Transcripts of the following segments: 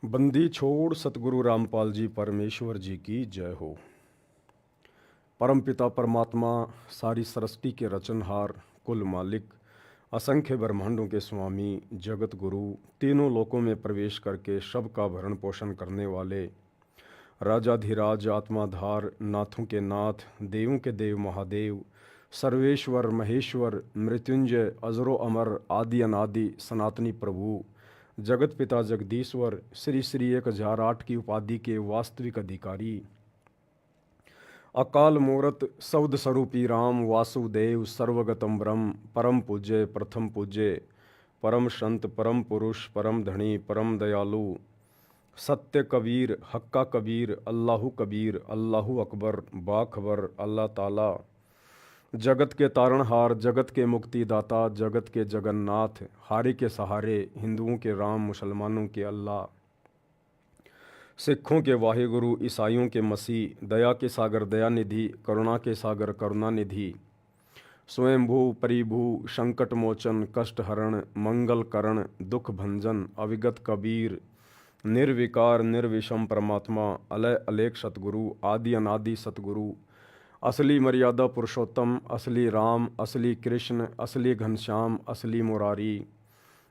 बंदी छोड़ सतगुरु रामपाल जी परमेश्वर जी की जय हो। परमपिता परमात्मा सारी सृष्टि के रचनहार, कुल मालिक, असंख्य ब्रह्मांडों के स्वामी, जगत गुरु, तीनों लोकों में प्रवेश करके सबका भरण पोषण करने वाले, राजाधिराज, आत्माधार, नाथों के नाथ, देवों के देव महादेव, सर्वेश्वर महेश्वर, मृत्युंजय, अजरो अमर, आदि अनादि, सनातनी प्रभु, जगत पिता जगदीश्वर, श्री श्री 1008 की उपाधि के वास्तविक अधिकारी, अकाल मूरत सौद स्वरूपी राम वासुदेव, सर्वगतम ब्रह्म, परम पूज्य, प्रथम पूज्य, परम संत, परम पुरुष, परम धनी, परम दयालु, सत्य कबीर, हक्का कबीर, अल्लाहु कबीर, अल्लाहु अकबर, बाखबर, अल्लाह ताला, जगत के तारणहार, जगत के मुक्तिदाता, जगत के जगन्नाथ, हारे के सहारे, हिंदुओं के राम, मुसलमानों के अल्लाह, सिखों के वाहिगुरु, ईसाइयों के मसीह, दया के सागर दयानिधि, करुणा के सागर करुणानिधि, स्वयंभू परिभू, संकट मोचन, कष्ट हरण, मंगल करण, दुख भंजन, अविगत कबीर, निर्विकार निर्विषम परमात्मा, अलय अलेख सतगुरु, आदि अनादि सतगुरु, असली मर्यादा पुरुषोत्तम, असली राम, असली कृष्ण, असली घनश्याम, असली मुरारी,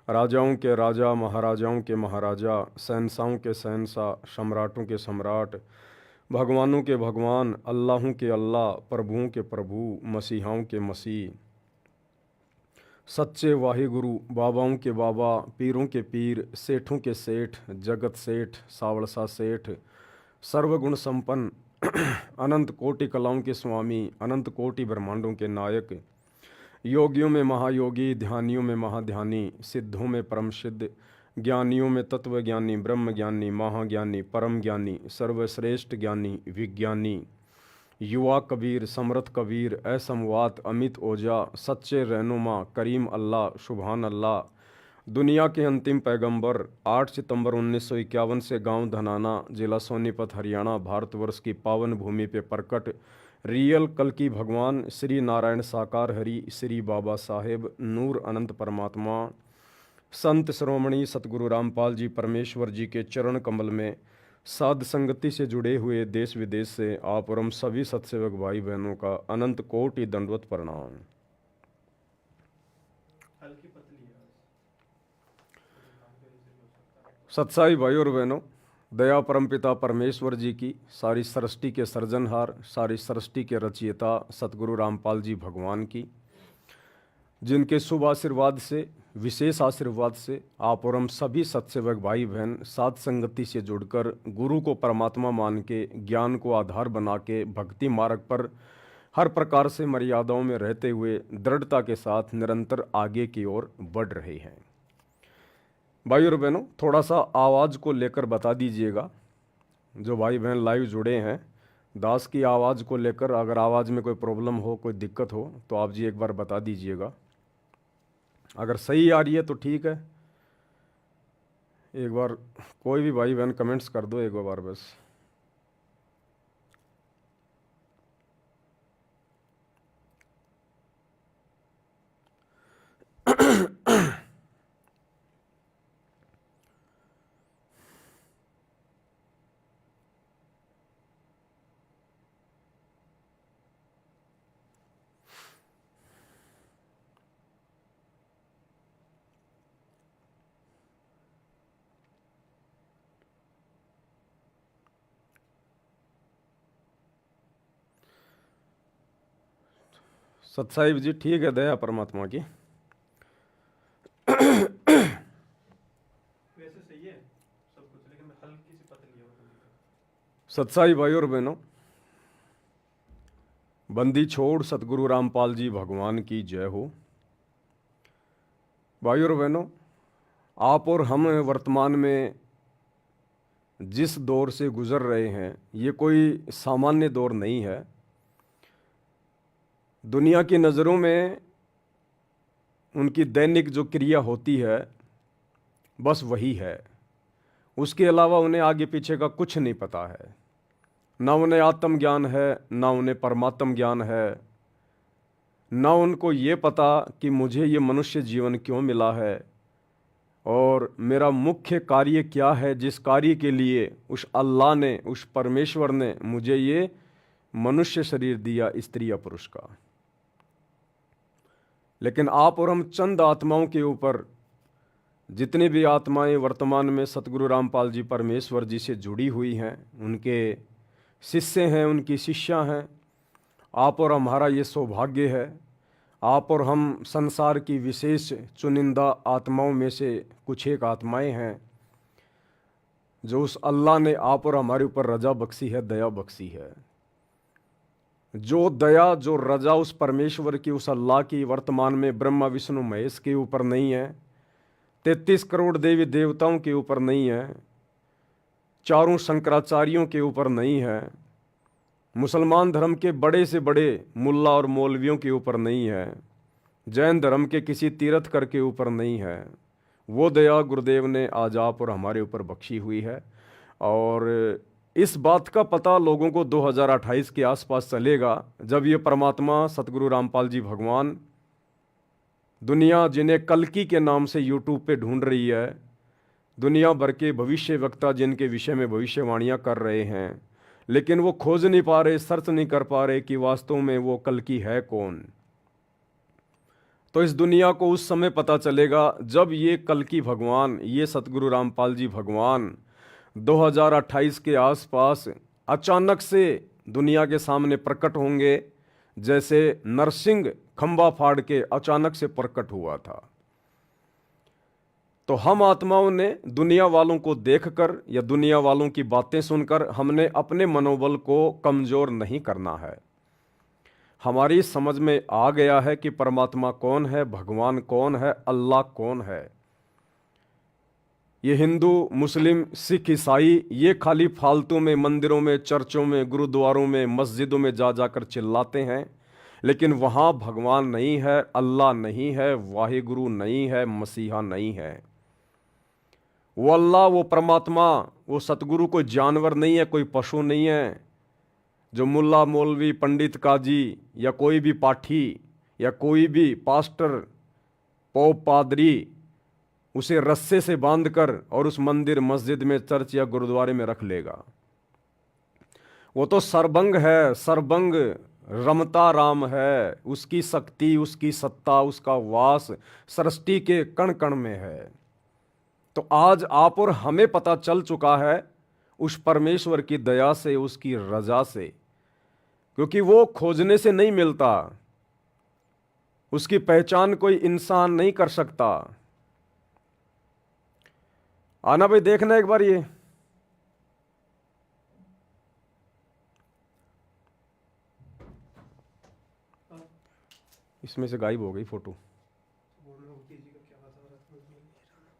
राजाओं के राजा, महाराजाओं के महाराजा, शहंशाहों के शहंशाह, सम्राटों के सम्राट, भगवानों के भगवान, अल्लाहों के अल्लाह, प्रभुओं के प्रभु, मसीहाओं के मसीह, सच्चे वाहिगुरु, बाबाओं के बाबा, पीरों के पीर, सेठों के सेठ, जगत सेठ, सावड़सा सेठ, सर्वगुण संपन्न, अनंत कोटि कलाओं के स्वामी, अनंत कोटि ब्रह्मांडों के नायक, योगियों में महायोगी, ध्यानियों में महाध्यानी, सिद्धों में परम सिद्ध, ज्ञानियों में तत्व ज्ञानी, ब्रह्म ज्ञानी, महाज्ञानी, परम ज्ञानी, सर्वश्रेष्ठ ज्ञानी, विज्ञानी, युवा कबीर, समर्थ कबीर, असमवात, अमित ओझा, सच्चे रहनुमा, करीम अल्लाह, सुभान अल्लाह, दुनिया के अंतिम पैगंबर, 8 सितंबर 1951 से गांव धनाना, जिला सोनीपत, हरियाणा, भारतवर्ष की पावन भूमि पे प्रकट रियल कल की भगवान श्री नारायण साकार हरि, श्री बाबा साहेब नूर अनंत परमात्मा, संत श्रोमणी सतगुरु रामपाल जी परमेश्वर जी के चरण कमल में साध संगति से जुड़े हुए देश विदेश से आप और हम सभी सत्सेवक भाई बहनों का अनंत कोटि दंडवत प्रणाम। सत्साई भाई और बहनों, दया परमपिता परमेश्वर जी की, सारी सृष्टि के सृजनहार, सारी सृष्टि के रचयिता सतगुरु रामपाल जी भगवान की, जिनके शुभ आशीर्वाद से, विशेष आशीर्वाद से आप और हम सभी सत्सेवक भाई बहन साध संगति से जुड़कर गुरु को परमात्मा मान के, ज्ञान को आधार बना के भक्ति मार्ग पर हर प्रकार से मर्यादाओं में रहते हुए दृढ़ता के साथ निरंतर आगे की ओर बढ़ रहे हैं। भाई और बहनों, थोड़ा सा आवाज़ को लेकर बता दीजिएगा। जो भाई बहन लाइव जुड़े हैं, दास की आवाज़ को लेकर अगर आवाज़ में कोई प्रॉब्लम हो, कोई दिक्कत हो तो आप जी एक बार बता दीजिएगा। अगर सही आ रही है तो ठीक है, एक बार कोई भी भाई बहन कमेंट्स कर दो एक बार बस। सतसाहिब जी ठीक है, दया परमात्मा की। वैसे सही है सब कुछ, लेकिन मैं हल्की सी पतली है वो थोड़ी सी। सतसाई भाई और बहनों, बंदी छोड़ सतगुरु रामपाल जी भगवान की जय हो। भाई और बहनों, आप और हम वर्तमान में जिस दौर से गुजर रहे हैं, ये कोई सामान्य दौर नहीं है। दुनिया की नज़रों में उनकी दैनिक जो क्रिया होती है बस वही है, उसके अलावा उन्हें आगे पीछे का कुछ नहीं पता है। ना उन्हें आत्मज्ञान है, ना उन्हें परमात्म ज्ञान है, ना उनको ये पता कि मुझे ये मनुष्य जीवन क्यों मिला है, और मेरा मुख्य कार्य क्या है, जिस कार्य के लिए उस अल्लाह ने, उस परमेश्वर ने मुझे ये मनुष्य शरीर दिया, स्त्री या पुरुष का। लेकिन आप और हम चंद आत्माओं के ऊपर, जितनी भी आत्माएं वर्तमान में सतगुरु रामपाल जी परमेश्वर जी से जुड़ी हुई हैं, उनके शिष्य हैं, उनकी शिष्या हैं, आप और हमारा ये सौभाग्य है। आप और हम संसार की विशेष चुनिंदा आत्माओं में से कुछ एक आत्माएं हैं जो उस अल्लाह ने आप और हमारे ऊपर रजा बख्शी है, दया बख्शी है। जो दया, जो रजा उस परमेश्वर की, उस अल्लाह की वर्तमान में ब्रह्मा विष्णु महेश के ऊपर नहीं है, 33 करोड़ देवी देवताओं के ऊपर नहीं है, चारों शंकराचार्यों के ऊपर नहीं है, मुसलमान धर्म के बड़े से बड़े मुल्ला और मौलवियों के ऊपर नहीं है, जैन धर्म के किसी तीर्थकर के ऊपर नहीं है। वो दया गुरुदेव ने आज आप और हमारे ऊपर बख्शी हुई है। और इस बात का पता लोगों को 2028 के आसपास चलेगा, जब ये परमात्मा सतगुरु रामपाल जी भगवान, दुनिया जिन्हें कल्कि के नाम से यूट्यूब पे ढूंढ रही है, दुनिया भर के भविष्य वक्ता जिनके विषय में भविष्यवाणियाँ कर रहे हैं, लेकिन वो खोज नहीं पा रहे, सर्च नहीं कर पा रहे कि वास्तव में वो कल्कि है कौन। तो इस दुनिया को उस समय पता चलेगा जब ये कल्कि भगवान, ये सतगुरु रामपाल जी भगवान 2028 के आसपास अचानक से दुनिया के सामने प्रकट होंगे, जैसे नरसिंह खंबा फाड़ के अचानक से प्रकट हुआ था। तो हम आत्माओं ने दुनिया वालों को देखकर या दुनिया वालों की बातें सुनकर हमने अपने मनोबल को कमजोर नहीं करना है। हमारी समझ में आ गया है कि परमात्मा कौन है, भगवान कौन है, अल्लाह कौन है। ये हिंदू, मुस्लिम, सिख, ईसाई ये खाली फालतू में मंदिरों में, चर्चों में, गुरुद्वारों में, मस्जिदों में जा जाकर चिल्लाते हैं, लेकिन वहाँ भगवान नहीं है, अल्लाह नहीं है, वाहिगुरु नहीं है, मसीहा नहीं है। वो अल्लाह, वो परमात्मा, वो सतगुरु कोई जानवर नहीं है, कोई पशु नहीं है जो मुल्ला मौलवी पंडित काजी या कोई भी पाठी या कोई भी पास्टर पोप पादरी उसे रस्से से बांधकर और उस मंदिर मस्जिद में, चर्च या गुरुद्वारे में रख लेगा। वो तो सर्वंग है, सर्वंग रमता राम है, उसकी शक्ति, उसकी सत्ता, उसका वास सृष्टि के कण कण में है। तो आज आप और हमें पता चल चुका है उस परमेश्वर की दया से, उसकी रजा से, क्योंकि वो खोजने से नहीं मिलता, उसकी पहचान कोई इंसान नहीं कर सकता। आना भाई, देखना एक बार ये। हाँ, इसमें से गायब हो गई फोटो। बोल रहा हूँ किसी का क्या बता रहा था, मुझे नहीं रहा।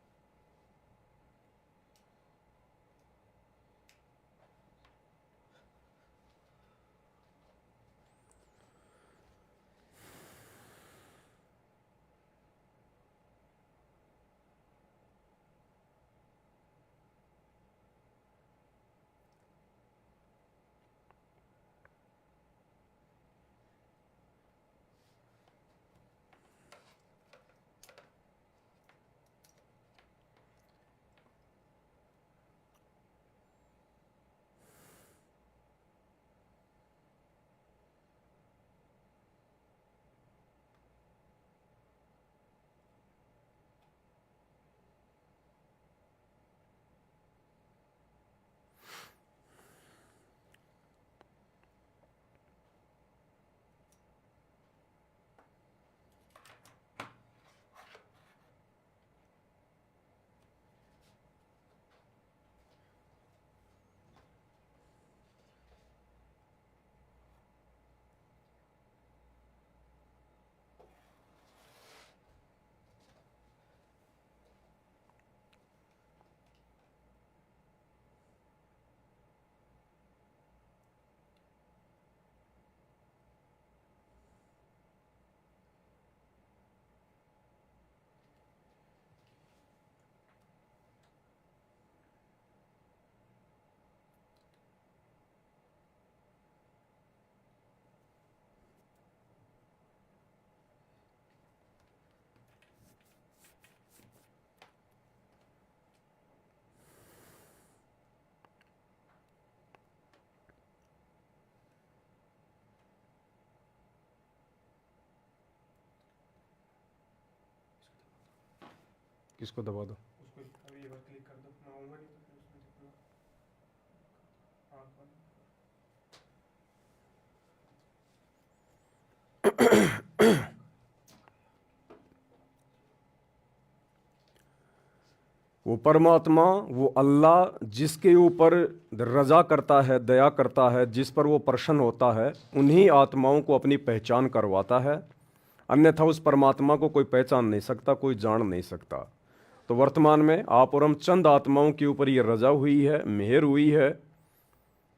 किसको दबा दो? उसको अभी एक बार क्लिक कर दो, मैं आऊँगा नहीं तो फिर उसमें दिखेगा। हाँ हाँ। वो परमात्मा, वो अल्लाह जिसके ऊपर रजा करता है, दया करता है, जिस पर वो प्रसन्न होता है, उन्हीं आत्माओं को अपनी पहचान करवाता है। अन्यथा उस परमात्मा को कोई पहचान नहीं सकता, कोई जान नहीं सकता। तो वर्तमान में आप और हम चंद आत्माओं के ऊपर ये रजा हुई है, मेहर हुई है।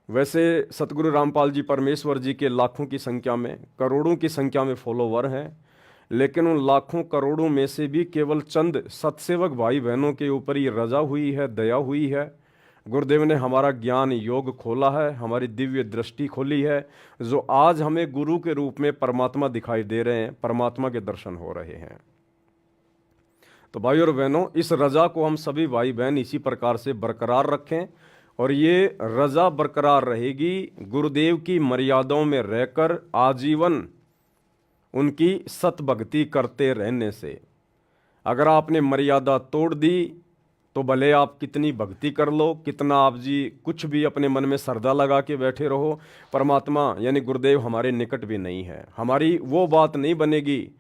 वैसे सतगुरु रामपाल जी परमेश्वर जी के लाखों की संख्या में, करोड़ों की संख्या में फॉलोवर हैं, लेकिन उन लाखों करोड़ों में से भी केवल चंद सत्सेवक भाई बहनों के ऊपर ये रजा हुई है, दया हुई है। गुरुदेव ने हमारा ज्ञान योग खोला है, हमारी दिव्य दृष्टि खोली है, जो आज हमें गुरु के रूप में परमात्मा दिखाई दे रहे हैं, परमात्मा के दर्शन हो रहे हैं। तो भाई और बहनों, इस रजा को हम सभी भाई बहन इसी प्रकार से बरकरार रखें, और ये रजा बरकरार रहेगी गुरुदेव की मर्यादाओं में रहकर आजीवन उनकी सतभक्ति करते रहने से। अगर आपने मर्यादा तोड़ दी तो भले आप कितनी भक्ति कर लो, कितना आप जी कुछ भी अपने मन में श्रद्धा लगा के बैठे रहो, परमात्मा यानी गुरुदेव हमारे निकट भी नहीं है। हमारी वो बात नहीं बनेगी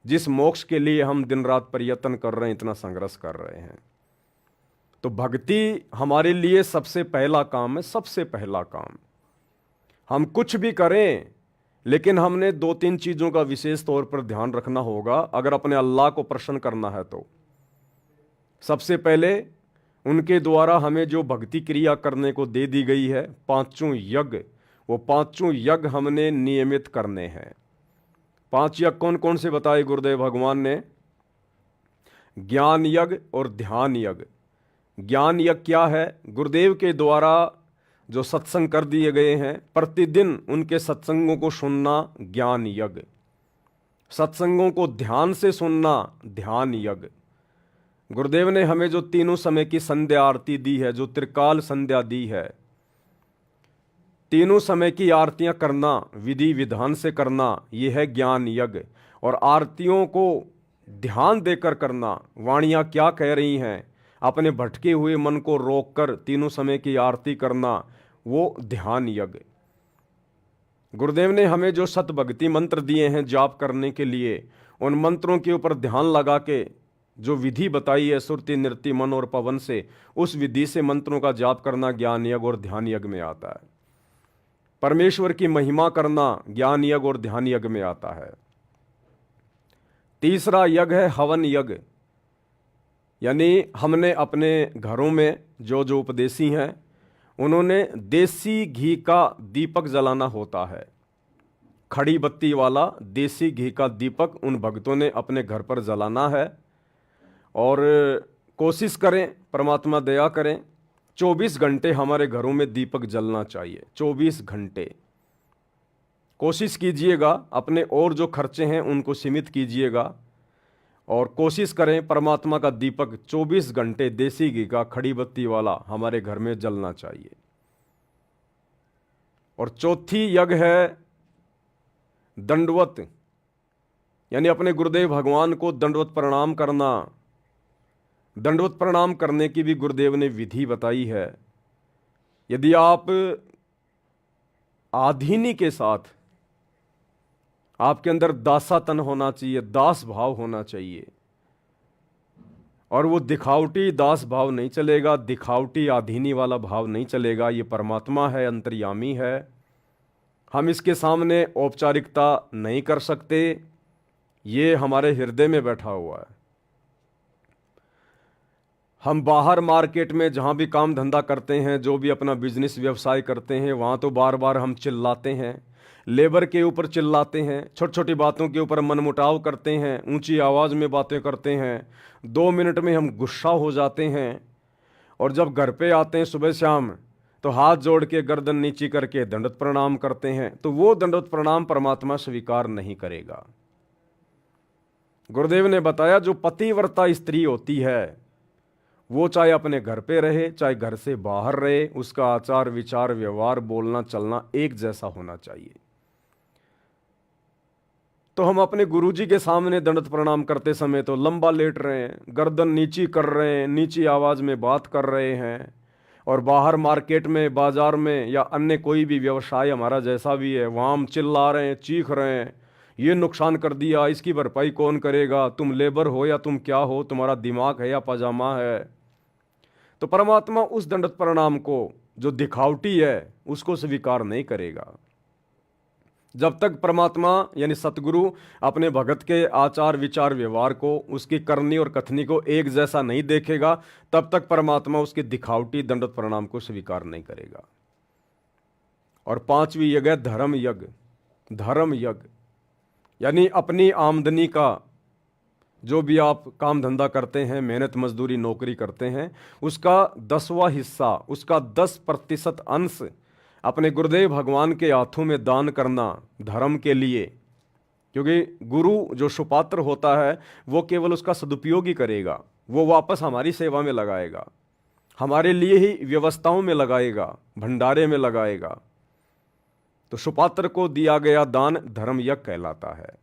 जिस मोक्ष के लिए हम दिन रात प्रयत्न कर रहे हैं, इतना संघर्ष कर रहे हैं। तो भक्ति हमारे लिए सबसे पहला काम है, सबसे पहला काम। हम कुछ भी करें, लेकिन हमने दो तीन चीज़ों का विशेष तौर पर ध्यान रखना होगा अगर अपने अल्लाह को प्रसन्न करना है तो। सबसे पहले उनके द्वारा हमें जो भक्ति क्रिया करने को दे दी गई है, पांचों यज्ञ, वो पांचों यज्ञ हमने नियमित करने हैं। 5 यज्ञ कौन कौन से बताए गुरुदेव भगवान ने? ज्ञान यज्ञ और ध्यान यज्ञ। ज्ञान यज्ञ क्या है? गुरुदेव के द्वारा जो सत्संग कर दिए गए हैं, प्रतिदिन उनके सत्संगों को सुनना ज्ञान यज्ञ। सत्संगों को ध्यान से सुनना ध्यान यज्ञ। गुरुदेव ने हमें जो तीनों समय की संध्या आरती दी है, जो त्रिकाल संध्या दी है, तीनों समय की आरतियां करना, विधि विधान से करना, यह है ज्ञान यज्ञ। और आरतियों को ध्यान देकर करना, वाणियां क्या कह रही हैं, अपने भटके हुए मन को रोककर तीनों समय की आरती करना, वो ध्यान यज्ञ। गुरुदेव ने हमें जो सतभक्ति मंत्र दिए हैं जाप करने के लिए, उन मंत्रों के ऊपर ध्यान लगा के जो विधि बताई है सुरति नृत्य मन और पवन से, उस विधि से मंत्रों का जाप करना ज्ञान यज्ञ और ध्यान यज्ञ में आता है। परमेश्वर की महिमा करना ज्ञान यज्ञ और ध्यान यज्ञ में आता है। तीसरा यज्ञ है हवन यज्ञ। यानी हमने अपने घरों में जो जो उपदेशी हैं, उन्होंने देसी घी का दीपक जलाना होता है। खड़ी बत्ती वाला देसी घी का दीपक उन भक्तों ने अपने घर पर जलाना है। और कोशिश करें, परमात्मा दया करें, 24 घंटे हमारे घरों में दीपक जलना चाहिए। 24 घंटे कोशिश कीजिएगा, अपने और जो खर्चे हैं उनको सीमित कीजिएगा, और कोशिश करें परमात्मा का दीपक 24 घंटे देसी घी का खड़ी बत्ती वाला हमारे घर में जलना चाहिए। और चौथी यज्ञ है दंडवत, यानी अपने गुरुदेव भगवान को दंडवत प्रणाम करना। दंडवत प्रणाम करने की भी गुरुदेव ने विधि बताई है। यदि आप आधीनी के साथ, आपके अंदर दासातन होना चाहिए, दास भाव होना चाहिए, और वो दिखावटी दास भाव नहीं चलेगा, दिखावटी आधीनी वाला भाव नहीं चलेगा। ये परमात्मा है, अंतर्यामी है, हम इसके सामने औपचारिकता नहीं कर सकते, ये हमारे हृदय में बैठा हुआ है। हम बाहर मार्केट में जहाँ भी काम धंधा करते हैं, जो भी अपना बिजनेस व्यवसाय करते हैं, वहाँ तो बार बार हम चिल्लाते हैं, लेबर के ऊपर चिल्लाते हैं, छोटी छोटी बातों के ऊपर मनमुटाव करते हैं, ऊंची आवाज़ में बातें करते हैं, 2 मिनट में हम गुस्सा हो जाते हैं, और जब घर पे आते हैं सुबह शाम तो हाथ जोड़ के गर्दन नीची करके दंडवत प्रणाम करते हैं। तो वो दंडवत प्रणाम परमात्मा स्वीकार नहीं करेगा। गुरुदेव ने बताया जो पतिव्रता स्त्री होती है, वो चाहे अपने घर पे रहे, चाहे घर से बाहर रहे, उसका आचार विचार व्यवहार बोलना चलना एक जैसा होना चाहिए। तो हम अपने गुरुजी के सामने दंडवत प्रणाम करते समय तो लंबा लेट रहे हैं, गर्दन नीची कर रहे हैं, नीची आवाज़ में बात कर रहे हैं, और बाहर मार्केट में, बाजार में या अन्य कोई भी व्यवसाय हमारा जैसा भी है, वहाँ हम चिल्ला रहे हैं, चीख रहे हैं, ये नुकसान कर दिया, इसकी भरपाई कौन करेगा, तुम लेबर हो या तुम क्या हो, तुम्हारा दिमाग है या पजामा है। तो परमात्मा उस दंडवत प्रणाम को जो दिखावटी है उसको स्वीकार नहीं करेगा। जब तक परमात्मा यानी सतगुरु अपने भगत के आचार विचार व्यवहार को, उसकी करनी और कथनी को एक जैसा नहीं देखेगा, तब तक परमात्मा उसके दिखावटी दंडवत प्रणाम को स्वीकार नहीं करेगा। और पांचवी यज्ञ है धर्म यज्ञ। धर्म यज्ञ यानी अपनी आमदनी का जो भी आप काम धंधा करते हैं, मेहनत मजदूरी नौकरी करते हैं, उसका 10वां हिस्सा, उसका 10% अंश अपने गुरुदेव भगवान के हाथों में दान करना धर्म के लिए। क्योंकि गुरु जो सुपात्र होता है वो केवल उसका सदुपयोग ही करेगा, वो वापस हमारी सेवा में लगाएगा, हमारे लिए ही व्यवस्थाओं में लगाएगा, भंडारे में लगाएगा। तो सुपात्र को दिया गया दान धर्म यज्ञ कहलाता है।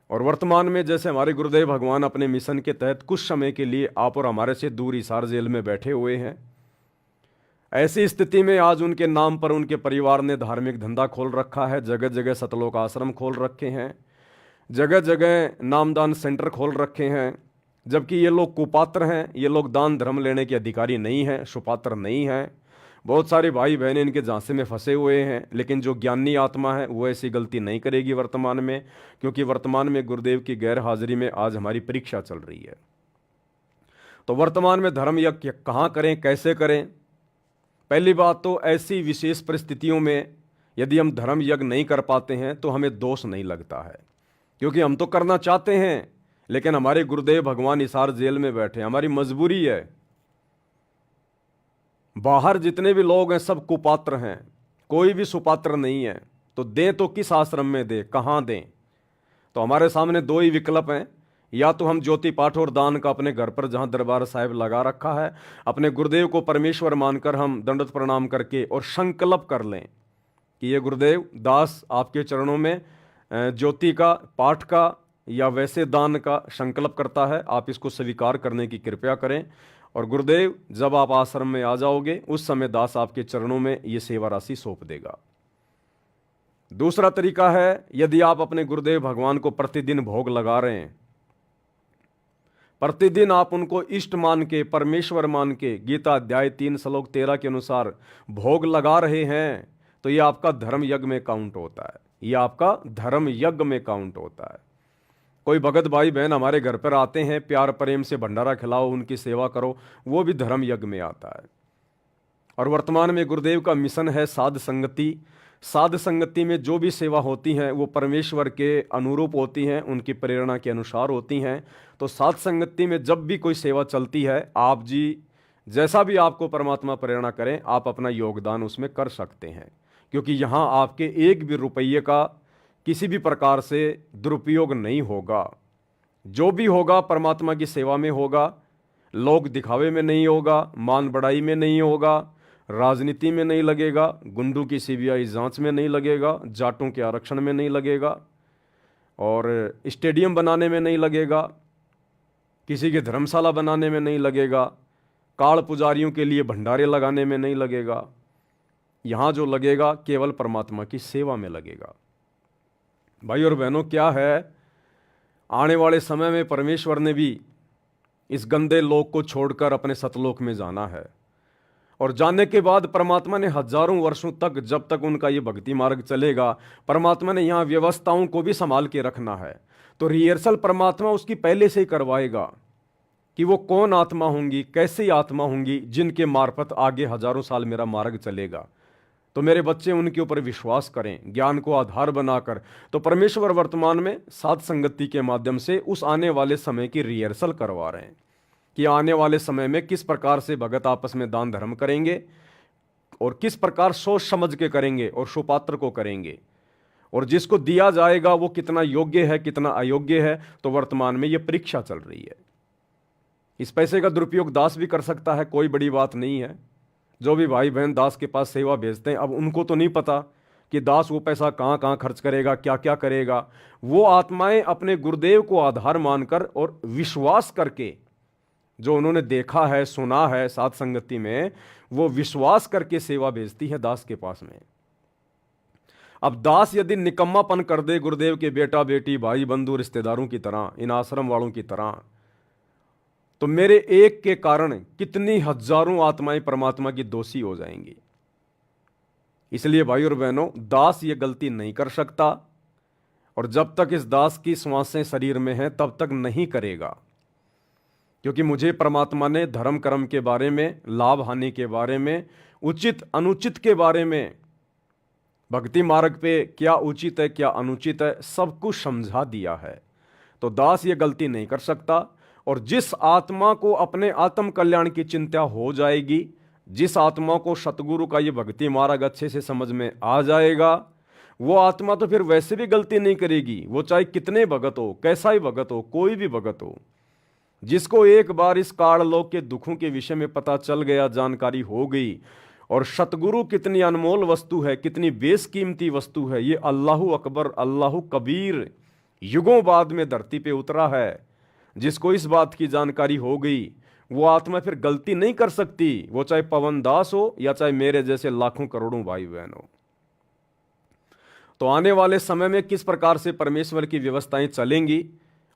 और वर्तमान में जैसे हमारे गुरुदेव भगवान अपने मिशन के तहत कुछ समय के लिए आप और हमारे से दूर हिसार जेल में बैठे हुए हैं, ऐसी स्थिति में आज उनके नाम पर उनके परिवार ने धार्मिक धंधा खोल रखा है, जगह जगह सतलोक आश्रम खोल रखे हैं, जगह जगह नामदान सेंटर खोल रखे हैं। जबकि ये लोग कुपात्र हैं, ये लोग दान धर्म लेने के अधिकारी नहीं हैं, सुपात्र नहीं हैं। बहुत सारे भाई बहनें इनके झांसे में फंसे हुए हैं, लेकिन जो ज्ञानी आत्मा है वो ऐसी गलती नहीं करेगी वर्तमान में, क्योंकि वर्तमान में गुरुदेव की गैर हाजिरी में आज हमारी परीक्षा चल रही है। तो वर्तमान में धर्म यज्ञ कहाँ करें, कैसे करें? पहली बात तो ऐसी विशेष परिस्थितियों में यदि हम धर्म यज्ञ नहीं कर पाते हैं तो हमें दोष नहीं लगता है, क्योंकि हम तो करना चाहते हैं, लेकिन हमारे गुरुदेव भगवान हिसार जेल में बैठे, हमारी मजबूरी है। बाहर जितने भी लोग हैं सब कुपात्र हैं, कोई भी सुपात्र नहीं है। तो दें तो किस आश्रम में दें, कहाँ दें? तो हमारे सामने दो ही विकल्प हैं, या तो हम ज्योति पाठ और दान का अपने घर पर जहाँ दरबार साहिब लगा रखा है, अपने गुरुदेव को परमेश्वर मानकर हम दंडवत प्रणाम करके और संकल्प कर लें कि ये गुरुदेव दास आपके चरणों में ज्योति का, पाठ का या वैसे दान का संकल्प करता है, आप इसको स्वीकार करने की कृपा करें। और गुरुदेव जब आप आश्रम में आ जाओगे उस समय दास आपके चरणों में ये सेवा राशि सौंप देगा। दूसरा तरीका है, यदि आप अपने गुरुदेव भगवान को प्रतिदिन भोग लगा रहे हैं, प्रतिदिन आप उनको इष्ट मान के, परमेश्वर मान के, गीता अध्याय 3 श्लोक 13 के अनुसार भोग लगा रहे हैं, तो ये आपका धर्म यज्ञ में काउंट होता है, ये आपका धर्म यज्ञ में काउंट होता है। कोई भगत भाई बहन हमारे घर पर आते हैं, प्यार प्रेम से भंडारा खिलाओ, उनकी सेवा करो, वो भी धर्म यज्ञ में आता है। और वर्तमान में गुरुदेव का मिशन है साध संगति। साध संगति में जो भी सेवा होती हैं वो परमेश्वर के अनुरूप होती हैं, उनकी प्रेरणा के अनुसार होती हैं। तो साध संगति में जब भी कोई सेवा चलती है, आप जी जैसा भी आपको परमात्मा प्रेरणा करें, आप अपना योगदान उसमें कर सकते हैं, क्योंकि यहाँ आपके एक भी रुपये का किसी भी प्रकार से दुरुपयोग नहीं होगा। जो भी होगा परमात्मा की सेवा में होगा, लोग दिखावे में नहीं होगा, मान बढ़ाई में नहीं होगा, राजनीति में नहीं लगेगा, गुंडों की सीबीआई जांच में नहीं लगेगा, जाटों के आरक्षण में नहीं लगेगा, और स्टेडियम बनाने में नहीं लगेगा, किसी की धर्मशाला बनाने में नहीं लगेगा, काल पुजारियों के लिए भंडारे लगाने में नहीं लगेगा। यहाँ जो लगेगा केवल परमात्मा की सेवा में लगेगा। भाई और बहनों, क्या है, आने वाले समय में परमेश्वर ने भी इस गंदे लोक को छोड़कर अपने सतलोक में जाना है, और जाने के बाद परमात्मा ने हजारों वर्षों तक, जब तक उनका ये भक्ति मार्ग चलेगा, परमात्मा ने यहाँ व्यवस्थाओं को भी संभाल के रखना है। तो रिहर्सल परमात्मा उसकी पहले से ही करवाएगा कि वो कौन आत्मा होंगी, कैसी आत्मा होंगी, जिनके मार्फत आगे हजारों साल मेरा मार्ग चलेगा। तो मेरे बच्चे उनके ऊपर विश्वास करें, ज्ञान को आधार बनाकर। तो परमेश्वर वर्तमान में साध संगति के माध्यम से उस आने वाले समय की रिहर्सल करवा रहे हैं कि आने वाले समय में किस प्रकार से भगत आपस में दान धर्म करेंगे, और किस प्रकार सोच समझ के करेंगे, और सुपात्र को करेंगे, और जिसको दिया जाएगा वो कितना योग्य है, कितना अयोग्य है। तो वर्तमान में ये परीक्षा चल रही है। इस पैसे का दुरुपयोग दास भी कर सकता है, कोई बड़ी बात नहीं है। जो भी भाई बहन दास के पास सेवा भेजते हैं, अब उनको तो नहीं पता कि दास वो पैसा कहाँ कहाँ खर्च करेगा, क्या क्या करेगा। वो आत्माएं अपने गुरुदेव को आधार मानकर और विश्वास करके, जो उन्होंने देखा है सुना है साथ संगति में, वो विश्वास करके सेवा भेजती है दास के पास में। अब दास यदि निकम्मापन कर दे गुरुदेव के बेटा बेटी भाई बंधु रिश्तेदारों की तरह, इन आश्रम वालों की तरह, तो मेरे एक के कारण कितनी हजारों आत्माएं परमात्मा की दोषी हो जाएंगी। इसलिए भाई और बहनों, दास ये गलती नहीं कर सकता, और जब तक इस दास की श्वासें शरीर में हैं तब तक नहीं करेगा। क्योंकि मुझे परमात्मा ने धर्म कर्म के बारे में, लाभ हानि के बारे में, उचित अनुचित के बारे में, भक्ति मार्ग पे क्या उचित है क्या अनुचित है, सब कुछ समझा दिया है। तो दास ये गलती नहीं कर सकता। और जिस आत्मा को अपने आत्म कल्याण की चिंता हो जाएगी, जिस आत्मा को सतगुरु का ये भक्ति मार्ग अच्छे से समझ में आ जाएगा, वो आत्मा तो फिर वैसे भी गलती नहीं करेगी। वो चाहे कितने भगत हो, कैसा ही भगत हो, कोई भी भगत हो, जिसको एक बार इस काललोक के दुखों के विषय में पता चल गया, जानकारी हो गई, और सतगुरु कितनी अनमोल वस्तु है, कितनी बेशकीमती वस्तु है, ये अल्लाहु अकबर अल्लाहु कबीर युगों बाद में धरती पे उतरा है, जिसको इस बात की जानकारी हो गई, वो आत्मा फिर गलती नहीं कर सकती। वो चाहे पवन दास हो या चाहे मेरे जैसे लाखों करोड़ों भाई बहन हो। तो आने वाले समय में किस प्रकार से परमेश्वर की व्यवस्थाएं चलेंगी,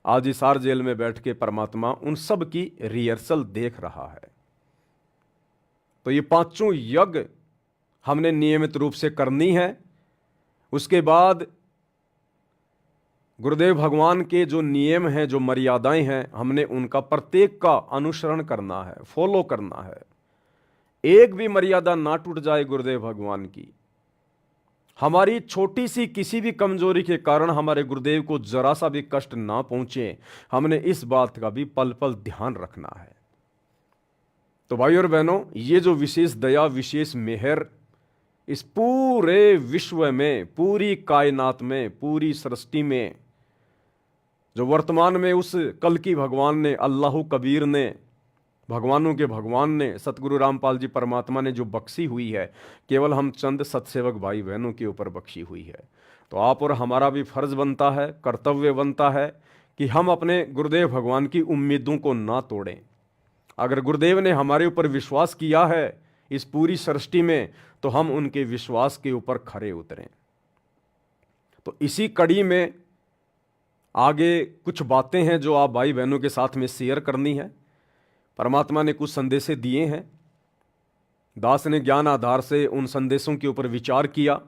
आज हिसार जेल में बैठ के परमात्मा उन सब की रिहर्सल देख रहा है। तो ये पांचों यज्ञ हमने नियमित रूप से करनी है। उसके बाद गुरुदेव भगवान के जो नियम हैं, जो मर्यादाएं हैं, हमने उनका प्रत्येक का अनुसरण करना है, फॉलो करना है। एक भी मर्यादा ना टूट जाए गुरुदेव भगवान की। हमारी छोटी सी किसी भी कमजोरी के कारण हमारे गुरुदेव को जरा सा भी कष्ट ना पहुंचे, हमने इस बात का भी पल पल ध्यान रखना है। तो भाई और बहनों, ये जो विशेष दया, विशेष मेहर इस पूरे विश्व में, पूरी कायनात में, पूरी सृष्टि में, जो वर्तमान में उस कल की भगवान ने, अल्लाहु कबीर ने, भगवानों के भगवान ने, सतगुरु रामपाल जी परमात्मा ने जो बख्शी हुई है, केवल हम चंद सत्सेवक भाई बहनों के ऊपर बख्शी हुई है। तो आप और हमारा भी फर्ज बनता है, कर्तव्य बनता है कि हम अपने गुरुदेव भगवान की उम्मीदों को ना तोड़ें। अगर गुरुदेव ने हमारे ऊपर विश्वास किया है इस पूरी सृष्टि में, तो हम उनके विश्वास के ऊपर खरे उतरें। तो इसी कड़ी में आगे कुछ बातें हैं जो आप भाई बहनों के साथ में शेयर करनी है। परमात्मा ने कुछ संदेशे दिए हैं, दास ने ज्ञान आधार से उन संदेशों के ऊपर विचार किया,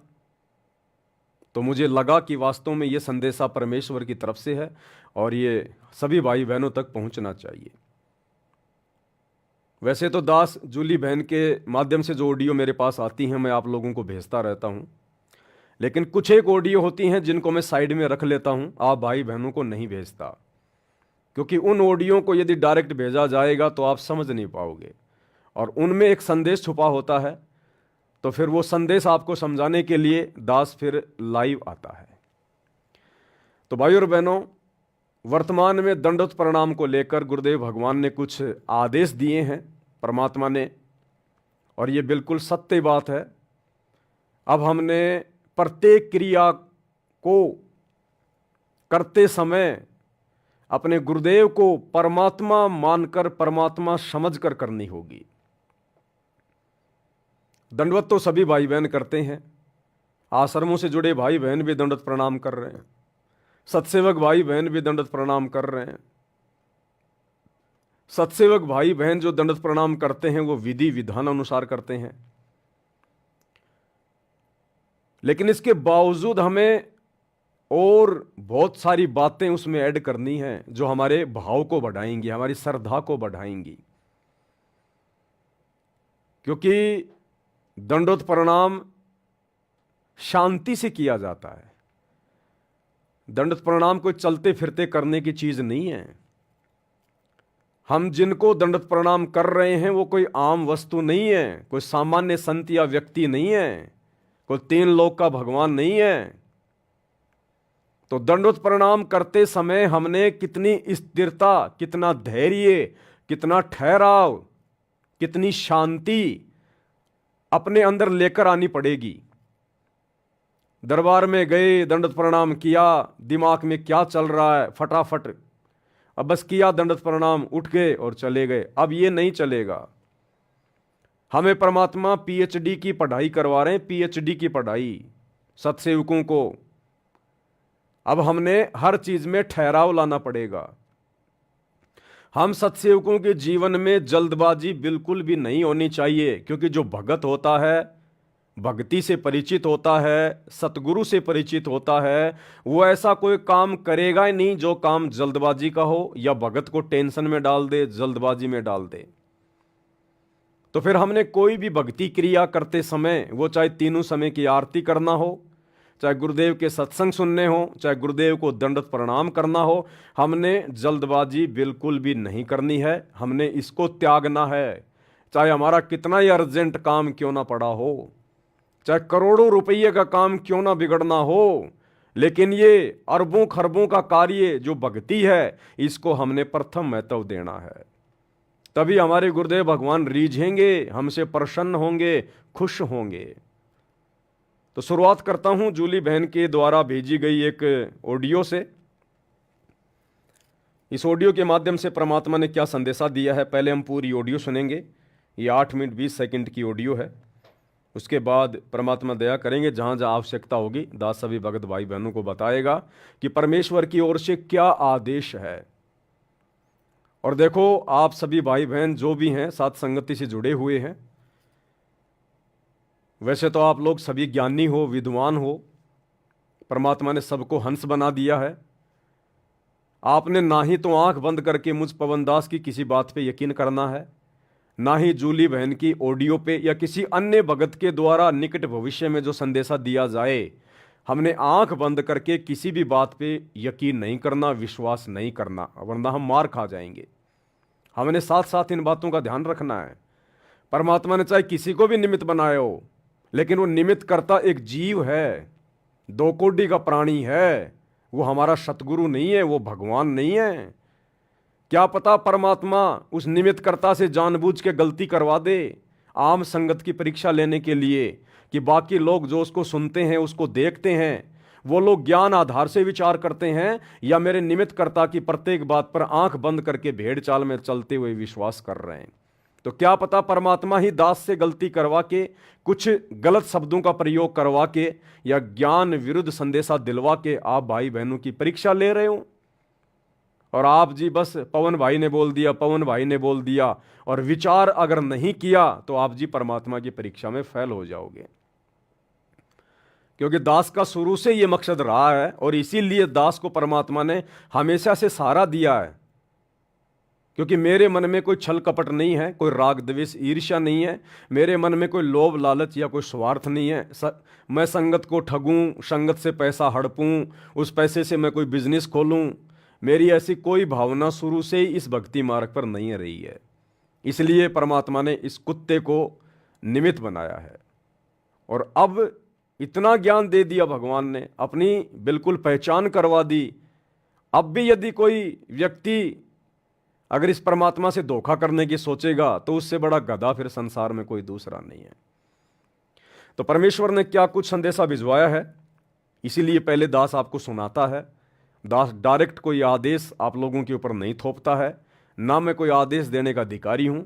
तो मुझे लगा कि वास्तव में ये संदेशा परमेश्वर की तरफ से है और ये सभी भाई बहनों तक पहुंचना चाहिए। वैसे तो दास जूली बहन के माध्यम से जो ऑडियो मेरे पास आती हैं मैं आप लोगों को भेजता रहता हूं, लेकिन कुछ एक ऑडियो होती हैं जिनको मैं साइड में रख लेता हूं, आप भाई बहनों को नहीं भेजता, क्योंकि उन ऑडियो को यदि डायरेक्ट भेजा जाएगा तो आप समझ नहीं पाओगे, और उनमें एक संदेश छुपा होता है। तो फिर वो संदेश आपको समझाने के लिए दास फिर लाइव आता है। तो भाई और बहनों, वर्तमान में दंडवत प्रणाम को लेकर गुरुदेव भगवान ने कुछ आदेश दिए हैं परमात्मा ने, और ये बिल्कुल सत्य बात है। अब हमने प्रत्येक क्रिया को करते समय अपने गुरुदेव को परमात्मा मानकर, परमात्मा समझकर करनी होगी। दंडवत तो सभी भाई बहन करते हैं, आश्रमों से जुड़े भाई बहन भी दंडवत प्रणाम कर रहे हैं, सत्सेवक भाई बहन भी दंडवत प्रणाम कर रहे हैं। सत्सेवक भाई बहन जो दंडवत प्रणाम करते हैं वो विधि विधान अनुसार करते हैं, लेकिन इसके बावजूद हमें और बहुत सारी बातें उसमें ऐड करनी है जो हमारे भाव को बढ़ाएंगी, हमारी श्रद्धा को बढ़ाएंगी। क्योंकि दंडवत प्रणाम शांति से किया जाता है। दंडवत प्रणाम कोई चलते फिरते करने की चीज नहीं है। हम जिनको दंडवत प्रणाम कर रहे हैं वो कोई आम वस्तु नहीं है, कोई सामान्य संत या व्यक्ति नहीं है, कोई तीन लोक का भगवान नहीं है। तो दंडवत प्रणाम करते समय हमने कितनी स्थिरता, कितना धैर्य, कितना ठहराव, कितनी शांति अपने अंदर लेकर आनी पड़ेगी। दरबार में गए, दंडवत प्रणाम किया, दिमाग में क्या चल रहा है फटाफट, अब बस किया दंडवत प्रणाम, उठ गए और चले गए। अब ये नहीं चलेगा। हमें परमात्मा पीएचडी की पढ़ाई करवा रहे हैं, पीएचडी की पढ़ाई सत्सेवकों को। अब हमने हर चीज में ठहराव लाना पड़ेगा। हम सत्सेवकों के जीवन में जल्दबाजी बिल्कुल भी नहीं होनी चाहिए, क्योंकि जो भगत होता है, भक्ति से परिचित होता है, सतगुरु से परिचित होता है, वो ऐसा कोई काम करेगा ही नहीं जो काम जल्दबाजी का हो या भगत को टेंशन में डाल दे, जल्दबाजी में डाल दे। तो फिर हमने कोई भी भक्ति क्रिया करते समय, वो चाहे तीनों समय की आरती करना हो, चाहे गुरुदेव के सत्संग सुनने हो, चाहे गुरुदेव को दंडवत प्रणाम करना हो, हमने जल्दबाजी बिल्कुल भी नहीं करनी है। हमने इसको त्यागना है, चाहे हमारा कितना ही अर्जेंट काम क्यों ना पड़ा हो, चाहे करोड़ों रुपये का काम क्यों ना बिगड़ना हो, लेकिन ये अरबों खरबों का कार्य जो भक्ति है, इसको हमने प्रथम महत्व देना है। तभी हमारे गुरुदेव भगवान रीझेंगे, हमसे प्रसन्न होंगे, खुश होंगे। तो शुरुआत करता हूं जूली बहन के द्वारा भेजी गई एक ऑडियो से। इस ऑडियो के माध्यम से परमात्मा ने क्या संदेशा दिया है, पहले हम पूरी ऑडियो सुनेंगे। ये 8 मिनट 20 सेकंड की ऑडियो है। उसके बाद परमात्मा दया करेंगे, जहां जहां आवश्यकता होगी दास सभी भगत भाई बहनों को बताएगा कि परमेश्वर की ओर से क्या आदेश है। और देखो, आप सभी भाई बहन जो भी हैं साथ संगति से जुड़े हुए हैं, वैसे तो आप लोग सभी ज्ञानी हो, विद्वान हो, परमात्मा ने सबको हंस बना दिया है। आपने ना ही तो आंख बंद करके मुझ पवनदास की किसी बात पे यकीन करना है, ना ही जूली बहन की ऑडियो पे या किसी अन्य भगत के द्वारा निकट भविष्य में जो संदेशा दिया जाए, हमने आंख बंद करके किसी भी बात पे यकीन नहीं करना, विश्वास नहीं करना, वरना हम मार खा जाएंगे। हमने साथ साथ इन बातों का ध्यान रखना है। परमात्मा ने चाहे किसी को भी निमित्त बनाया हो, लेकिन वो निमित्त करता एक जीव है, 2 कोटि का प्राणी है। वो हमारा सतगुरु नहीं है, वो भगवान नहीं है। क्या पता परमात्मा उस निमित्त कर्ता से जानबूझ के गलती करवा दे, आम संगत की परीक्षा लेने के लिए, कि बाकी लोग जो उसको सुनते हैं, उसको देखते हैं, वो लोग ज्ञान आधार से विचार करते हैं या मेरे निमित्त कर्ता की प्रत्येक बात पर आंख बंद करके भेड़ चाल में चलते हुए विश्वास कर रहे हैं। तो क्या पता परमात्मा ही दास से गलती करवा के, कुछ गलत शब्दों का प्रयोग करवा के या ज्ञान विरुद्ध संदेशा दिलवा के आप भाई बहनों की परीक्षा ले रहे हो। और आप जी बस पवन भाई ने बोल दिया, पवन भाई ने बोल दिया, और विचार अगर नहीं किया तो आप जी परमात्मा की परीक्षा में फेल हो जाओगे। क्योंकि दास का शुरू से ये मकसद रहा है, और इसीलिए दास को परमात्मा ने हमेशा से सहारा दिया है। क्योंकि मेरे मन में कोई छल कपट नहीं है, कोई राग द्वेष ईर्ष्या नहीं है, मेरे मन में कोई लोभ लालच या कोई स्वार्थ नहीं है। मैं संगत को ठगूं, संगत से पैसा हड़पूं, उस पैसे से मैं कोई बिजनेस खोलूं, मेरी ऐसी कोई भावना शुरू से ही इस भक्ति मार्ग पर नहीं रही है। इसलिए परमात्मा ने इस कुत्ते को निमित्त बनाया है। और अब इतना ज्ञान दे दिया भगवान ने, अपनी बिल्कुल पहचान करवा दी। अब भी यदि कोई व्यक्ति अगर इस परमात्मा से धोखा करने की सोचेगा तो उससे बड़ा गधा फिर संसार में कोई दूसरा नहीं है। तो परमेश्वर ने क्या कुछ संदेशा भिजवाया है, इसीलिए पहले दास आपको सुनाता है। दास डायरेक्ट कोई आदेश आप लोगों के ऊपर नहीं थोपता है, ना मैं कोई आदेश देने का अधिकारी हूं।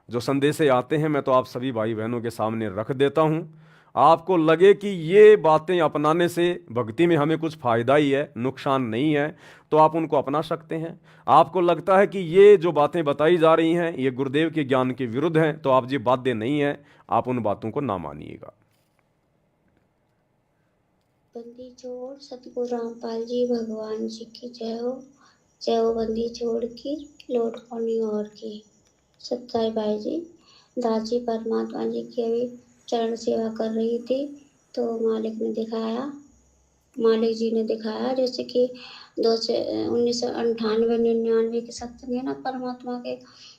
जो संदेशे आते हैं मैं तो आप सभी भाई बहनों के सामने रख देता हूं। आपको लगे कि ये बातें अपनाने से भक्ति में हमें कुछ फायदा ही है, नुकसान नहीं है, तो आप उनको अपना सकते हैं। आपको लगता है कि ये जो बातें बताई जा रही हैं ये गुरुदेव के ज्ञान के विरुद्ध हैं, तो आप जी बाध्य नहीं है, आप उन बातों को ना मानिएगा। बंदी छोड़ सतगुरु रामपाल जी भगवान जी की जय हो। जय हो बंदी छोड़ की लौट पानी और की। सत्ताई भाई जी, दास जी परमात्मा जी की अभी चरण सेवा कर रही थी, तो मालिक जी ने दिखाया जैसे कि 1998-99 के सत्संग है ना परमात्मा के,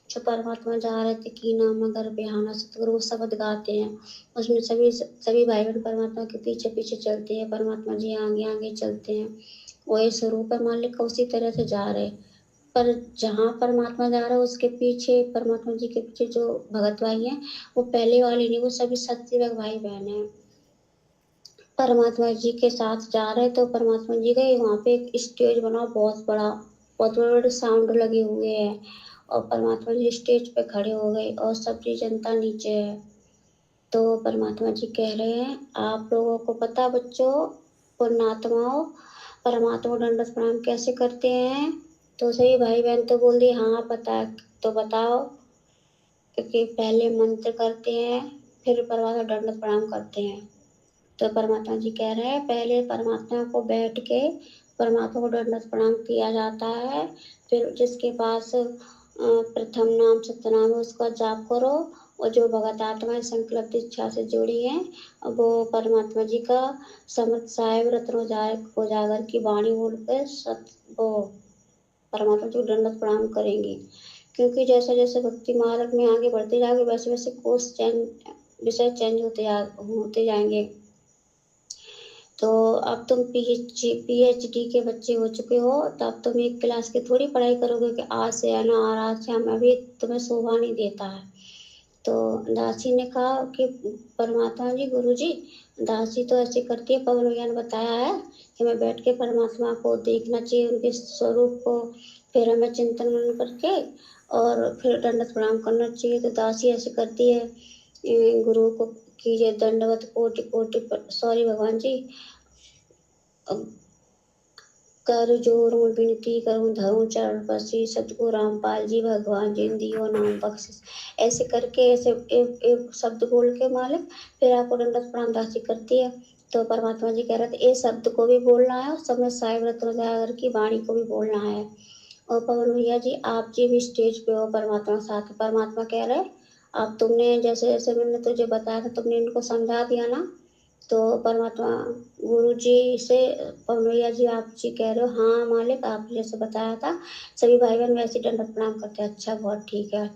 जो परमात्मा जा रहे थे की नाम मगर बिहाना सतगुरु वो शब्द गाते हैं, उसमें सभी भाई बहन परमात्मा के पीछे पीछे चलते हैं, परमात्मा जी आगे आगे चलते हैं। वही स्वरूप है मालिक का, उसी तरह से जा रहे। पर जहाँ परमात्मा जा रहा है उसके पीछे, परमात्मा जी के पीछे जो भगत भाई हैं वो पहले वाले नहीं, वो सभी सत्सेवक भाई बहन हैं। परमात्मा जी के साथ जा रहे तो परमात्मा जी गए वहाँ पे एक स्टेज बना बहुत बड़ा, बहुत बड़े बड़े साउंड लगे हुए हैं और परमात्मा जी स्टेज पे खड़े हो गए और सबकी जनता नीचे है। तो परमात्मा जी कह रहे हैं आप लोगों को पता बच्चों, पुण्यात्माओं, परमात्मा को दंडवत प्रणाम कैसे करते हैं? तो सभी भाई बहन तो बोल दिए हाँ पता है। तो बताओ। कि पहले मंत्र करते हैं फिर परमात्मा को दंडवत प्रणाम करते हैं। तो परमात्मा जी कह रहे हैं पहले परमात्मा को बैठ के परमात्मा को दंडवत प्रणाम किया जाता है। फिर जिसके पास प्रथम नाम सत्यनाम है उसका जाप करो और जो भगत आत्मा संकल्प इच्छा से जुड़ी है वो परमात्मा जी का समर्थ साहेब रत्न उजागर की वाणी बोलकर वो परमात्मा जी को दंडवत प्रणाम करेंगे। क्योंकि जैसे जैसे भक्ति मार्ग में आगे बढ़ते जाएंगे वैसे वैसे कोर्स चेंज विषय चेंज होते जाएंगे। तो अब तुम पीएचडी के बच्चे हो चुके हो तो अब तुम एक क्लास की थोड़ी पढ़ाई करोगे कि आज से आना और आज से हम अभी तुम्हें शोभा नहीं देता है। तो दासी ने कहा कि परमात्मा जी गुरु जी दासी तो ऐसे करती है पवन भैया ने बताया है कि मैं बैठ के परमात्मा को देखना चाहिए उनके स्वरूप को फिर हमें चिंतन मनन करके और फिर दंडवत प्रणाम करना चाहिए। तो दासी ऐसे करती है गुरु को कीजिए दंडवत कोटि कोटि सॉरी भगवान जी कर जोर विनती करूं धरूं चरण पसी सतगुरु रामपाल जी भगवान जिन दियो नाम बख्शिश। ऐसे करके ऐसे एक शब्द बोल के मालिक फिर आपको दंडवत प्रणाम दासी करती है। तो परमात्मा जी कह रहे थे ये शब्द को भी बोलना है और समय साहिब रत्न उजागर की वाणी को भी बोलना है। और पवन भैया जी आप जी भी स्टेज पे हो परमात्मा के साथ। परमात्मा कह रहे अब तुमने जैसे जैसे मैंने तुझे बताया था तुमने इनको समझा दिया ना। तो परमात्मा गुरु जी से पवन भैया जी आप जी कह रहे हो हाँ मालिक आप जैसे बताया था सभी भाई बहन वैसे दंडवत प्रणाम करते हैं। अच्छा बहुत ठीक है।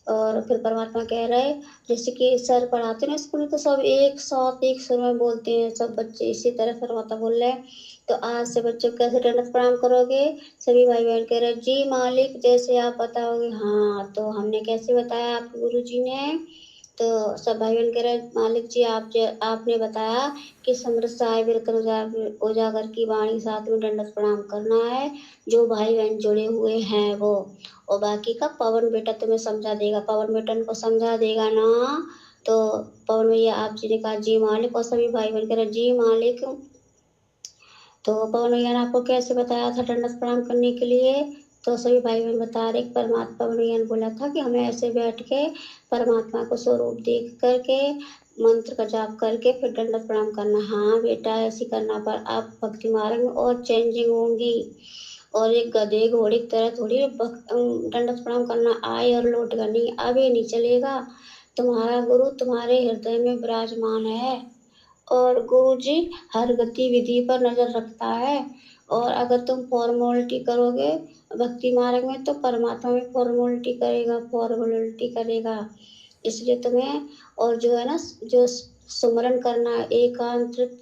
और फिर परमात्मा कह रहे जैसे कि सर पढ़ाते ना स्कूल में तो सब एक साथ एक सुर में बोलते हैं सब बच्चे इसी तरह परमात्मा बोल रहे हैं। तो आज से बच्चों को कैसे दंडवत प्रणाम करोगे? सभी भाई बहन कह रहे जी मालिक जैसे आप बताओगे। हाँ तो हमने कैसे बताया आपके गुरु जी ने? तो सब भाई बहन कह रहे मालिक जी आपने बताया कि समृद्ध साहिब रत्न उजागर की वाणी साथ में दंडवत प्रणाम करना है जो भाई बहन जुड़े हुए हैं वो। और बाकी का पवन बेटा तुम्हें समझा देगा पवन बेटा को समझा देगा ना। तो पवन भैया आप जी ने कहा जी मालिक और सभी भाई बहन कह रहे जी मालिक। तो पवन भैया ने आपको कैसे बताया था दंडवत प्रणाम करने के लिए? तो सभी भाई बहन बता रहे परमात्मा पवन भैया ने बोला था कि हमें ऐसे बैठ के परमात्मा को स्वरूप देख करके मंत्र का जाप करके फिर दंडवत प्रणाम करना। हाँ बेटा ऐसे करना पर आप भक्ति मार्ग में और चेंजिंग होंगी और एक गधे घोड़े की तरह थोड़ी दंडवत प्रणाम करना आए और लौट कर नहीं अब ये नहीं चलेगा। तुम्हारा गुरु तुम्हारे हृदय में विराजमान है और गुरु जी हर गतिविधि पर नजर रखता है। और अगर तुम फॉर्मोलिटी करोगे भक्ति मार्ग में तो परमात्मा भी फॉर्मोलिटी करेगा। इसलिए तुम्हें और जो है ना जो सुमरन करना है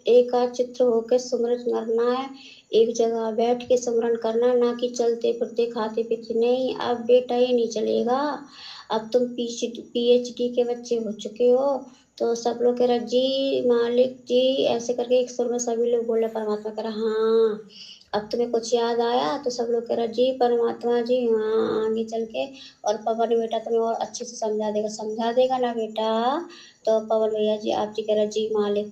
एकाचित्र होकर सुमरन करना है। एक जगह बैठ के सुमरन करना ना कि चलते फिरते खाते पीते नहीं। अब बेटा ये नहीं चलेगा। अब तुम पीएचडी के बच्चे हो चुके हो। तो सब लोग कह रहे जी मालिक जी ऐसे करके एक सुर में सभी लोग बोल रहे परमात्मा कह रहा हाँ। अब तुम्हें कुछ याद आया? तो सब लोग कह रहे जी परमात्मा जी हाँ आगे चल के और पवन बेटा तुम्हें और अच्छे से समझा देगा ना बेटा? तो पवन भैया जी आप जी कह रहे जी मालिक।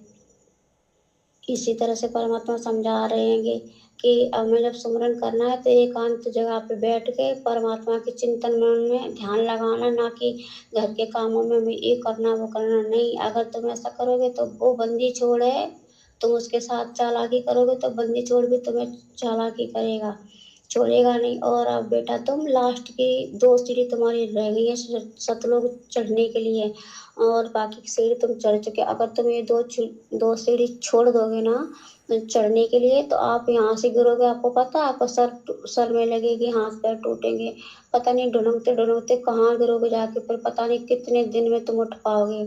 इसी तरह से परमात्मा समझा रहे हैं कि हमें जब सुमरन करना है तो एकांत जगह पे बैठ के परमात्मा के चिंतन मन में ध्यान लगाना ना कि घर के कामों में भी ये करना वो करना नहीं। अगर तुम ऐसा करोगे तो वो बंदी छोड़ है तुम उसके साथ चालाकी करोगे तो बंदी छोड़ भी तुम्हें चालाकी करेगा छोड़ेगा नहीं। और अब बेटा तुम लास्ट की 2 सीढ़ी तुम्हारी रह गई है सतलोक चढ़ने के लिए और बाकी की सीढ़ी तुम चढ़ चुके। अगर तुम ये 2 सीढ़ी छोड़ दोगे ना चढ़ने के लिए तो आप यहाँ से गिरोगे। आपको पता है आपका सर में लगेगी हाथ पैर टूटेंगे। पता नहीं ढुलकते ढुलकते कहाँ गिरोगे जाके फिर पता नहीं कितने दिन में तुम उठ पाओगे।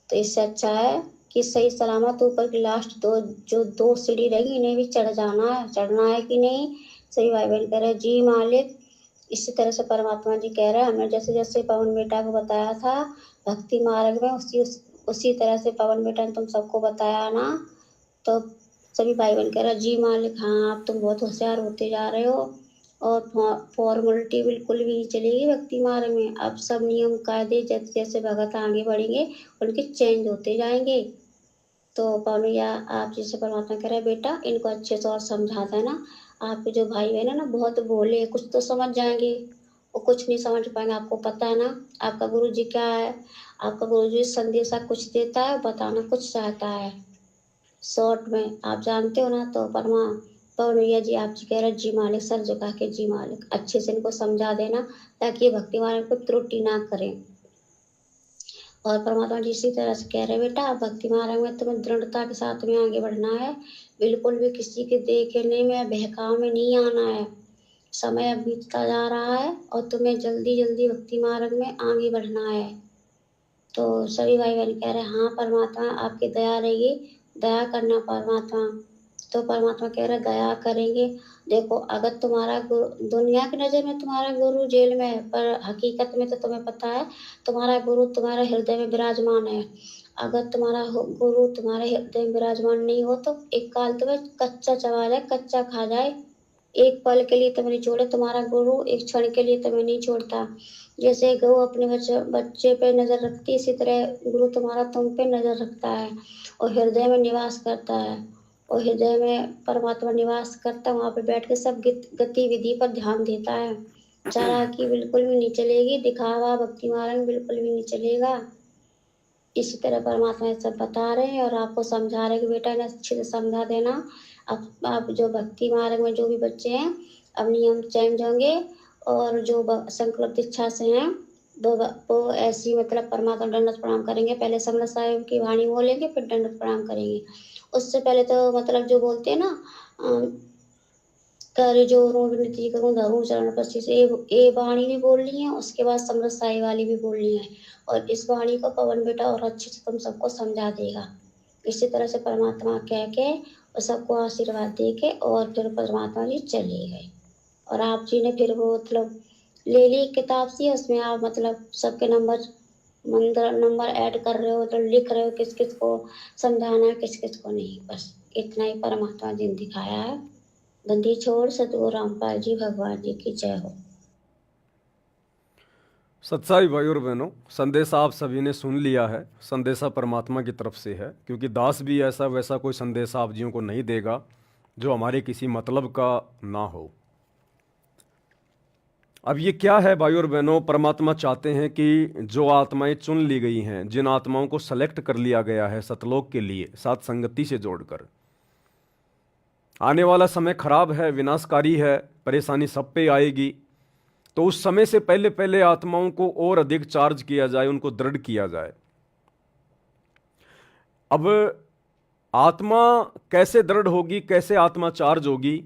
तो इससे अच्छा है कि सही सलामत ऊपर की लास्ट जो 2 सीढ़ी रहेगी इन्हें भी चढ़ना है कि नहीं? सही भाई बहन कह रहे जी मालिक। इसी तरह से परमात्मा जी कह रहे हैं हमने जैसे जैसे पवन बेटा को बताया था भक्ति मार्ग में उसी तरह से पवन बेटा ने तुम सबको बताया ना। तो सभी भाई बहन कह रहे जी मालिक, हाँ आप तुम बहुत होशियार होते जा रहे हो और फॉर्मेलिटी बिल्कुल भी नहीं चलेगी भक्ति मार्ग में। अब सब नियम कायदे जैसे जैसे भगत आगे बढ़ेंगे उनके चेंज होते जाएंगे। तो पवन भैया आप जैसे परमात्मा कह रहे हैं बेटा इनको अच्छे से और समझा देना। आपके जो भाई बहन है ना बहुत भोले हैं, कुछ तो समझ जाएंगे और कुछ नहीं समझ पाएंगे। आपको पता है ना आपका गुरु जी क्या है, आपका गुरु जी संदेशा कुछ देता है, बताना कुछ चाहता है शॉर्ट में, आप जानते हो ना। तो पवन भैया जी आप जी कह रहे जी मालिक, सर झुका के जी मालिक, अच्छे से इनको समझा देना ताकि ये भक्ति मार्ग को त्रुटि ना करें। और परमात्मा जी इसी तरह से कह रहे बेटा भक्ति मार्ग में तुम्हें दृढ़ता के साथ में आगे बढ़ना है, बिल्कुल भी किसी के देखने में बहकाव में नहीं आना है। समय अब बीतता जा रहा है और तुम्हें जल्दी जल्दी भक्ति मार्ग में आगे बढ़ना है। तो सभी भाई बहन कह रहे हैं हाँ परमात्मा आपकी दया रहेगी, दया करना परमात्मा। तो परमात्मा कह रहे दया करेंगे। देखो अगर तुम्हारा गुरु दुनिया की नज़र में तुम्हारा गुरु जेल में है, पर हकीकत में तो तुम्हें पता है तुम्हारा गुरु तुम्हारे हृदय में विराजमान है। अगर तुम्हारा गुरु तुम्हारे हृदय में विराजमान नहीं हो तो एक काल तुम्हें कच्चा चबा जाए, कच्चा खा जाए, एक पल के लिए तुम्हें नहीं छोड़े। तुम्हारा गुरु एक क्षण के लिए तुम्हें नहीं छोड़ता। जैसे गौ अपने बच्चे पे नजर रखती है, इसी तरह गुरु तुम्हारा तुम पे नजर रखता है और हृदय में निवास करता है। और हृदय में परमात्मा निवास करता है, वहाँ पे बैठ के सब गतिविधि पर ध्यान देता है। चालाकी बिल्कुल भी नहीं चलेगी, दिखावा भक्ति मार्ग में बिल्कुल भी नहीं चलेगा। इसी तरह परमात्मा ये सब बता रहे हैं और आपको समझा रहे हैं कि बेटा इन्हें अच्छे से समझा देना। अब आप जो भक्ति मार्ग में जो भी बच्चे हैं अब नियम चेंज होंगे और जो संकल्प दीक्षा से हैं वो ऐसी मतलब परमात्मा दंडवत प्रणाम करेंगे। पहले समरस साहिब की वाणी बोलेंगे फिर दंडवत प्रणाम करेंगे। उससे पहले तो मतलब जो बोलते हैं ना कर जोरों विनती करूं धरूं चरण पर शीश, ये वाणी भी बोलनी है, उसके बाद समरस साई वाली भी बोलनी है। और इस वाणी को पवन बेटा और अच्छे से तुम सबको समझा देगा। इसी तरह से परमात्मा कह के और सबको आशीर्वाद दे के और फिर परमात्मा जी चले गए। और आप जी ने फिर वो मतलब ले ली किताब सी, उसमें आप मतलब सबके नंबर ऐड कर रहे हो, तो लिख रहे हो किस किस को समझाना है किस किस को नहीं। बस इतना ही परमात्मा जी ने दिखाया है। बंदी छोड़ सतगुरु रामपाल जी भगवान जी की जय हो। सत्साई भाई और बहनों, संदेशा आप सभी ने सुन लिया है। संदेशा परमात्मा की तरफ से है, क्योंकि दास भी ऐसा वैसा कोई संदेशा आप जियों को नहीं देगा जो हमारे किसी मतलब का ना हो। अब ये क्या है भाई और बहनों, परमात्मा चाहते हैं कि जो आत्माएं चुन ली गई हैं, जिन आत्माओं को सेलेक्ट कर लिया गया है सतलोक के लिए साथ संगति से जोड़कर, आने वाला समय खराब है, विनाशकारी है, परेशानी सब पे आएगी। तो उस समय से पहले पहले आत्माओं को और अधिक चार्ज किया जाए, उनको दृढ़ किया जाए। अब आत्मा कैसे दृढ़ होगी, कैसे आत्मा चार्ज होगी?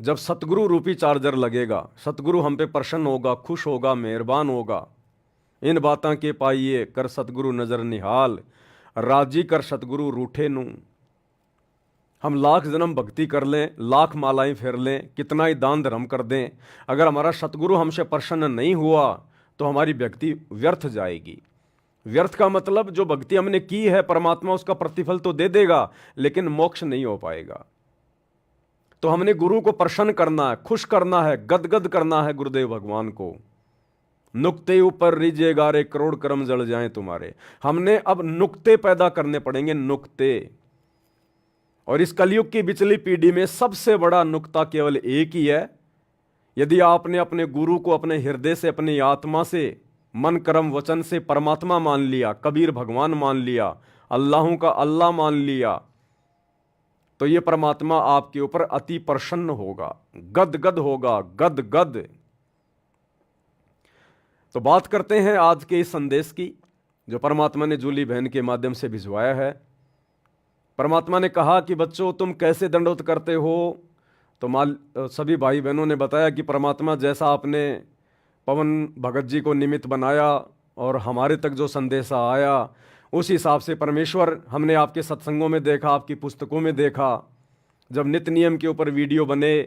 जब सतगुरु रूपी चार्जर लगेगा, सतगुरु हम पे प्रसन्न होगा, खुश होगा, मेहरबान होगा। इन बातां के पाइए कर सतगुरु नजर निहाल, राजी कर सतगुरु रूठे नू। हम लाख जन्म भक्ति कर लें, लाख मालाएं फेर लें, कितना ही दान धर्म कर दें, अगर हमारा सतगुरु हमसे प्रसन्न नहीं हुआ तो हमारी भक्ति व्यर्थ जाएगी। व्यर्थ का मतलब जो भक्ति हमने की है परमात्मा उसका प्रतिफल तो दे देगा, लेकिन मोक्ष नहीं हो पाएगा। तो हमने गुरु को प्रसन्न करना है, खुश करना है, गदगद करना है गुरुदेव भगवान को। नुक्ते ऊपर रीजे गारे करोड़ कर्म जल जाएं तुम्हारे। हमने अब नुक्ते पैदा करने पड़ेंगे, नुक्ते। और इस कलयुग की बिचली पीढ़ी में सबसे बड़ा नुक्ता केवल एक ही है। यदि आपने अपने गुरु को अपने हृदय से, अपनी आत्मा से, मन कर्म वचन से परमात्मा मान लिया, कबीर भगवान मान लिया, अल्लाहों का अल्लाह मान लिया, तो ये परमात्मा आपके ऊपर अति प्रसन्न होगा, गदगद होगा, गदगद। तो बात करते हैं आज के इस संदेश की जो परमात्मा ने जूली बहन के माध्यम से भिजवाया है। परमात्मा ने कहा कि बच्चों तुम कैसे दंडवत करते हो? तो सभी भाई बहनों ने बताया कि परमात्मा जैसा आपने पवन भगत जी को निमित्त बनाया और हमारे तक जो संदेशा आया उस हिसाब से परमेश्वर हमने आपके सत्संगों में देखा, आपकी पुस्तकों में देखा। जब नित्य नियम के ऊपर वीडियो बने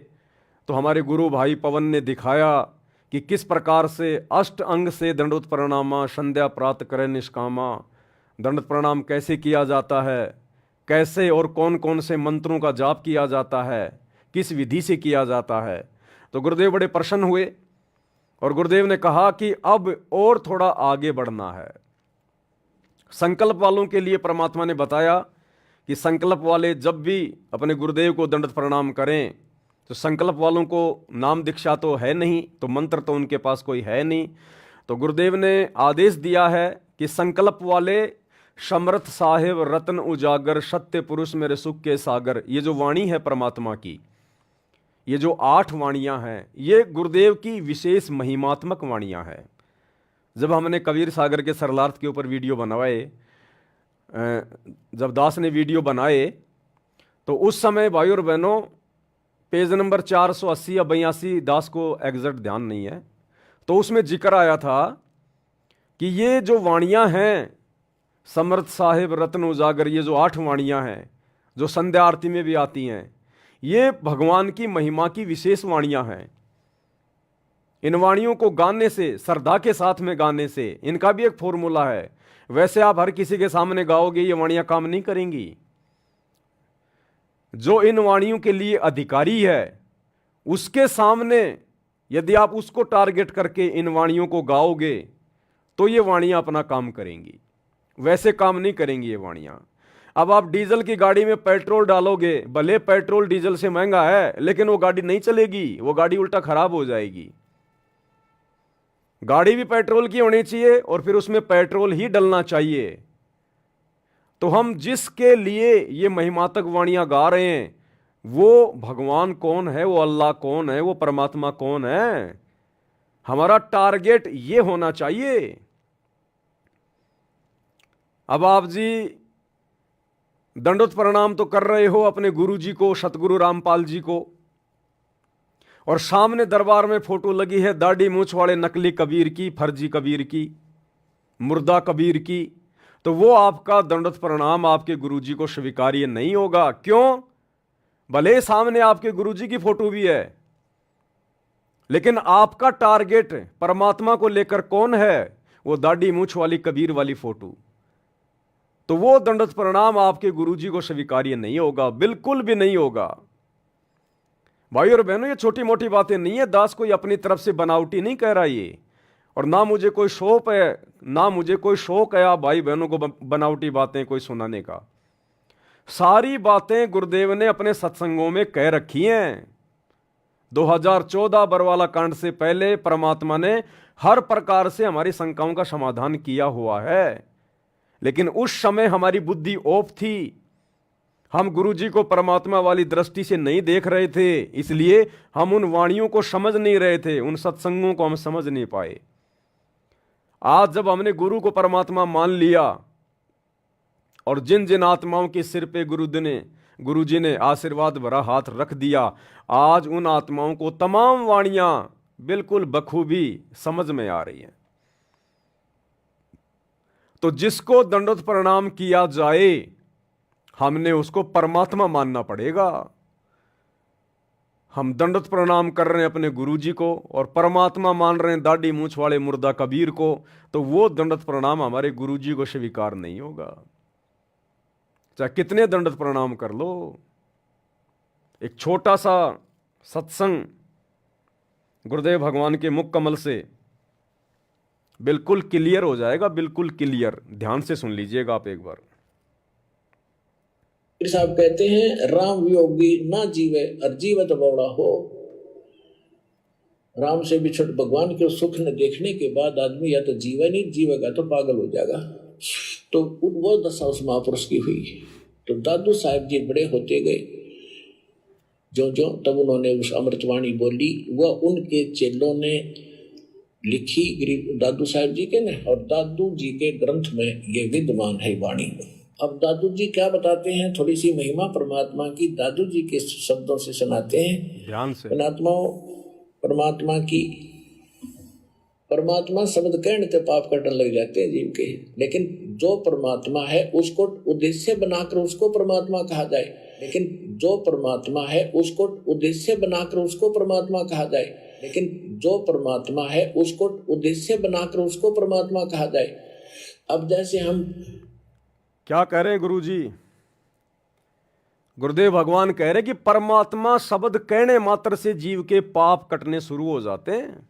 तो हमारे गुरु भाई पवन ने दिखाया कि किस प्रकार से अष्ट अंग से दंडवत प्रणामा संध्या प्रात करे निष्कामा। दंडवत प्रणाम कैसे किया जाता है, कैसे और कौन कौन से मंत्रों का जाप किया जाता है, किस विधि से किया जाता है। तो गुरुदेव बड़े प्रसन्न हुए और गुरुदेव ने कहा कि अब और थोड़ा आगे बढ़ना है। संकल्प वालों के लिए परमात्मा ने बताया कि संकल्प वाले जब भी अपने गुरुदेव को दंडवत प्रणाम करें तो संकल्प वालों को नाम दीक्षा तो है नहीं, तो मंत्र तो उनके पास कोई है नहीं, तो गुरुदेव ने आदेश दिया है कि संकल्प वाले समर्थ साहिब रत्न उजागर सत्य पुरुष मेरे सुख के सागर, ये जो वाणी है परमात्मा की, ये जो 8 वाणियां हैं, ये गुरुदेव की विशेष महिमात्मक वाणियां हैं। जब हमने कबीर सागर के सरलार्थ के ऊपर वीडियो बनवाए, जब दास ने वीडियो बनाए, तो उस समय भाई और बहनों पेज नंबर 480 या 82, दास को एग्जैक्ट ध्यान नहीं है, तो उसमें जिक्र आया था कि ये जो वाणियां हैं समर्थ साहिब रत्न उजागर, ये जो 8 वाणियां हैं जो संध्या आरती में भी आती हैं, ये भगवान की महिमा की विशेष वाणियां हैं। इन वाणियों को गाने से, श्रद्धा के साथ में गाने से, इनका भी एक फॉर्मूला है। वैसे आप हर किसी के सामने गाओगे ये वाणियां काम नहीं करेंगी। जो इन वाणियों के लिए अधिकारी है उसके सामने यदि आप उसको टारगेट करके इन वाणियों को गाओगे तो ये वाणियां अपना काम करेंगी, वैसे काम नहीं करेंगी ये वाणियां। अब आप डीजल की गाड़ी में पेट्रोल डालोगे, भले पेट्रोल डीजल से महंगा है, लेकिन वो गाड़ी नहीं चलेगी, वो गाड़ी उल्टा खराब हो जाएगी। गाड़ी भी पेट्रोल की होनी चाहिए और फिर उसमें पेट्रोल ही डलना चाहिए। तो हम जिसके लिए ये महिमातक वाणियां गा रहे हैं वो भगवान कौन है, वो अल्लाह कौन है, वो परमात्मा कौन है, हमारा टारगेट ये होना चाहिए। अब आप जी दंडवत प्रणाम तो कर रहे हो अपने गुरु जी को, सतगुरु रामपाल जी को, और सामने दरबार में फोटो लगी है दाढ़ी मूछ वाले नकली कबीर की, फर्जी कबीर की, मुर्दा कबीर की, तो वो आपका दंडवत प्रणाम आपके गुरुजी को स्वीकार्य नहीं होगा। क्यों? भले सामने आपके गुरुजी की फोटो भी है, लेकिन आपका टारगेट परमात्मा को लेकर कौन है? वो दाढ़ी मूछ वाली कबीर वाली फोटो। तो वो दंडवत प्रणाम आपके गुरुजी को स्वीकार्य नहीं होगा, बिल्कुल भी नहीं होगा। भाई और बहनों, ये छोटी मोटी बातें नहीं है, दास कोई अपनी तरफ से बनावटी नहीं कह रहा ये, और ना मुझे कोई शौक है, ना मुझे कोई शौक है आप भाई बहनों को बनावटी बातें कोई सुनाने का। सारी बातें गुरुदेव ने अपने सत्संगों में कह रखी हैं। 2014 बरवाला कांड से पहले परमात्मा ने हर प्रकार से हमारी शंकाओं का समाधान किया हुआ है, लेकिन उस समय हमारी बुद्धि ऑफ थी, हम गुरुजी को परमात्मा वाली दृष्टि से नहीं देख रहे थे, इसलिए हम उन वाणियों को समझ नहीं रहे थे, उन सत्संगों को हम समझ नहीं पाए। आज जब हमने गुरु को परमात्मा मान लिया और जिन जिन आत्माओं के सिर पे गुरुजी ने आशीर्वाद भरा हाथ रख दिया, आज उन आत्माओं को तमाम वाणियां बिल्कुल बखूबी समझ में आ रही हैं। तो जिसको दंडवत प्रणाम किया जाए हमने उसको परमात्मा मानना पड़ेगा। हम दंडवत प्रणाम कर रहे हैं अपने गुरुजी को और परमात्मा मान रहे हैं दाढ़ी मूछ वाले मुर्दा कबीर को, तो वो दंडवत प्रणाम हमारे गुरुजी को स्वीकार नहीं होगा, चाहे कितने दंडवत प्रणाम कर लो। एक छोटा सा सत्संग गुरुदेव भगवान के मुख कमल से बिल्कुल क्लियर हो जाएगा, बिल्कुल क्लियर। ध्यान से सुन लीजिएगा आप एक बार। साहब कहते हैं राम वियोगी ना जीवे और जीवत बौड़ा हो। राम से बिछड़ भगवान के सुख न देखने के बाद आदमी या तो जीवे नहीं, जीवेगा तो पागल हो जाएगा। तो वो दशा उस महापुरुष की हुई। तो दादू साहब जी बड़े होते गए, जो जो तब उन्होंने उस अमृतवाणी बोली, वह उनके चेलों ने लिखी गरीब दादू साहब जी के ने, और दादू जी के ग्रंथ में ये विद्यमान है वाणी। अब दादू जी क्या बताते हैं, थोड़ी सी महिमा परमात्मा की दादू जी के शब्दों से सुनाते हैं। ध्यान से। परमात्मा की, परमात्मा शब्द कहने से पाप कटने लग जाते हैं जीव के, लेकिन जो परमात्मा है उसको उद्देश्य बनाकर उसको परमात्मा कहा जाए, लेकिन जो परमात्मा है उसको उद्देश्य बनाकर उसको परमात्मा कहा जाए, लेकिन जो परमात्मा है उसको उद्देश्य बनाकर उसको परमात्मा कहा जाए। अब जैसे हम क्या कह रहे हैं गुरुजी? गुरुदेव भगवान कह रहे कि परमात्मा शब्द कहने मात्र से जीव के पाप कटने शुरू हो जाते हैं,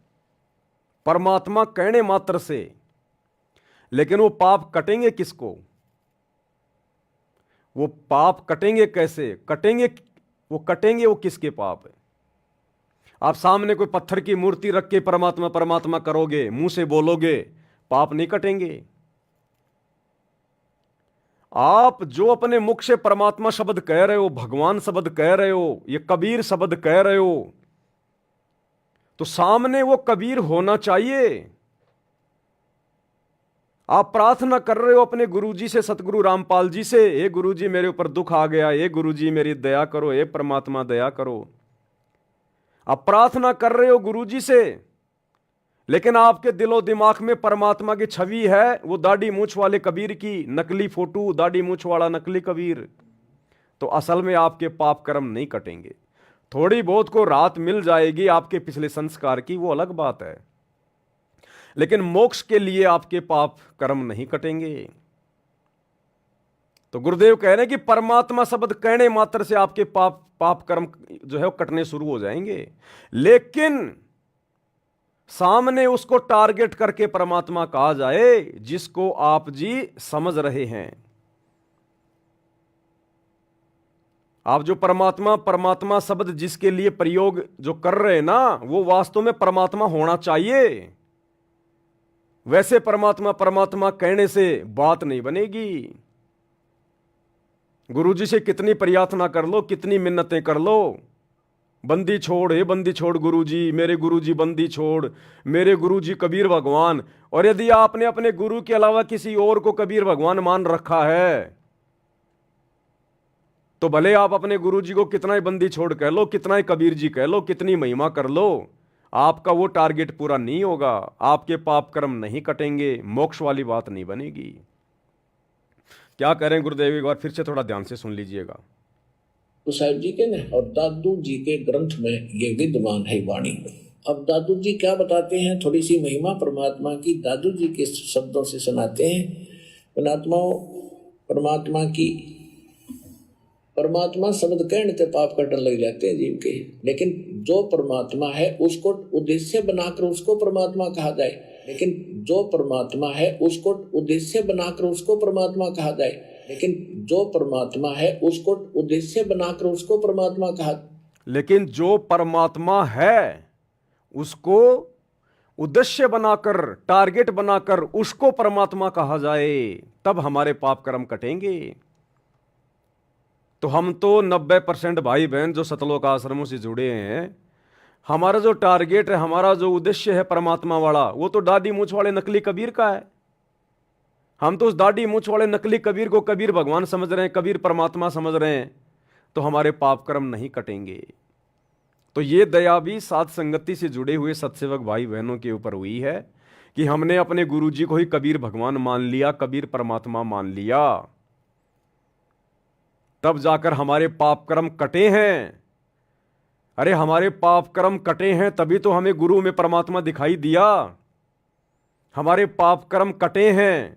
परमात्मा कहने मात्र से। लेकिन वो पाप कटेंगे किसको? वो पाप कटेंगे कैसे? कटेंगे वो किसके पाप है? आप सामने कोई पत्थर की मूर्ति रख के परमात्मा परमात्मा करोगे, मुंह से बोलोगे, पाप नहीं कटेंगे। आप जो अपने मुख से परमात्मा शब्द कह रहे हो, भगवान शब्द कह रहे हो, ये कबीर शब्द कह रहे हो, तो सामने वो कबीर होना चाहिए। आप प्रार्थना कर रहे हो अपने गुरुजी से, सतगुरु रामपाल जी से, हे गुरुजी मेरे ऊपर दुख आ गया, हे गुरुजी मेरी दया करो, हे परमात्मा दया करो। आप प्रार्थना कर रहे हो गुरुजी से, लेकिन आपके दिलो दिमाग में परमात्मा की छवि है, वो दाढ़ी मूछ वाले कबीर की, नकली फोटो, दाढ़ी मूछ वाला नकली कबीर। तो असल में आपके पाप कर्म नहीं कटेंगे। थोड़ी बहुत को राहत मिल जाएगी आपके पिछले संस्कार की, वो अलग बात है, लेकिन मोक्ष के लिए आपके पाप कर्म नहीं कटेंगे। तो गुरुदेव कह रहे हैं कि परमात्मा शब्द कहने मात्र से आपके पाप कर्म जो है वो कटने शुरू हो जाएंगे, लेकिन सामने उसको टारगेट करके परमात्मा कहा जाए जिसको आप जी समझ रहे हैं। आप जो परमात्मा शब्द जिसके लिए प्रयोग जो कर रहे हैं ना, वो वास्तव में परमात्मा होना चाहिए। वैसे परमात्मा कहने से बात नहीं बनेगी। गुरुजी से कितनी प्रार्थना कर लो, कितनी मिन्नतें कर लो, बंदी छोड़, हे बंदी छोड़ गुरुजी, मेरे गुरुजी बंदी छोड़, मेरे गुरुजी कबीर भगवान। और यदि आपने अपने गुरु के अलावा किसी और को कबीर भगवान मान रखा है, तो भले आप अपने गुरुजी को कितना ही बंदी छोड़ कह लो, कितना ही कबीर जी कह लो, कितनी महिमा कर लो, आपका वो टारगेट पूरा नहीं होगा, आपके पाप कर्म नहीं कटेंगे, मोक्ष वाली बात नहीं बनेगी। क्या कह रहे हैं गुरुदेव, एक बार फिर से थोड़ा ध्यान से सुन लीजिएगा। तो साहिब जी के न और दादू जी के ग्रंथ में ये विद्यमान है वाणी। अब दादू जी क्या बताते हैं, थोड़ी सी महिमा परमात्मा की दादू जी के शब्दों से सुनाते हैं। परमात्मा की परमात्मा शब्द कहने से पाप कटने लग जाते हैं जीव के, लेकिन जो परमात्मा है उसको उद्देश्य बनाकर उसको परमात्मा कहा जाए, लेकिन जो परमात्मा है उसको उद्देश्य बनाकर उसको परमात्मा कहा जाए, लेकिन जो परमात्मा है उसको उद्देश्य बनाकर उसको परमात्मा कहा, लेकिन जो परमात्मा है उसको उद्देश्य बनाकर, टारगेट बनाकर उसको परमात्मा कहा जाए, तब हमारे पाप कर्म कटेंगे। तो हम तो 90% भाई बहन जो सतलोक आश्रमों से जुड़े हैं, हमारा जो टारगेट है, हमारा जो उद्देश्य है परमात्मा वाला, वो तो दाढ़ी मूछ वाले नकली कबीर का है। हम तो उस दाढ़ी मूछ वाले नकली कबीर को कबीर भगवान समझ रहे हैं, कबीर परमात्मा समझ रहे हैं, तो हमारे पाप कर्म नहीं कटेंगे। तो ये दया भी साथ संगति से जुड़े हुए सत्सेवक भाई बहनों के ऊपर हुई है कि हमने अपने गुरुजी को ही कबीर भगवान मान लिया, कबीर परमात्मा मान लिया, तब जाकर हमारे पाप कर्म कटे हैं। अरे हमारे पाप कर्म कटे हैं तभी तो हमें गुरु में परमात्मा दिखाई दिया। हमारे पाप कर्म कटे हैं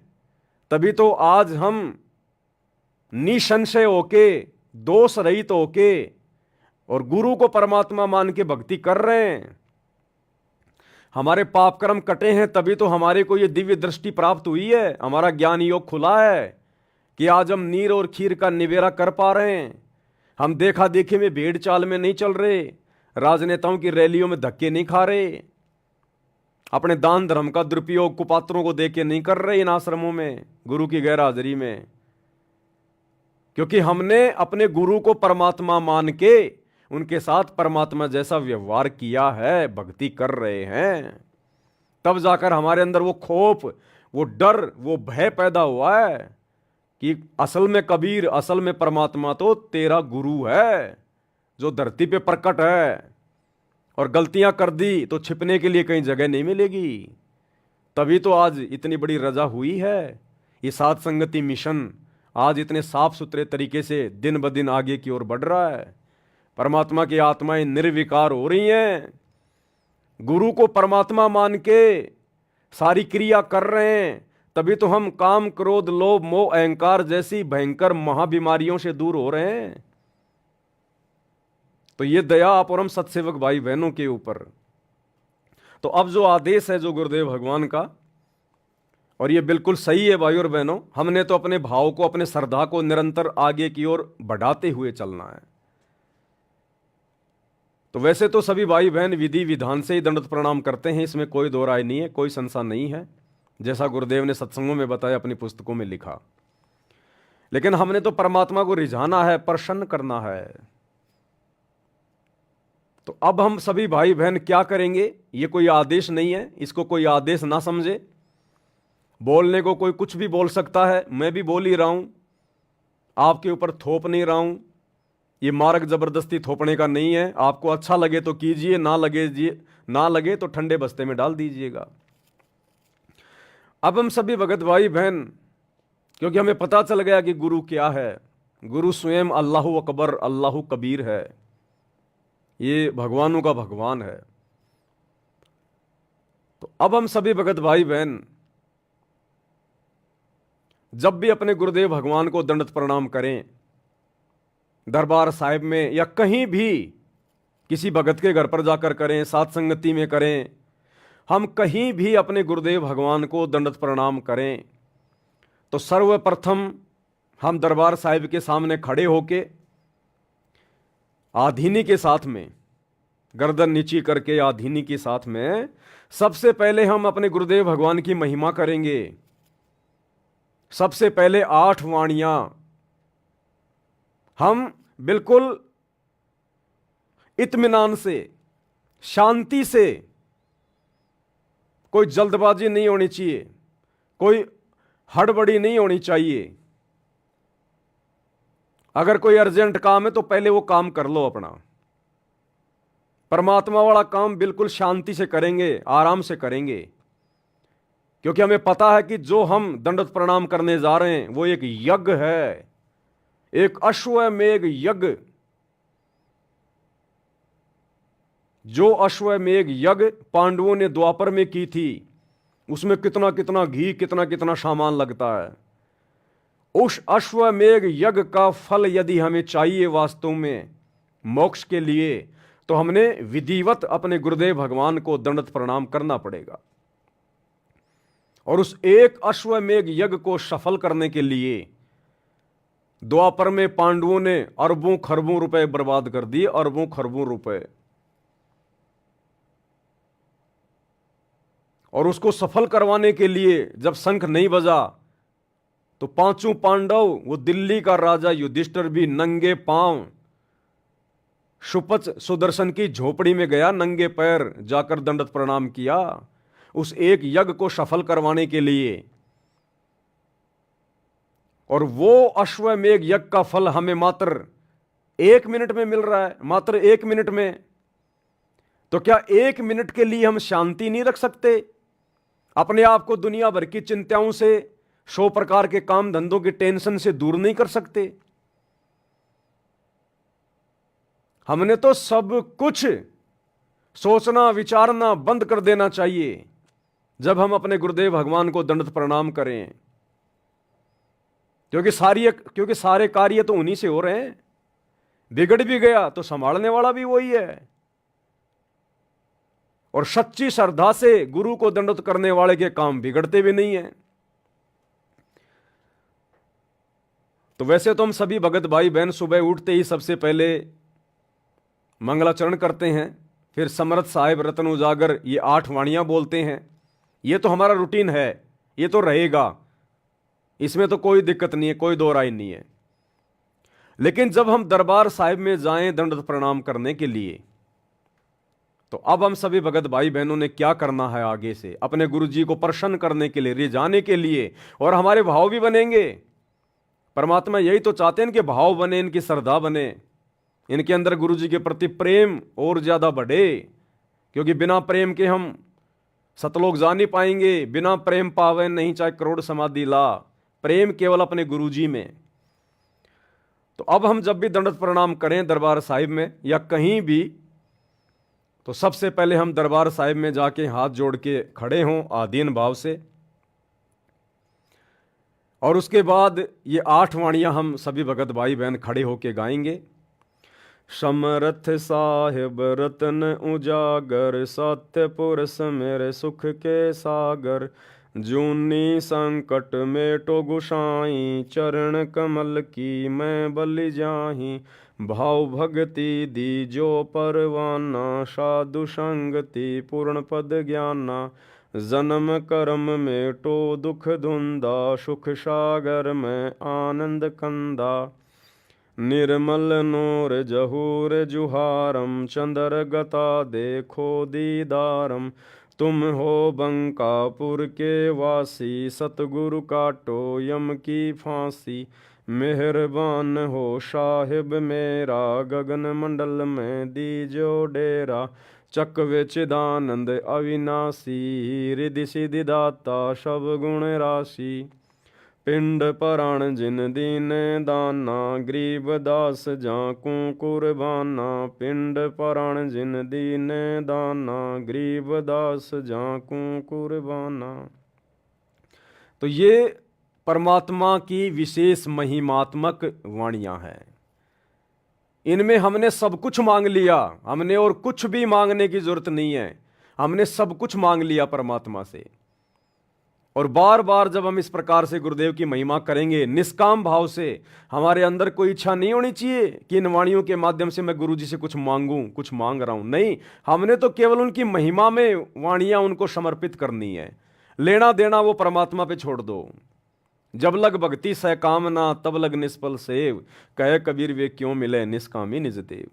तभी तो आज हम निसंशय होके, दोष रहित होके और गुरु को परमात्मा मान के भक्ति कर रहे हैं। हमारे पाप कर्म कटे हैं तभी तो हमारे को ये दिव्य दृष्टि प्राप्त हुई है, हमारा ज्ञान योग खुला है कि आज हम नीर और खीर का निवेरा कर पा रहे हैं। हम देखा देखी में भेड़ चाल में नहीं चल रहे, राजनेताओं की रैलियों में धक्के नहीं खा रहे, अपने दान धर्म का दुरुपयोग कुपात्रों को देके नहीं कर रहे इन आश्रमों में गुरु की गैर हाजिरी में, क्योंकि हमने अपने गुरु को परमात्मा मान के उनके साथ परमात्मा जैसा व्यवहार किया है, भक्ति कर रहे हैं। तब जाकर हमारे अंदर वो खौफ, वो डर, वो भय पैदा हुआ है कि असल में कबीर, असल में परमात्मा तो तेरा गुरु है जो धरती पे प्रकट है, और गलतियां कर दी तो छिपने के लिए कहीं जगह नहीं मिलेगी। तभी तो आज इतनी बड़ी रजा हुई है। ये साध संगति मिशन आज इतने साफ सुथरे तरीके से दिन ब दिन आगे की ओर बढ़ रहा है। परमात्मा की आत्माएं निर्विकार हो रही हैं, गुरु को परमात्मा मान के सारी क्रिया कर रहे हैं। तभी तो हम काम, क्रोध, लोभ, मोह, अहंकार जैसी भयंकर महाबीमारियों से दूर हो रहे हैं। तो ये दया अपरम सत्सेवक भाई बहनों के ऊपर। तो अब जो आदेश है जो गुरुदेव भगवान का, और ये बिल्कुल सही है भाई और बहनों, हमने तो अपने भाव को, अपने श्रद्धा को निरंतर आगे की ओर बढ़ाते हुए चलना है। तो वैसे तो सभी भाई बहन विधि विधान से ही दंडवत प्रणाम करते हैं, इसमें कोई दो राय नहीं है, कोई संशय नहीं है, जैसा गुरुदेव ने सत्संगों में बताया, अपनी पुस्तकों में लिखा। लेकिन हमने तो परमात्मा को रिझाना है, प्रसन्न करना है। तो अब हम सभी भाई बहन क्या करेंगे? ये कोई आदेश नहीं है, इसको कोई आदेश ना समझे। बोलने को कोई कुछ भी बोल सकता है, मैं भी बोल ही रहा हूं, आपके ऊपर थोप नहीं रहा हूं। ये मार्ग जबरदस्ती थोपने का नहीं है। आपको अच्छा लगे तो कीजिए, ना लगे तो ठंडे बस्ते में डाल दीजिएगा। अब हम सभी भगत भाई बहन, क्योंकि हमें पता चल गया कि गुरु क्या है, गुरु स्वयं अल्लाहु अकबर अल्लाहु कबीर है, ये भगवानों का भगवान है। तो अब हम सभी भगत भाई बहन जब भी अपने गुरुदेव भगवान को दंडवत प्रणाम करें, दरबार साहिब में या कहीं भी किसी भगत के घर पर जाकर करें, साथ संगति में करें, हम कहीं भी अपने गुरुदेव भगवान को दंडवत प्रणाम करें, तो सर्वप्रथम हम दरबार साहिब के सामने खड़े होके आधीनी के साथ में, गर्दन नीची करके आधीनी के साथ में, सबसे पहले हम अपने गुरुदेव भगवान की महिमा करेंगे। सबसे पहले 8 वाणियां हम बिल्कुल इत्मीनान से, शांति से, कोई जल्दबाजी नहीं होनी चाहिए, कोई हड़बड़ी नहीं होनी चाहिए। अगर कोई अर्जेंट काम है तो पहले वो काम कर लो अपना। परमात्मा वाला काम बिल्कुल शांति से करेंगे, आराम से करेंगे, क्योंकि हमें पता है कि जो हम दंडवत प्रणाम करने जा रहे हैं वो एक यज्ञ है, एक अश्वमेघ यज्ञ। जो अश्वमेघ यज्ञ पांडवों ने द्वापर में की थी, उसमें कितना कितना घी, कितना कितना सामान लगता है। उस अश्वमेघ यज्ञ का फल यदि हमें चाहिए वास्तव में मोक्ष के लिए, तो हमने विधिवत अपने गुरुदेव भगवान को दंडवत प्रणाम करना पड़ेगा। और उस एक अश्वमेघ यज्ञ को सफल करने के लिए द्वापर में पांडवों ने अरबों खरबों रुपए बर्बाद कर दिए, अरबों खरबों रुपए। और उसको सफल करवाने के लिए जब शंख नहीं बजा तो 5 पांडव, वो दिल्ली का राजा युधिष्ठिर भी नंगे पांव सुपच सुदर्शन की झोपड़ी में गया, नंगे पैर जाकर दंडवत प्रणाम किया उस एक यज्ञ को सफल करवाने के लिए। और वो अश्वमेघ यज्ञ का फल हमें मात्र 1 मिनट में मिल रहा है, मात्र 1 मिनट में। तो क्या 1 मिनट के लिए हम शांति नहीं रख सकते? अपने आप को दुनिया भर की चिंताओं से, 100 प्रकार के काम धंधों की टेंशन से दूर नहीं कर सकते? हमने तो सब कुछ सोचना विचारना बंद कर देना चाहिए जब हम अपने गुरुदेव भगवान को दंडवत प्रणाम करें, क्योंकि सारे कार्य तो उन्हीं से हो रहे हैं। बिगड़ भी गया तो संभालने वाला भी वही है। और सच्ची श्रद्धा से गुरु को दंडवत करने वाले के काम बिगड़ते भी नहीं हैं। तो वैसे तो हम सभी भगत भाई बहन सुबह उठते ही सबसे पहले मंगलाचरण करते हैं, फिर समर्थ साहिब, रतन उजागर, ये 8 वाणियां बोलते हैं। ये तो हमारा रूटीन है, ये तो रहेगा, इसमें तो कोई दिक्कत नहीं है, कोई दो राय नहीं है। लेकिन जब हम दरबार साहिब में जाएं दंडवत प्रणाम करने के लिए, तो अब हम सभी भगत भाई बहनों ने क्या करना है आगे से, अपने गुरु जी को प्रसन्न करने के लिए, रिझाने के लिए। और हमारे भाव भी बनेंगे। परमात्मा यही तो चाहते हैं, इनके भाव बने, इनकी श्रद्धा बने, इनके अंदर गुरु जी के प्रति प्रेम और ज्यादा बढ़े। क्योंकि बिना प्रेम के हम सतलोक जा नहीं पाएंगे। बिना प्रेम पावे नहीं चाहे करोड़ समाधि ला, प्रेम केवल अपने गुरु जी में। तो अब हम जब भी दंडवत प्रणाम करें दरबार साहिब में या कहीं भी, तो सबसे पहले हम दरबार साहिब में जाके हाथ जोड़ के खड़े हों आधीन भाव से। और उसके बाद ये 8 वाणियां हम सभी भगत भाई बहन खड़े होके गाएंगे। समरथ साहिब रतन उजागर, सत्य पुरुष मेरे सुख के सागर। जूनी संकट मेटो गुसाई, चरण कमल की मैं बलि जाही। भाव भगति दी जो परवाना, साधु संगति पूर्ण पद ज्ञाना। जन्म कर्म मेटो दुख धुंधा, सुख सागर में आनंद कंदा। निर्मल नूर जहूर जुहारम, चंद्र गता देखो दीदारम। तुम हो बंकापुर के वासी, सतगुरु काटो यम की फांसी। मेहरबान हो साहिब मेरा, गगन मंडल में दीजो डेरा। चक्वे चिदानंद अविनाशी, रिधि सिद्धि दाता सब गुण राशि। पिंड पराण जिन दीन दाना, गरीब दास जाकू कुर्बाना। पिंड पराण जिन दीन दाना, गरीब दास जाकू कुर्बाना। तो ये परमात्मा की विशेष महिमात्मक वाणियां हैं। इनमें हमने सब कुछ मांग लिया, हमने और कुछ भी मांगने की जरूरत नहीं है। हमने सब कुछ मांग लिया परमात्मा से। और बार बार जब हम इस प्रकार से गुरुदेव की महिमा करेंगे निष्काम भाव से, हमारे अंदर कोई इच्छा नहीं होनी चाहिए कि इन वाणियों के माध्यम से मैं गुरु जी से कुछ मांगूं, कुछ मांग रहा हूं। नहीं, हमने तो केवल उनकी महिमा में वाणियां उनको समर्पित करनी है। लेना देना वो परमात्मा पे छोड़ दो। जब लग भक्ति सह कामना, तब लग निष्फल सेव। कहे कबीर वे क्यों मिले निष्कामी निज देव।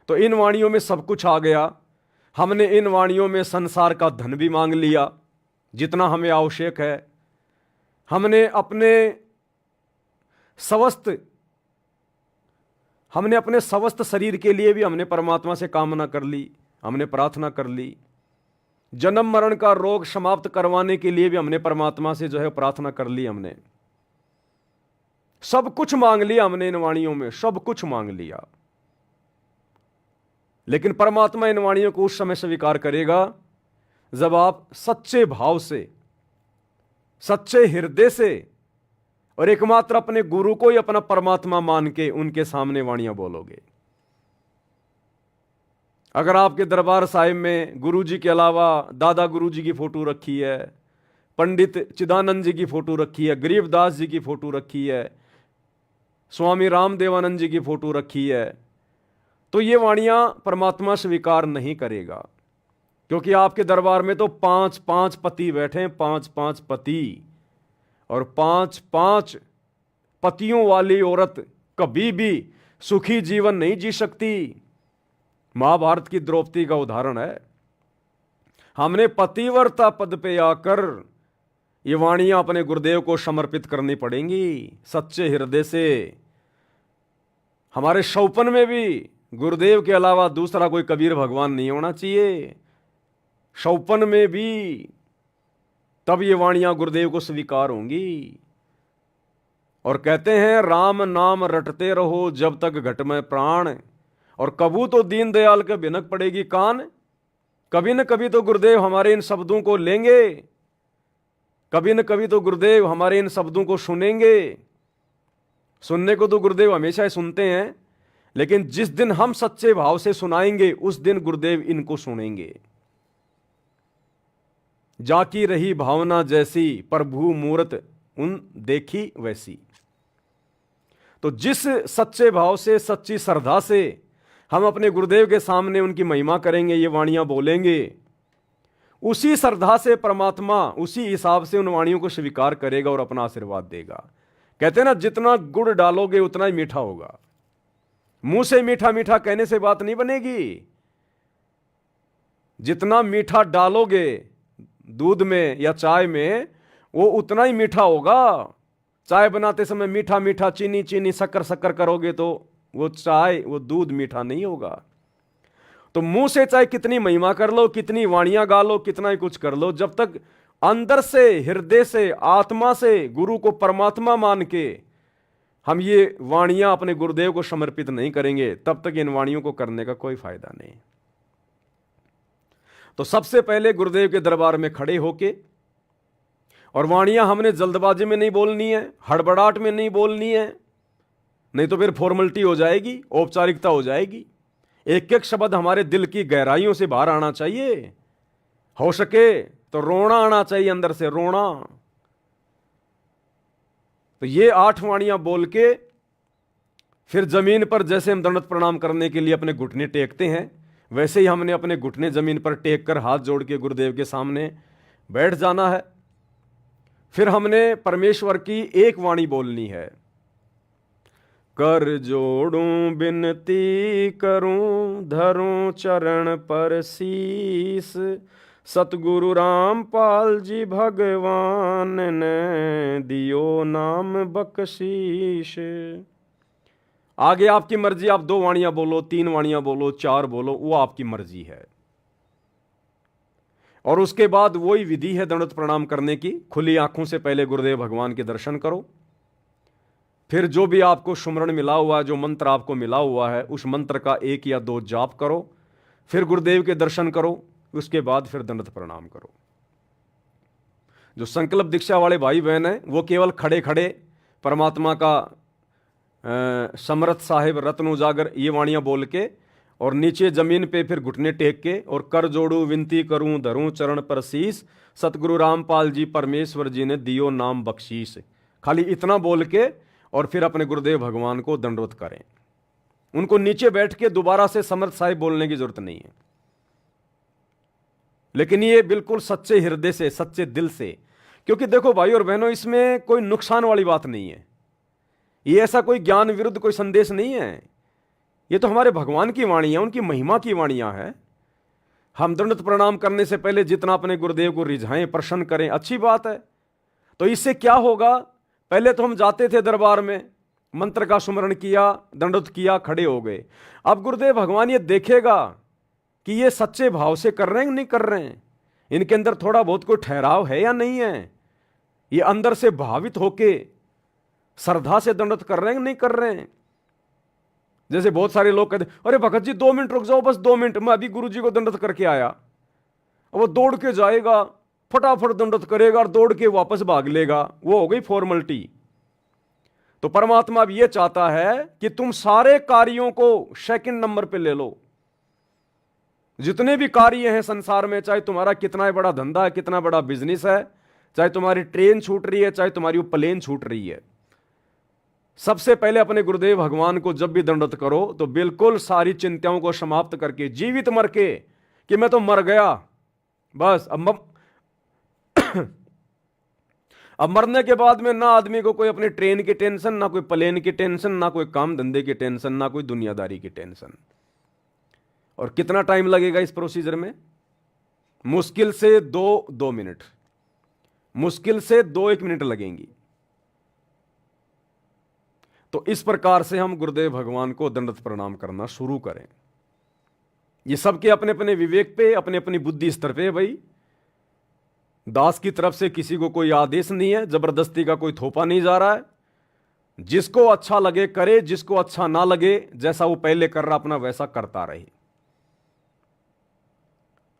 तो इन वाणियों में सब कुछ आ गया। हमने इन वाणियों में संसार का धन भी मांग लिया जितना हमें आवश्यक है। हमने अपने स्वस्थ शरीर के लिए भी हमने परमात्मा से कामना कर ली, हमने प्रार्थना कर ली। जन्म मरण का रोग समाप्त करवाने के लिए भी हमने परमात्मा से जो है प्रार्थना कर ली। हमने सब कुछ मांग लिया, हमने इन वाणियों में सब कुछ मांग लिया। लेकिन परमात्मा इन वाणियों को उस समय स्वीकार करेगा जब आप सच्चे भाव से, सच्चे हृदय से और एकमात्र अपने गुरु को ही अपना परमात्मा मान के उनके सामने वाणियां बोलोगे। अगर आपके दरबार साहिब में गुरु जी के अलावा दादा गुरु जी की फोटो रखी है, पंडित चिदानंद जी की फोटो रखी है, गरीबदास जी की फोटो रखी है, स्वामी रामदेवानंद जी की फोटो रखी है, तो ये वाणियां परमात्मा स्वीकार नहीं करेगा। क्योंकि आपके दरबार में तो 5-5 पति बैठे हैं, 5-5 पति, और 5-5 पतियों वाली औरत कभी भी सुखी जीवन नहीं जी सकती। महाभारत की द्रौपदी का उदाहरण है। हमने पतिव्रता पद पे आकर ये वाणियां अपने गुरुदेव को समर्पित करनी पड़ेंगी सच्चे हृदय से। हमारे शौपन में भी गुरुदेव के अलावा दूसरा कोई कबीर भगवान नहीं होना चाहिए। शौपन में भी तब ये वाणियां गुरुदेव को स्वीकार होंगी। और कहते हैं राम नाम रटते रहो जब तक घट में प्राण, और कबू तो दीन दयाल के भिनक पड़ेगी कान। कभी न कभी तो गुरुदेव हमारे इन शब्दों को लेंगे, कभी न कभी तो गुरुदेव हमारे इन शब्दों को सुनेंगे। सुनने को तो गुरुदेव हमेशा ही सुनते हैं, लेकिन जिस दिन हम सच्चे भाव से सुनाएंगे उस दिन गुरुदेव इनको सुनेंगे। जाकी रही भावना जैसी, प्रभु मूरत उन देखी वैसी। तो जिस सच्चे भाव से, सच्ची श्रद्धा से हम अपने गुरुदेव के सामने उनकी महिमा करेंगे, ये वाणियां बोलेंगे, उसी श्रद्धा से परमात्मा उसी हिसाब से उन वाणियों को स्वीकार करेगा और अपना आशीर्वाद देगा। कहते हैं ना, जितना गुड़ डालोगे उतना ही मीठा होगा। मुंह से मीठा मीठा कहने से बात नहीं बनेगी। जितना मीठा डालोगे दूध में या चाय में, वो उतना ही मीठा होगा। चाय बनाते समय मीठा मीठा, चीनी चीनी, शक्कर शक्कर करोगे तो वो चाय, वो दूध मीठा नहीं होगा। तो मुंह से चाहे कितनी महिमा कर लो, कितनी वाणियां गा लो, कितना ही कुछ कर लो, जब तक अंदर से, हृदय से, आत्मा से गुरु को परमात्मा मान के हम ये वाणियां अपने गुरुदेव को समर्पित नहीं करेंगे, तब तक इन वाणियों को करने का कोई फायदा नहीं। तो सबसे पहले गुरुदेव के दरबार में खड़े होके, और वाणियां हमने जल्दबाजी में नहीं बोलनी है, हड़बड़ाहट में नहीं बोलनी है, नहीं तो फिर फॉर्मेलिटी हो जाएगी, औपचारिकता हो जाएगी। एक एक शब्द हमारे दिल की गहराइयों से बाहर आना चाहिए। हो सके तो रोना आना चाहिए, अंदर से रोना। तो ये 8 वाणियां बोल के फिर जमीन पर जैसे हम दंडवत प्रणाम करने के लिए अपने घुटने टेकते हैं, वैसे ही हमने अपने घुटने जमीन पर टेक कर हाथ जोड़ के गुरुदेव के सामने बैठ जाना है। फिर हमने परमेश्वर की एक वाणी बोलनी है, कर जोड़ूं बिनती करूं धरूं चरण पर शीस, सतगुरु रामपाल जी भगवान ने दियो नाम बख्शीश। आगे आपकी मर्जी, आप 2 वाणियां बोलो, 3 वाणियां बोलो, 4 बोलो, वो आपकी मर्जी है। और उसके बाद वही विधि है दंडवत प्रणाम करने की। खुली आंखों से पहले गुरुदेव भगवान के दर्शन करो, फिर जो भी आपको सुमरण मिला हुआ है, जो मंत्र आपको मिला हुआ है, उस मंत्र का 1 या 2 जाप करो, फिर गुरुदेव के दर्शन करो, उसके बाद फिर दंडवत प्रणाम करो। जो संकल्प दीक्षा वाले भाई बहन हैं वो केवल खड़े खड़े परमात्मा का समर्थ साहिब रत्न उजागर ये वाणियां बोल के, और नीचे जमीन पे फिर घुटने टेक के, और कर जोड़ू विनती करूं धरूं चरण पर शीस, सतगुरु रामपाल जी परमेश्वर जी ने दियो नाम बख्शीश। खाली इतना बोल के और फिर अपने गुरुदेव भगवान को दंडवत करें। उनको नीचे बैठ के दोबारा से समर्थ साहिब बोलने की जरूरत नहीं है, लेकिन ये बिल्कुल सच्चे हृदय से, सच्चे दिल से। क्योंकि देखो भाई और बहनों, इसमें कोई नुकसान वाली बात नहीं है, ये ऐसा कोई ज्ञान विरुद्ध कोई संदेश नहीं है। ये तो हमारे भगवान की वाणी है, उनकी महिमा की वाणियां हैं। हम दंडवत प्रणाम करने से पहले जितना अपने गुरुदेव को रिझाएं, प्रसन्न करें, अच्छी बात है। तो इससे क्या होगा, पहले तो हम जाते थे दरबार में, मंत्र का सुमरण किया, दंडवत किया, खड़े हो गए। अब गुरुदेव भगवान ये देखेगा कि ये सच्चे भाव से कर रहे हैं नहीं कर रहे हैं, इनके अंदर थोड़ा बहुत कोई ठहराव है या नहीं है, ये अंदर से भावित होके श्रद्धा से दंडवत कर रहे हैं नहीं कर रहे हैं। जैसे बहुत सारे लोग कहते, अरे भगत जी 2 मिनट रुक जाओ, बस 2 मिनट, मैं अभी गुरु जी को दंडवत करके आया। वो दौड़ के जाएगा, फटाफट दंडवत करेगा और दौड़ के वापस भाग लेगा, वो हो गई फॉर्मेलिटी। तो परमात्मा अब ये चाहता है कि तुम सारे कार्यों को सेकंड नंबर पे ले लो। जितने भी कार्य हैं संसार में, चाहे तुम्हारा कितना बड़ा धंधा है, कितना बड़ा बिजनेस है, चाहे तुम्हारी ट्रेन छूट रही है, चाहे तुम्हारी प्लेन छूट रही है, सबसे पहले अपने गुरुदेव भगवान को जब भी दंडवत करो तो बिल्कुल सारी चिंताओं को समाप्त करके, जीवित मर के कि मैं तो मर गया बस, अब मरने के बाद में ना आदमी को कोई अपनी ट्रेन की टेंशन, ना कोई प्लेन की टेंशन, ना कोई काम धंधे की टेंशन, ना कोई दुनियादारी की टेंशन। और कितना टाइम लगेगा इस प्रोसीजर में? मुश्किल से 2 मिनट, मुश्किल से 2-1 मिनट लगेंगी। तो इस प्रकार से हम गुरुदेव भगवान को दंडवत प्रणाम करना शुरू करें। ये सबके अपने अपने विवेक पे, अपने अपनी बुद्धि स्तर पे। भाई दास की तरफ से किसी को कोई आदेश नहीं है, जबरदस्ती का कोई थोपा नहीं जा रहा है। जिसको अच्छा लगे करे, जिसको अच्छा ना लगे, जैसा वो पहले कर रहा अपना वैसा करता रहे।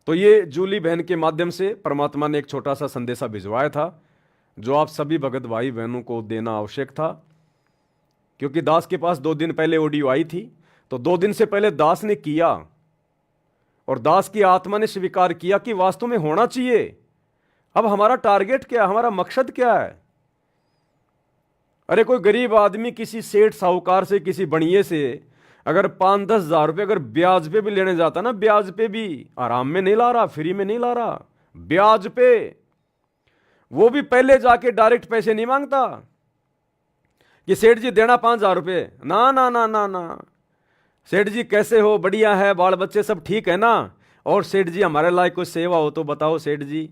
तो ये जूली बहन के माध्यम से परमात्मा ने एक छोटा सा संदेशा भिजवाया था, जो आप सभी भगत भाई बहनों को देना आवश्यक था। क्योंकि दास के पास 2 दिन पहले ऑडियो आई थी, तो 2 दिन से पहले दास ने किया और दास की आत्मा ने स्वीकार किया कि वास्तव में होना चाहिए। अब हमारा टारगेट क्या है, हमारा मकसद क्या है? अरे कोई गरीब आदमी किसी सेठ साहूकार से, किसी बनिए से अगर 5-10 हज़ार रुपये अगर ब्याज पे भी लेने जाता ना, ब्याज पे भी आराम में नहीं ला रहा, फ्री में नहीं ला रहा, ब्याज पे, वो भी पहले जाके डायरेक्ट पैसे नहीं मांगता कि सेठ जी देना 5,000 रुपये। ना ना ना ना ना, सेठ जी कैसे हो, बढ़िया है, बाल बच्चे सब ठीक है ना, और सेठ जी हमारे लायक कोई सेवा हो तो बताओ सेठ जी।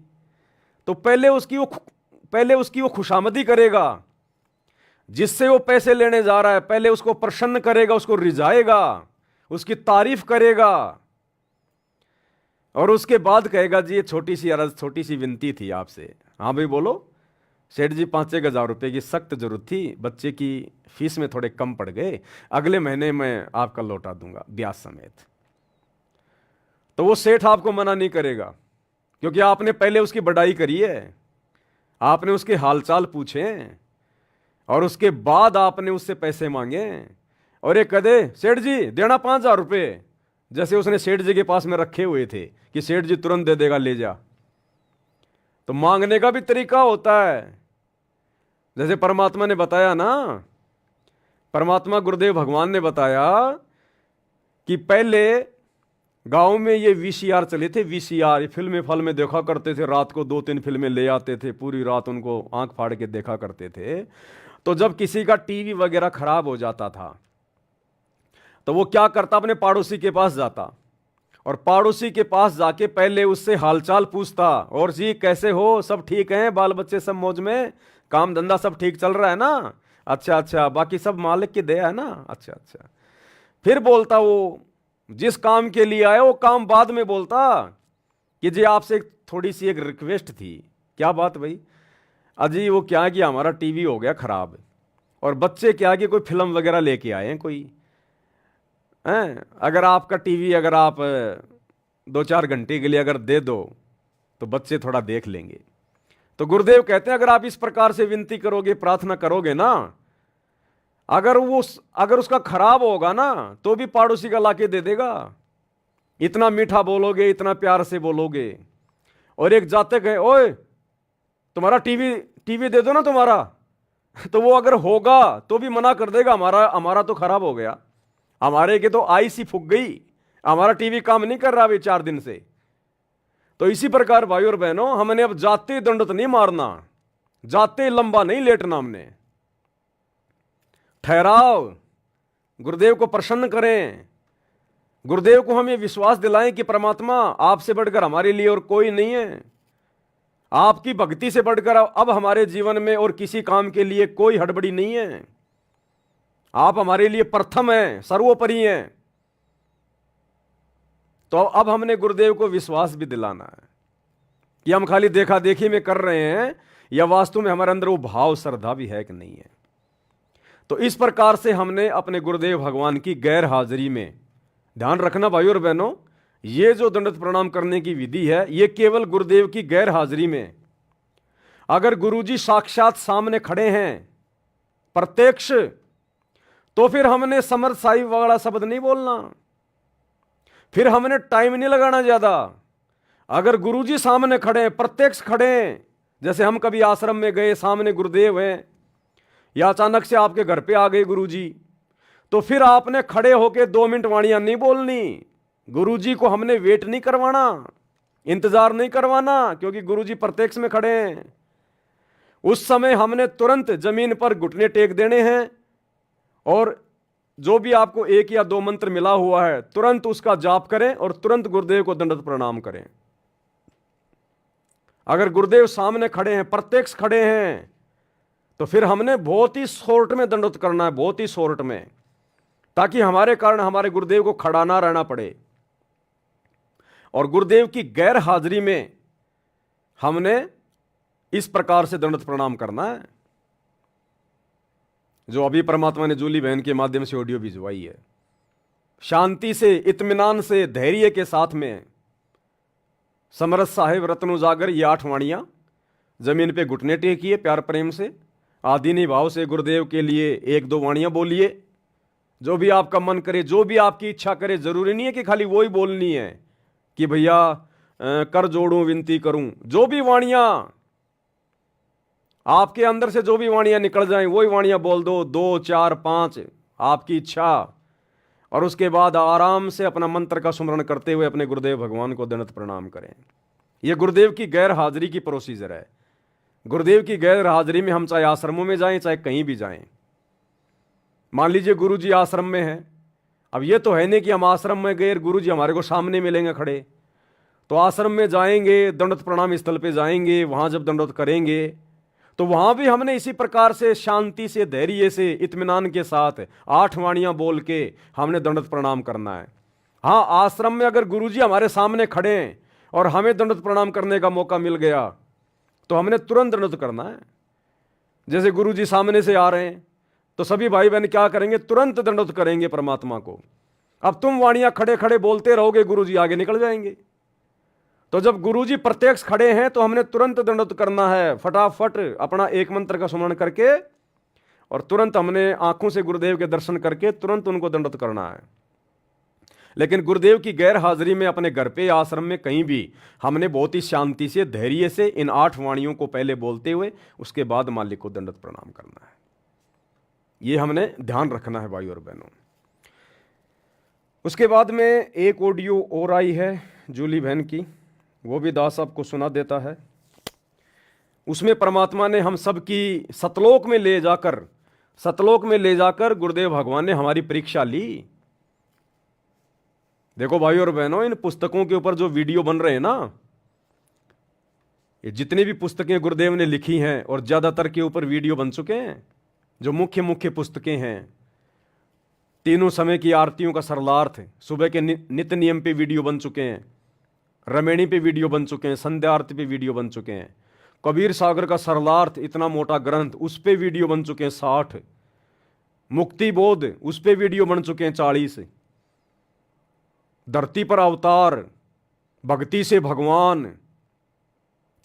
तो पहले उसकी वो खुशामदी करेगा, जिससे वो पैसे लेने जा रहा है, पहले उसको प्रसन्न करेगा, उसको रिझाएगा, उसकी तारीफ करेगा, और उसके बाद कहेगा जी ये छोटी सी अर्ज, छोटी सी विनती थी आपसे। हाँ भाई बोलो सेठ जी, 5-1 हज़ार रुपये की सख्त जरूरत थी, बच्चे की फीस में थोड़े कम पड़ गए, अगले महीने मैं आपका लौटा दूंगा ब्याज समेत। तो वो सेठ आपको मना नहीं करेगा, क्योंकि आपने पहले उसकी बड़ाई करी है, आपने उसके हालचाल पूछे हैं, और उसके बाद आपने उससे पैसे मांगे और ये कदे सेठ जी देना 5,000 रुपये, जैसे उसने सेठ जी के पास में रखे हुए थे कि सेठ जी तुरंत दे देगा, ले जा। तो मांगने का भी तरीका होता है। जैसे परमात्मा ने बताया ना, परमात्मा गुरुदेव भगवान ने बताया कि पहले गांव में ये वीसीआर चले थे। वीसीआर फिल्में देखा करते थे, रात को 2-3 फिल्में ले आते थे, पूरी रात उनको आंख फाड़ के देखा करते थे। तो जब किसी का टीवी वगैरह खराब हो जाता था तो वो क्या करता, अपने पड़ोसी के पास जाता और पड़ोसी के पास जाके पहले उससे हालचाल पूछता, और जी कैसे हो, सब ठीक हैं, बाल बच्चे सब मौज में, काम धंधा सब ठीक चल रहा है ना, अच्छा अच्छा, बाकी सब मालिक की दया है ना, अच्छा अच्छा। फिर बोलता वो जिस काम के लिए आए वो काम बाद में बोलता कि जी आपसे थोड़ी सी एक रिक्वेस्ट थी। क्या बात भाई? अजी वो क्या कि हमारा टीवी हो गया खराब और बच्चे क्या कि कोई फिल्म वगैरह लेके आए हैं कोई हैं, अगर आपका टीवी अगर आप 2-4 घंटे के लिए अगर दे दो तो बच्चे थोड़ा देख लेंगे। तो गुरुदेव कहते हैं अगर आप इस प्रकार से विनती करोगे, प्रार्थना करोगे ना, अगर उसका खराब होगा ना तो भी पड़ोसी का लाके दे देगा। इतना मीठा बोलोगे, इतना प्यार से बोलोगे। और एक जाते गए, ओए तुम्हारा टीवी दे दो ना तुम्हारा, तो वो अगर होगा तो भी मना कर देगा, हमारा तो खराब हो गया, हमारे के तो आई सी फूक गई, हमारा टीवी काम नहीं कर रहा अभी 4 दिन से। तो इसी प्रकार भाई और बहनों, हमने अब जाते दंडत नहीं मारना, जाते लंबा नहीं लेटना, हमने ठहराव, गुरुदेव को प्रसन्न करें, गुरुदेव को हम ये विश्वास दिलाएं कि परमात्मा आपसे बढ़कर हमारे लिए और कोई नहीं है, आपकी भक्ति से बढ़कर अब हमारे जीवन में और किसी काम के लिए कोई हड़बड़ी नहीं है, आप हमारे लिए प्रथम हैं, सर्वोपरि हैं। तो अब हमने गुरुदेव को विश्वास भी दिलाना है कि हम खाली देखा देखी में कर रहे हैं या वास्तव में हमारे अंदर वो भाव श्रद्धा भी है कि नहीं है। तो इस प्रकार से हमने अपने गुरुदेव भगवान की गैर हाजिरी में ध्यान रखना भाइयों और बहनों, ये जो दंडवत प्रणाम करने की विधि है ये केवल गुरुदेव की गैर हाजिरी में। अगर गुरुजी साक्षात सामने खड़े हैं प्रत्यक्ष, तो फिर हमने समर्थ साहिब वाला शब्द नहीं बोलना, फिर हमने टाइम नहीं लगाना ज्यादा। अगर गुरुजी सामने खड़े हैं, प्रत्यक्ष खड़े हैं, जैसे हम कभी आश्रम में गए, सामने गुरुदेव हैं, या अचानक से आपके घर पे आ गए गुरुजी, तो फिर आपने खड़े होके 2 मिनट वाणियां नहीं बोलनी। गुरुजी को हमने वेट नहीं करवाना, इंतजार नहीं करवाना, क्योंकि गुरुजी प्रत्यक्ष में खड़े हैं। उस समय हमने तुरंत जमीन पर घुटने टेक देने हैं और जो भी आपको 1 या 2 मंत्र मिला हुआ है तुरंत उसका जाप करें और तुरंत गुरुदेव को दंडवत प्रणाम करें। अगर गुरुदेव सामने खड़े हैं, प्रत्यक्ष खड़े हैं, तो फिर हमने बहुत ही शॉर्ट में दंडवत करना है, बहुत ही शॉर्ट में, ताकि हमारे कारण हमारे गुरुदेव को खड़ा ना रहना पड़े। और गुरुदेव की गैर हाजिरी में हमने इस प्रकार से दंडवत प्रणाम करना है, जो अभी परमात्मा ने जूली बहन के माध्यम से ऑडियो भिजवाई है। शांति से, इत्मीनान से, धैर्य के साथ में समरथ साहिब रत्न उजागर ये 8 वाणियां जमीन पे घुटने टेकिए, प्यार प्रेम से, आदीनी भाव से गुरुदेव के लिए 1-2 वाणियां बोलिए। जो भी आपका मन करे, जो भी आपकी इच्छा करे, जरूरी नहीं है कि खाली वो ही बोलनी है कि भैया कर जोड़ूं विनती करूं। जो भी वाणियां आपके अंदर से, जो भी वाणियां निकल जाएं वही वाणियां बोल दो, 2, 4, 5 आपकी इच्छा। और उसके बाद आराम से अपना मंत्र का सुमरण करते हुए अपने गुरुदेव भगवान को दंडवत प्रणाम करें। यह गुरुदेव की गैर हाजिरी की प्रोसीजर है। गुरुदेव की गैर हाजिरी में हम चाहे आश्रमों में जाएं, चाहे कहीं भी जाएं। मान लीजिए गुरुजी आश्रम में है, अब ये तो है नहीं कि हम आश्रम में गए गुरुजी हमारे को सामने मिलेंगे खड़े, तो आश्रम में जाएंगे, दंडवत प्रणाम स्थल पे जाएंगे, वहां जब दंडवत करेंगे तो वहां भी हमने इसी प्रकार से शांति से, धैर्य से, इत्मीनान के साथ 8 वाणियां बोल के हमने दंडवत प्रणाम करना है। हाँ, आश्रम में अगर गुरुजी हमारे सामने खड़े हैं और हमें दंडवत प्रणाम करने का मौका मिल गया तो हमने तुरंत दंडवत करना है। जैसे गुरुजी सामने से आ रहे हैं तो सभी भाई बहन क्या करेंगे, तुरंत दंडवत करेंगे परमात्मा को। अब तुम वाणियां खड़े खड़े बोलते रहोगे, गुरुजी आगे निकल जाएंगे। तो जब गुरुजी प्रत्यक्ष खड़े हैं तो हमने तुरंत दंडवत करना है, फटाफट अपना 1 मंत्र का सुमरण करके और तुरंत हमने आंखों से गुरुदेव के दर्शन करके तुरंत उनको दंडवत करना है। लेकिन गुरुदेव की गैर हाजिरी में अपने घर पे आश्रम में कहीं भी हमने बहुत ही शांति से धैर्य से इन 8 वाणियों को पहले बोलते हुए उसके बाद मालिक को दंडवत प्रणाम करना है। ये हमने ध्यान रखना है भाई और बहनों। उसके बाद में एक ऑडियो और आई है जूली बहन की, वो भी दास साहब को सुना देता है। उसमें परमात्मा ने हम सब की सतलोक में ले जाकर गुरुदेव भगवान ने हमारी परीक्षा ली। देखो भाई और बहनों, इन पुस्तकों के ऊपर जो वीडियो बन रहे हैं ना, ये जितनी भी पुस्तकें गुरुदेव ने लिखी हैं और ज्यादातर के ऊपर वीडियो बन चुके हैं। जो मुख्य मुख्य पुस्तकें हैं, तीनों समय की आरतियों का सरलार्थ, सुबह के नित्य नियम पे वीडियो बन चुके हैं, रमेणी पे वीडियो बन चुके हैं, संध्या आरती पे वीडियो बन चुके हैं, कबीर सागर का सरलार्थ इतना मोटा ग्रंथ उस पे वीडियो बन चुके हैं 60, मुक्ति बोध उस पे वीडियो बन चुके हैं 40, धरती पर अवतार, भक्ति से भगवान,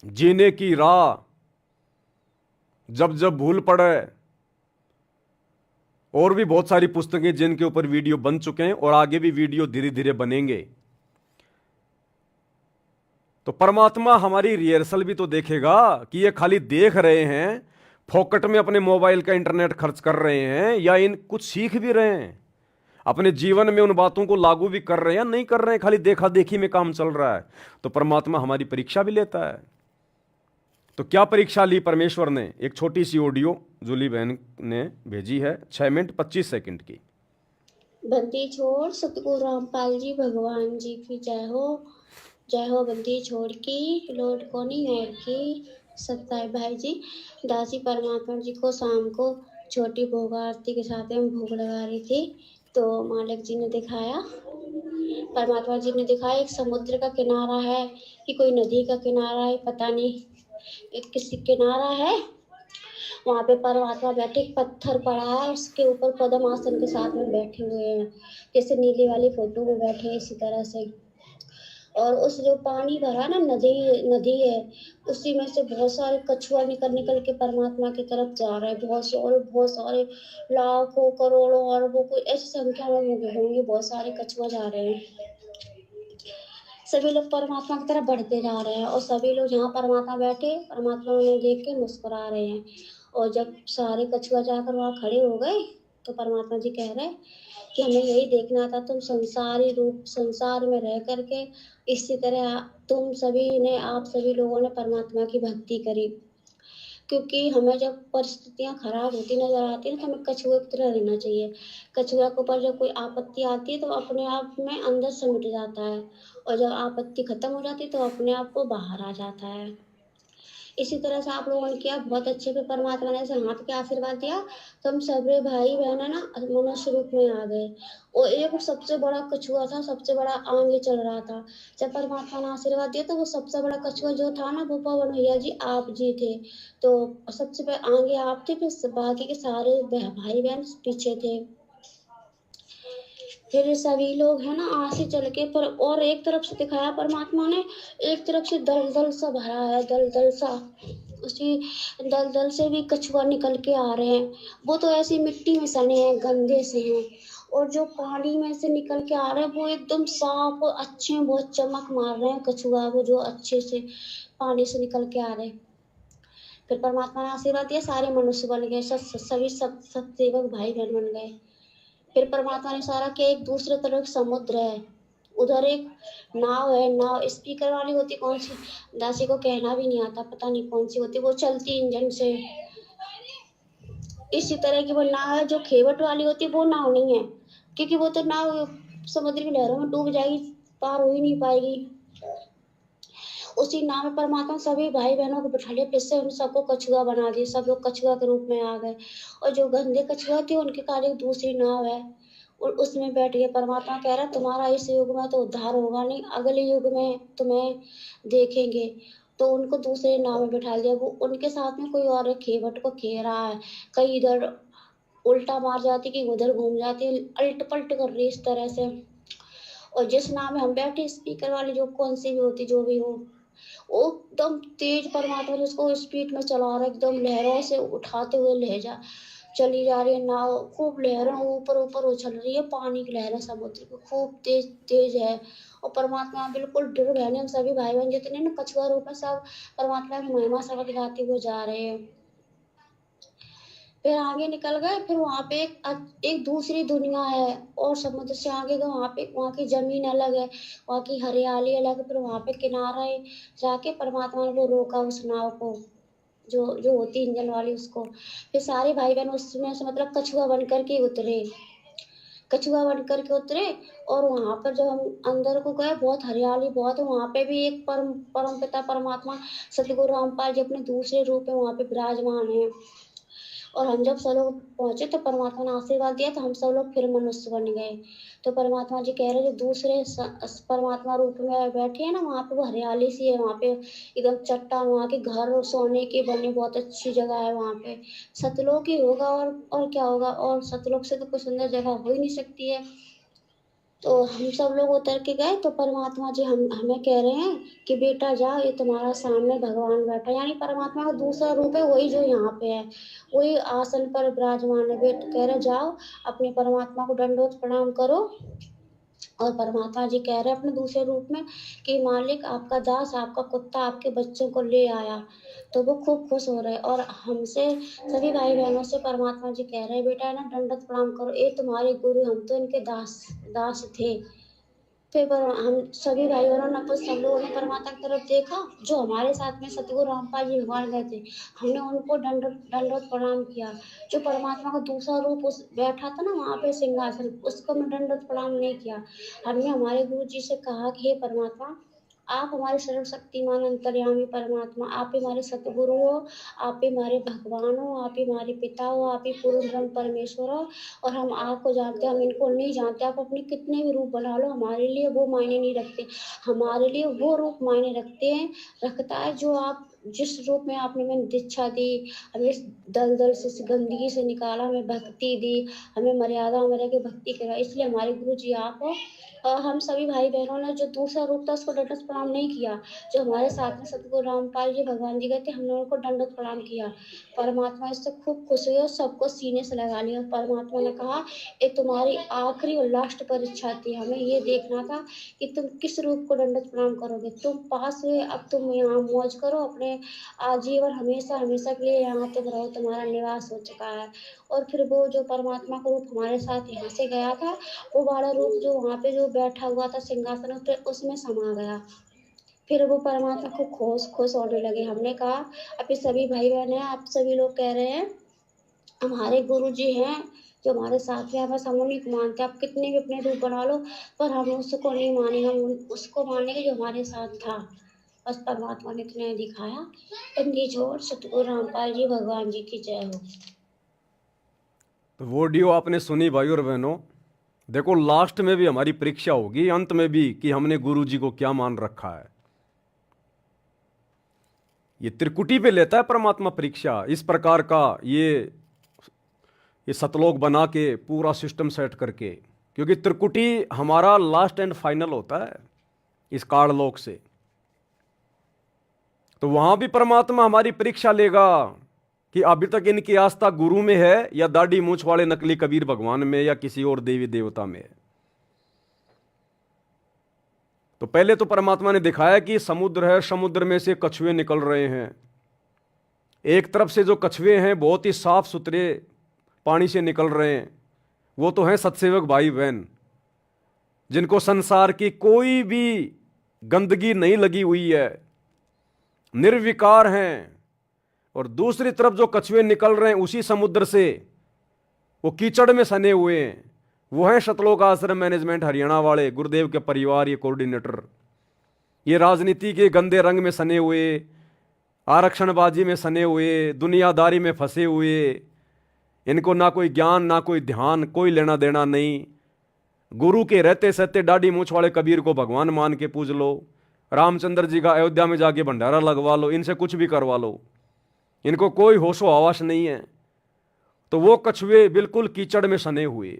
जीने की राह, जब जब भूल पड़े, और भी बहुत सारी पुस्तकें जिनके ऊपर वीडियो बन चुके हैं और आगे भी वीडियो धीरे धीरे बनेंगे। तो परमात्मा हमारी रिहर्सल भी तो देखेगा कि ये खाली देख रहे हैं, फोकट में अपने मोबाइल का इंटरनेट खर्च कर रहे हैं, या इन कुछ सीख भी रहे हैं, अपने जीवन में उन बातों को लागू भी कर रहे हैं, नहीं कर रहे हैं, खाली देखा देखी में काम चल रहा है। तो परमात्मा हमारी परीक्षा भी लेता है। तो क्या परीक्षा ली परमेश्वर ने? एक छोटी सी ऑडियो जूली बहन ने भेजी है, 6 मिनट 25 सेकंड की। बंदी छोड़ सतगुरु रामपाल जी भगवान जी की जय हो बंदी छोड़ की लौट को नहीं और की। सत्ताई भाई जी दासी परमात्मा जी को शाम को छोटी भोग आरती के साथ में भोग लगा रही थी, तो मालिक जी ने दिखाया, परमात्मा जी ने दिखाया एक समुद्र का किनारा है कि कोई नदी का किनारा है, पता नहीं एक किसी किनारा है। वहाँ पे परमात्मा बैठे, एक पत्थर पड़ा है, उसके ऊपर पद्म आसन के साथ में बैठे हुए हैं, जैसे नीली वाली फोटो में बैठे हैं इसी तरह से। और उस जो पानी भरा ना, नदी है, उसी में से बहुत सारे कछुआ निकल के परमात्मा की तरफ जा रहे हैं। बहुत सारे लाखों करोड़ों अरबों को ऐसी संख्या में होंगे, बहुत सारे कछुआ जा रहे हैं। सभी लोग परमात्मा की तरफ बढ़ते जा रहे हैं और सभी लोग जहाँ परमात्मा बैठे, परमात्मा उन्हें देख के मुस्कुरा रहे हैं। और जब सारे कछुआ जाकर वहाँ खड़े हो गए तो परमात्मा जी कह रहे कि हमें यही देखना था, तुम संसारी रूप संसार में रह करके इसी तरह आप सभी लोगों ने परमात्मा की भक्ति करी। क्योंकि हमें जब परिस्थितियाँ खराब होती नजर आती है तो हमें कछुए की तरह रहना चाहिए। कछुआ के ऊपर जब कोई आपत्ति आती है तो अपने आप में अंदर से मिट जाता है, और जब आपत्ति खत्म हो जाती है तो अपने आप को बाहर आ जाता है। इसी तरह से आप लोगों ने किया, बहुत अच्छे पे परमात्मा ने ऐसे हाथ के आशीर्वाद दिया तो हम सभी भाई बहन है ना मनुष्य रूप में आ गए। और एक सबसे बड़ा कछुआ था, सबसे बड़ा आगे चल रहा था। जब परमात्मा ने आशीर्वाद दिया तो वो सबसे बड़ा कछुआ जो था ना, वो पवन भैया जी आप जी थे। तो सबसे आगे आप थे, फिर बाकी के सारे भाई बहन पीछे थे। फिर सभी लोग है ना आगे चल के पर, और एक तरफ से दिखाया परमात्मा ने, एक तरफ से दलदल सा भरा है, दलदल सा, उसी दलदल से भी कछुआ निकल के आ रहे हैं। वो तो ऐसी मिट्टी में सने हैं, गंदे से हैं, और जो पानी में से निकल के आ रहे हैं वो एकदम साफ अच्छे, बहुत चमक मार रहे हैं कछुआ, वो जो अच्छे से पानी से निकल के आ रहे हैं। फिर परमात्मा ने आशीर्वाद दिया, सारे मनुष्य बन गए, सभी सब सेवक भाई बहन बन गए। फिर परमात्मा ने सारा के एक दूसरे तरफ समुद्र है, उधर एक नाव है, नाव स्पीकर वाली होती, कौन सी दासी को कहना भी नहीं आता, पता नहीं कौन सी होती, वो चलती इंजन से। इसी तरह की वो नाव है जो खेवट वाली होती, वो नाव नहीं है, क्योंकि वो तो नाव समुद्र की लहरों में डूब जाएगी, पार हो ही नहीं पाएगी। उसी नाव में परमात्मा सभी भाई बहनों को बिठा लिया, फिर से उन सबको कछुआ बना दिया, सब लोग कछुआ के रूप में आ गए। और जो गंदे कछुआ थे उनके कारण एक दूसरी नाव है और उसमें बैठ गए। परमात्मा कह रहा तुम्हारा इस युग में तो उद्धार होगा नहीं, अगले युग में तुम्हें देखेंगे। तो उनको दूसरे नाव में बिठा दिया। वो उनके साथ में कोई और खेवट को खे रहा है, कहीं इधर उल्टा मार जाती कि उधर घूम जाती, अल्ट पलट कर रही इस तरह से। और जिस नाव में हम बैठे स्पीकर वाली जो कौन सी भी होती, जो भी हो, वो एकदम तेज परमात्मा ने उसको स्पीड में चला रहा है, एकदम लहरों से उठाते हुए ले जा। चली जा रही है नाव, खूब लहरें ऊपर ऊपर उछल रही है, पानी की लहरें समुद्र की खूब तेज तेज है। और परमात्मा बिल्कुल दृढ़ बहने, हम सभी भाई बहन जितने ना कछुआ रूप में सब परमात्मा की महिमा शब्द गाते हुए जा रहे हैं। फिर आगे निकल गए, फिर वहाँ पे एक दूसरी दुनिया है, और समुद्र से आगे गए, वहाँ की जमीन अलग है, वहाँ की हरियाली अलग है। फिर वहाँ पे किनारे जाके परमात्मा ने वो रोका उस नाव को, जो जो होती इंजन वाली उसको। फिर सारे भाई बहन उसमें से मतलब कछुआ बन करके उतरे, कछुआ बन करके उतरे। और वहाँ पर जब हम अंदर को गए, बहुत हरियाली बहुत है, वहाँ पे भी एक परम पिता परमात्मा सतगुरु रामपाल जी अपने दूसरे रूप में वहाँ पे विराजमान है। और हम जब सब लोग पहुंचे तो परमात्मा ने आशीर्वाद दिया, तो हम सब लोग फिर मनुष्य बन गए। तो परमात्मा जी कह रहे जो दूसरे परमात्मा रूप में बैठे हैं ना, वहाँ पे वो हरियाली सी है, वहाँ पे एकदम चट्टान, वहाँ के घर सोने के बने, बहुत अच्छी जगह है वहाँ पे। सतलोक ही होगा, और क्या होगा, और सतलोक से तो कोई सुंदर जगह हो ही नहीं सकती है। तो हम सब लोग उतर के गए, तो परमात्मा जी हमें कह रहे हैं कि बेटा जाओ, ये तुम्हारा सामने भगवान बैठा, यानी परमात्मा का दूसरा रूप है, वही जो यहाँ पे है, वही आसन पर विराजमान है। बेटा कह रहे जाओ, अपने परमात्मा को दंडोत प्रणाम करो। और परमात्मा जी कह रहे हैं अपने दूसरे रूप में कि मालिक, आपका दास, आपका कुत्ता आपके बच्चों को ले आया। तो वो खूब खुश हो रहे, और हमसे सभी भाई बहनों से परमात्मा जी कह रहे हैं बेटा है ना, दंडवत प्रणाम करो, ये तुम्हारे गुरु, हम तो इनके दास दास थे। फिर हम सभी भाई बहनों ने कुछ सब लोगों ने परमात्मा की तरफ देखा, जो हमारे साथ में सतगुरु रामपाल जी भगवान गए थे, हमने उनको दंडवत प्रणाम किया। जो परमात्मा का दूसरा रूप उस बैठा था ना वहाँ पे सिंहासन, उसको मैं दंडवत प्रणाम नहीं किया। हमने हमारे गुरु जी से कहा कि हे परमात्मा, आप हमारे सर्वशक्तिमान अंतर्यामी परमात्मा, आप ही हमारे सतगुरु हो, आप ही हमारे भगवान हो, आप ही हमारे पिता हो, आप ही पूर्ण ब्रह्म परमेश्वर हो। और हम आपको जानते हैं, हम इनको नहीं जानते। आप अपने कितने भी रूप बना लो, हमारे लिए वो मायने नहीं रखते। हमारे लिए वो रूप मायने रखता है जो आप जिस रूप में आपने हमें दीक्षा दी, हमें इस दलदल से, इस गंदगी से निकाला, हमें भक्ति दी, हमें मर्यादा में रह के भक्ति करा, इसलिए हमारे गुरु जी आप हो। और हम सभी भाई बहनों ने जो दूसरा रूप था उसको दंडवत प्रणाम नहीं किया। जो हमारे साथ में सतगुरु रामपाल जी भगवान जी गए थे, हमने उनको दंडवत प्रणाम किया। परमात्मा इससे खूब खुश हुए और सबको सीने से लगा लिया। परमात्मा ने कहा ये तुम्हारी आखिरी और लास्ट परीक्षा थी, हमें ये देखना था कि तुम किस रूप को दंडवत प्रणाम करोगे। तुम पास हुए, अब तुम यहाँ मौज करो, अपने आजीवन हमेशा हमेशा के लिए यहाँ पे रहो, तुम्हारा निवास हो चुका है। और फिर वो जो परमात्मा का रूप हमारे साथ यहाँ से गया था, वो वाला रूप जो वहाँ पे जो बैठा हुआ था सिंहासन पे, उसमें समा गया। फिर वो परमात्मा को खुश खुश होने लगे। हमने कहा अभी सभी भाई बहन हैं, आप सभी लोग कह रहे हैं हमारे गुरु जी हैं जो हमारे साथ हैं, बस हम उन्हीं को मानते हैं। आप कितने भी अपने रूप बना लो, पर हम उसको नहीं मानेंगे, हम उसको मानेंगे जो हमारे साथ था। बस परमात्मा ने इतना दिखाया। बंदी जोड़ सतगुरु रामपाल जी भगवान जी की जय हो। तो वो ऑडियो आपने सुनी भाई और बहनों। देखो लास्ट में भी हमारी परीक्षा होगी, अंत में भी, कि हमने गुरु जी को क्या मान रखा है। ये त्रिकुटी पे लेता है परमात्मा परीक्षा, इस प्रकार का ये सतलोक बना के पूरा सिस्टम सेट करके, क्योंकि त्रिकुटी हमारा लास्ट एंड फाइनल होता है इस काललोक से। तो वहां भी परमात्मा हमारी परीक्षा लेगा कि अभी तक इनकी आस्था गुरु में है या दाढ़ी मूछ वाले नकली कबीर भगवान में या किसी और देवी देवता में है। तो पहले तो परमात्मा ने दिखाया कि समुद्र है, समुद्र में से कछुए निकल रहे हैं। एक तरफ से जो कछुए हैं बहुत ही साफ सुथरे पानी से निकल रहे हैं, वो तो हैं सत्सेवक भाई बहन, जिनको संसार की कोई भी गंदगी नहीं लगी हुई है, निर्विकार हैं। और दूसरी तरफ जो कछुए निकल रहे हैं उसी समुद्र से, वो कीचड़ में सने हुए हैं, वो हैं सतलोक आश्रम मैनेजमेंट हरियाणा वाले, गुरुदेव के परिवार, ये कोऑर्डिनेटर, ये राजनीति के गंदे रंग में सने हुए, आरक्षणबाजी में सने हुए, दुनियादारी में फंसे हुए, इनको ना कोई ज्ञान ना कोई ध्यान, कोई लेना देना नहीं। गुरु के रहते सहते दाढ़ी मूछ वाले कबीर को भगवान मान के पूज लो, रामचंद्र जी का अयोध्या में जाके भंडारा लगवा लो, इनसे कुछ भी करवा लो, इनको कोई होशो हवास नहीं है। तो वो कछुए बिल्कुल कीचड़ में सने हुए।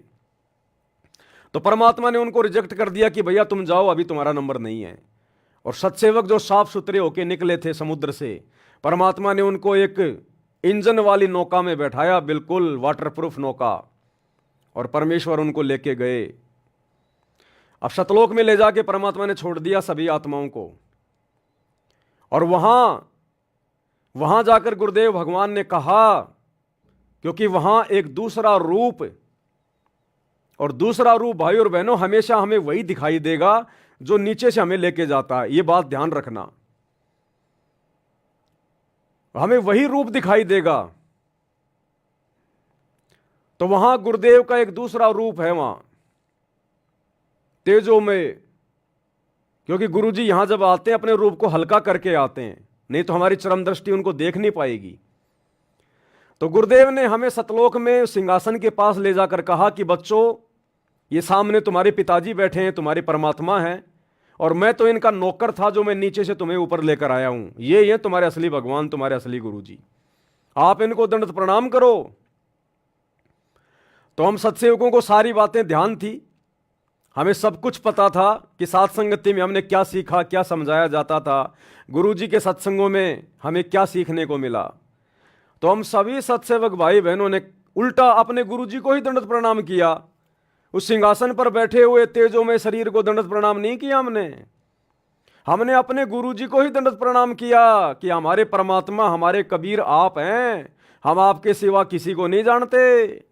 तो परमात्मा ने उनको रिजेक्ट कर दिया कि भैया तुम जाओ, अभी तुम्हारा नंबर नहीं है। और सत्सेवक जो साफ सुथरे होके निकले थे समुद्र से, परमात्मा ने उनको एक इंजन वाली नौका में बैठाया, बिल्कुल वाटरप्रूफ नौका, और परमेश्वर उनको लेके गए। अब सतलोक में ले जाके परमात्मा ने छोड़ दिया सभी आत्माओं को, और वहां जाकर गुरुदेव भगवान ने कहा, क्योंकि वहां एक दूसरा रूप, और दूसरा रूप भाई और बहनों हमेशा हमें वही दिखाई देगा जो नीचे से हमें लेके जाता है। यह बात ध्यान रखना, हमें वही रूप दिखाई देगा। तो वहां गुरुदेव का एक दूसरा रूप है, वहां तेजो में, क्योंकि गुरुजी यहां जब आते हैं अपने रूप को हल्का करके आते हैं, नहीं तो हमारी चरम दृष्टि उनको देख नहीं पाएगी। तो गुरुदेव ने हमें सतलोक में सिंहासन के पास ले जाकर कहा कि बच्चों, ये सामने तुम्हारे पिताजी बैठे हैं, तुम्हारे परमात्मा हैं, और मैं तो इनका नौकर था जो मैं नीचे से तुम्हें ऊपर लेकर आया हूं। ये तुम्हारे असली भगवान, तुम्हारे असली गुरुजी, आप इनको दंडवत प्रणाम करो। तो हम सत्सेवकों को सारी बातें ध्यान थी, हमें सब कुछ पता था कि साथ संगति में हमने क्या सीखा, क्या समझाया जाता था, गुरुजी के सत्संगों में हमें क्या सीखने को मिला। तो हम सभी सत्सेवक भाई बहनों ने उल्टा अपने गुरुजी को ही दंडवत प्रणाम किया। उस सिंहासन पर बैठे हुए तेजो में शरीर को दंडवत प्रणाम नहीं किया हमने अपने गुरुजी को ही दंडवत प्रणाम किया कि हमारे परमात्मा, हमारे कबीर आप हैं, हम आपके सिवा किसी को नहीं जानते।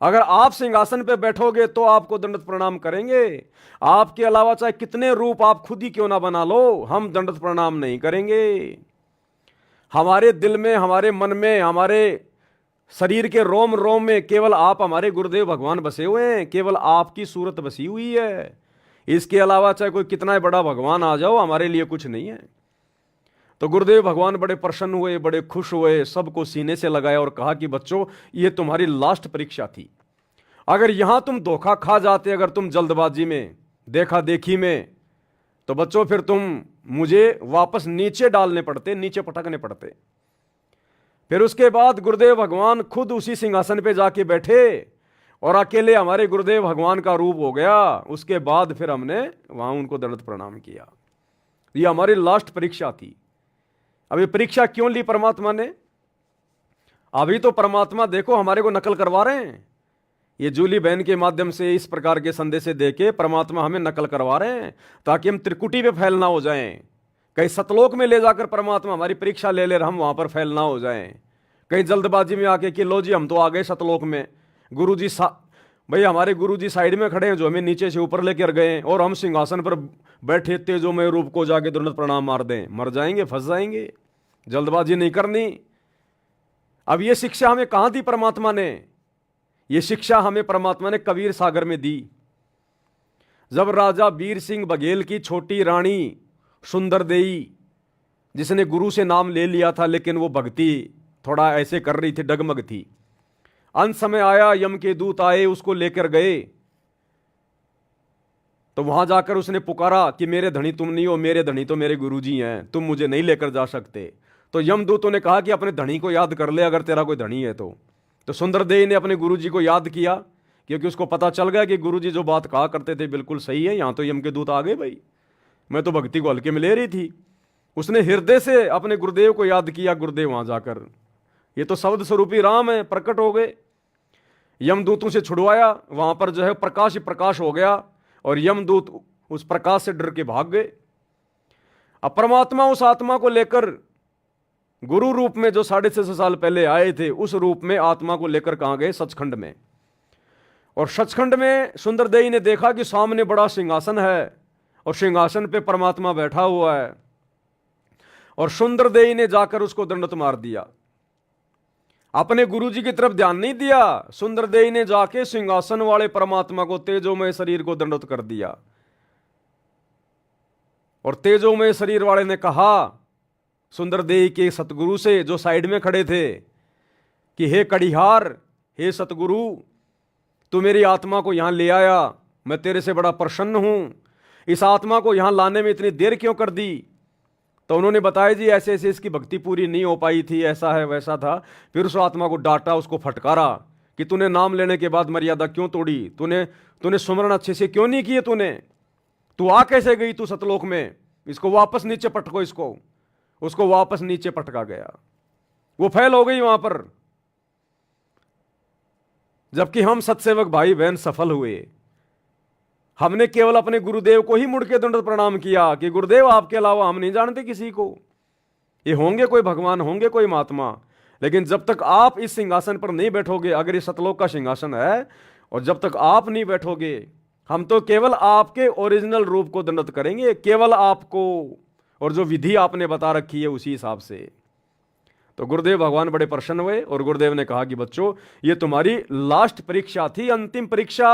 अगर आप सिंहासन पे बैठोगे तो आपको दंडवत प्रणाम करेंगे, आपके अलावा चाहे कितने रूप आप खुद ही क्यों ना बना लो, हम दंडवत प्रणाम नहीं करेंगे। हमारे दिल में, हमारे मन में, हमारे शरीर के रोम रोम में केवल आप, हमारे गुरुदेव भगवान बसे हुए हैं, केवल आपकी सूरत बसी हुई है। इसके अलावा चाहे कोई कितना बड़ा भगवान आ जाओ, हमारे लिए कुछ नहीं है। तो गुरुदेव भगवान बड़े प्रसन्न हुए, बड़े खुश हुए, सबको सीने से लगाया और कहा कि बच्चों, ये तुम्हारी लास्ट परीक्षा थी। अगर यहां तुम धोखा खा जाते, अगर तुम जल्दबाजी में, देखा देखी में, तो बच्चों फिर तुम मुझे वापस नीचे डालने पड़ते, नीचे पटकने पड़ते। फिर उसके बाद गुरुदेव भगवान खुद उसी सिंहासन पे जाके बैठे और अकेले हमारे गुरुदेव भगवान का रूप हो गया। उसके बाद फिर हमने वहां उनको दंडवत प्रणाम किया। ये हमारी लास्ट परीक्षा थी। अब ये परीक्षा क्यों ली परमात्मा ने? अभी तो परमात्मा देखो हमारे को नकल करवा रहे हैं। ये जूली बहन के माध्यम से इस प्रकार के संदेश दे के परमात्मा हमें नकल करवा रहे हैं ताकि हम त्रिकुटी पे फैल ना हो जाएं। कहीं सतलोक में ले जाकर परमात्मा हमारी परीक्षा ले हम वहां पर फैल ना हो जाएं। कहीं जल्दबाजी में आके कि लो जी हम तो आ गए सतलोक में, गुरुजी भाई हमारे गुरुजी साइड में खड़े हैं जो हमें नीचे से ऊपर लेकर गए, और हम सिंहासन पर बैठे तेजो में रूप को जाके दंडवत प्रणाम मार दें, मर जाएंगे, फंस जाएंगे। जल्दबाजी नहीं करनी। अब ये शिक्षा हमें कहां दी परमात्मा ने? ये शिक्षा हमें परमात्मा ने कबीर सागर में दी। जब राजा वीर सिंह बघेल की छोटी रानी सुंदर देई, जिसने गुरु से नाम ले लिया था लेकिन वो भक्ति थोड़ा ऐसे कर रही थी, डगमग थी, अंत समय आया, यम के दूत आए, उसको लेकर गए। तो वहां जाकर उसने पुकारा कि मेरे धनी तुम नहीं हो, मेरे धनी तो मेरे गुरुजी हैं, तुम मुझे नहीं लेकर जा सकते। तो यमदूतों ने कहा कि अपने धनी को याद कर ले, अगर तेरा कोई धनी है तो सुंदरदेव ने अपने गुरुजी को याद किया, क्योंकि उसको पता चल गया कि गुरुजी जो बात कहा करते थे बिल्कुल सही है। यहां तो यम के दूत आ गए, भाई मैं तो भक्ति को हल्के में ले रही थी। उसने हृदय से अपने गुरुदेव को याद किया। गुरुदेव वहां जाकर, ये तो शब्द स्वरूपी राम है, प्रकट हो गए। यमदूतों से छुड़वाया, वहां पर जो है प्रकाश ही प्रकाश हो गया, और यमदूत उस प्रकाश से डर के भाग गए। अब परमात्मा उस आत्मा को लेकर गुरु रूप में जो 650 साल पहले आए थे, उस रूप में आत्मा को लेकर कहां गए? सचखंड में। और सचखंड में सुंदरदेई ने देखा कि सामने बड़ा सिंहासन है और सिंहासन पे परमात्मा बैठा हुआ है, और सुंदरदेई ने जाकर उसको दंडवत मार दिया। अपने गुरुजी की तरफ ध्यान नहीं दिया, सुंदरदेई ने जाके सिंहासन वाले परमात्मा को, तेजोमय शरीर को दंडवत कर दिया। और तेजोमय शरीर वाले ने कहा सुंदरदेई के सतगुरु से, जो साइड में खड़े थे, कि हे कड़िहार, हे सतगुरु, तू मेरी आत्मा को यहां ले आया, मैं तेरे से बड़ा प्रसन्न हूं। इस आत्मा को यहां लाने में इतनी देर क्यों कर दी? तो उन्होंने बताया जी ऐसे ऐसे इसकी भक्ति पूरी नहीं हो पाई थी, ऐसा है वैसा था। फिर उस आत्मा को डांटा, उसको फटकारा कि तूने नाम लेने के बाद मर्यादा क्यों तोड़ी, तूने सुमरण अच्छे से क्यों नहीं किए, तू आ कैसे गई तू सतलोक में? इसको वापस नीचे पटको, उसको वापस नीचे पटका गया। वो फेल हो गई वहां पर। जबकि हम सत्सेवक भाई बहन सफल हुए। हमने केवल अपने गुरुदेव को ही मुड़ के दंडवत प्रणाम किया कि गुरुदेव आपके अलावा हम नहीं जानते किसी को। ये होंगे कोई भगवान, होंगे कोई महात्मा, लेकिन जब तक आप इस सिंहासन पर नहीं बैठोगे, अगर ये सतलोक का सिंहासन है और जब तक आप नहीं बैठोगे, हम तो केवल आपके ओरिजिनल रूप को दंडवत करेंगे, केवल आपको, और जो विधि आपने बता रखी है उसी हिसाब से। तो गुरुदेव भगवान बड़े प्रसन्न हुए और गुरुदेव ने कहा कि बच्चों, ये तुम्हारी लास्ट परीक्षा थी, अंतिम परीक्षा।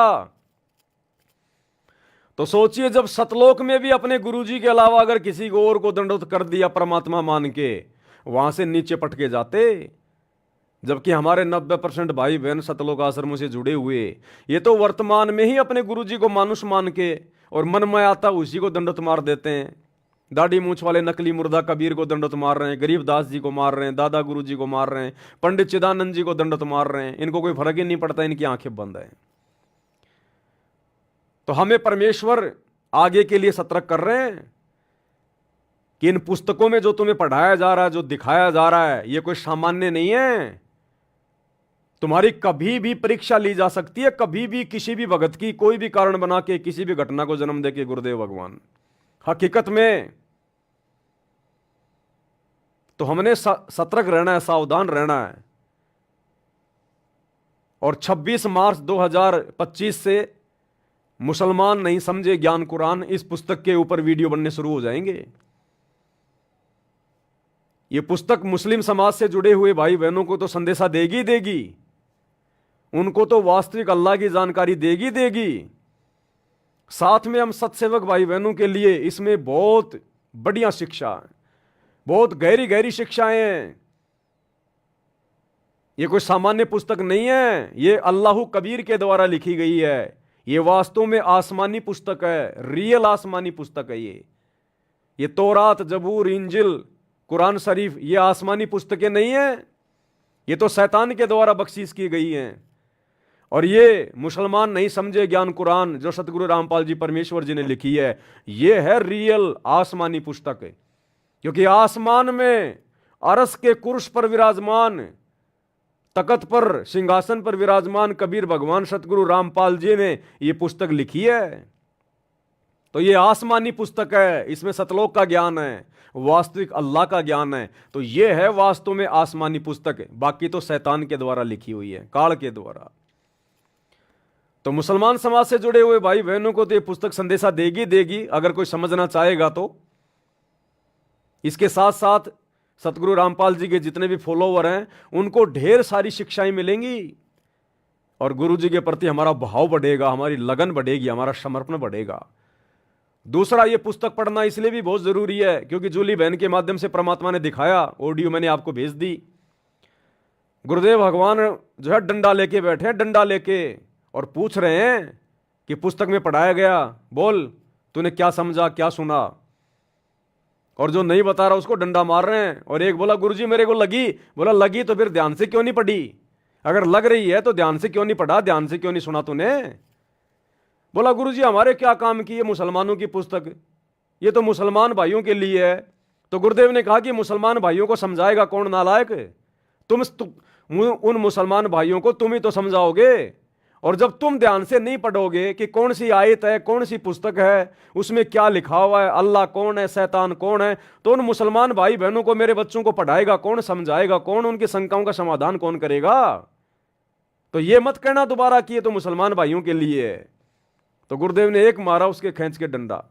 तो सोचिए, जब सतलोक में भी अपने गुरुजी के अलावा अगर किसी को और को दंडवत कर दिया परमात्मा मान के, वहां से नीचे पटके जाते। जबकि हमारे 90% भाई बहन सतलोक आश्रमों से जुड़े हुए, ये तो वर्तमान में ही अपने गुरुजी को मानुष मान के और मन में आता उसी को दंडवत मार देते हैं। दाढ़ी मूछ वाले नकली मुर्दा कबीर को दंडवत मार रहे हैं, गरीबदास जी को मार रहे हैं, दादा गुरु जी को मार रहे हैं, पंडित चिदानंद जी को दंडवत मार रहे हैं। इनको कोई फर्क ही नहीं पड़ता, इनकी आंखें बंद है। तो हमें परमेश्वर आगे के लिए सतर्क कर रहे हैं कि इन पुस्तकों में जो तुम्हें पढ़ाया जा रहा है, जो दिखाया जा रहा है, ये कोई सामान्य नहीं है। तुम्हारी कभी भी परीक्षा ली जा सकती है, कभी भी किसी भी भगत की कोई भी कारण बना के किसी भी घटना को जन्म दे के गुरुदेव भगवान। हकीकत में तो हमने सतर्क रहना है, सावधान रहना है। और 26 मार्च 2025 से मुसलमान नहीं समझे ज्ञान कुरान, इस पुस्तक के ऊपर वीडियो बनने शुरू हो जाएंगे। यह पुस्तक मुस्लिम समाज से जुड़े हुए भाई बहनों को तो संदेशा देगी देगी, उनको तो वास्तविक अल्लाह की जानकारी देगी देगी। साथ में हम सत्सेवक भाई बहनों के लिए इसमें बहुत बढ़िया शिक्षा है, बहुत गहरी गहरी शिक्षाएं हैं। ये कोई सामान्य पुस्तक नहीं है, ये अल्लाह कबीर के द्वारा लिखी गई है। ये वास्तव में आसमानी पुस्तक है, रियल आसमानी पुस्तक है। ये तौरात, जबूर, इंजिल, कुरान शरीफ, ये आसमानी पुस्तकें नहीं है, ये तो शैतान के द्वारा बख्शीश की गई हैं। और ये मुसलमान नहीं समझे ज्ञान कुरान जो सतगुरु रामपाल जी परमेश्वर जी ने लिखी है, ये है रियल आसमानी पुस्तक है। क्योंकि आसमान में अरस के कुर्स पर विराजमान, तकत पर, सिंहासन पर विराजमान कबीर भगवान सतगुरु रामपाल जी ने ये पुस्तक लिखी है। तो ये आसमानी पुस्तक है, इसमें सतलोक का ज्ञान है, वास्तविक अल्लाह का ज्ञान है। तो ये है वास्तव में आसमानी पुस्तक, बाकी तो शैतान के द्वारा लिखी हुई है, काल के द्वारा। तो मुसलमान समाज से जुड़े हुए भाई बहनों को तो ये पुस्तक संदेशा देगी देगी, अगर कोई समझना चाहेगा तो। इसके साथ साथ सतगुरु रामपाल जी के जितने भी फॉलोवर हैं उनको ढेर सारी शिक्षाएं मिलेंगी और गुरु जी के प्रति हमारा भाव बढ़ेगा, हमारी लगन बढ़ेगी, हमारा समर्पण बढ़ेगा। दूसरा, ये पुस्तक पढ़ना इसलिए भी बहुत जरूरी है क्योंकि जूली बहन के माध्यम से परमात्मा ने दिखाया, ऑडियो मैंने आपको भेज दी। गुरुदेव भगवान जो है डंडा लेके बैठे हैं, डंडा लेके, और पूछ रहे हैं कि पुस्तक में पढ़ाया गया, बोल तूने क्या समझा, क्या सुना। और जो नहीं बता रहा उसको डंडा मार रहे हैं। और एक बोला गुरुजी मेरे को लगी, बोला लगी तो फिर ध्यान से क्यों नहीं पढ़ी, अगर लग रही है तो ध्यान से क्यों नहीं पढ़ा, ध्यान से क्यों नहीं सुना तूने। बोला गुरुजी हमारे क्या काम की, ये मुसलमानों की पुस्तक, ये तो मुसलमान भाइयों के लिए है। तो गुरुदेव ने कहा कि मुसलमान भाइयों को समझाएगा कौन, नालायक तुम उन मुसलमान भाइयों को तुम ही तो समझाओगे। और जब तुम ध्यान से नहीं पढ़ोगे कि कौन सी आयत है, कौन सी पुस्तक है, उसमें क्या लिखा हुआ है, अल्लाह कौन है, शैतान कौन है, तो उन मुसलमान भाई बहनों को, मेरे बच्चों को पढ़ाएगा कौन, समझाएगा कौन, उनकी शंकाओं का समाधान कौन करेगा। तो ये मत कहना दोबारा कि ये तो मुसलमान भाइयों के लिए है। तो गुरुदेव ने एक मारा उसके खींच के डंडा।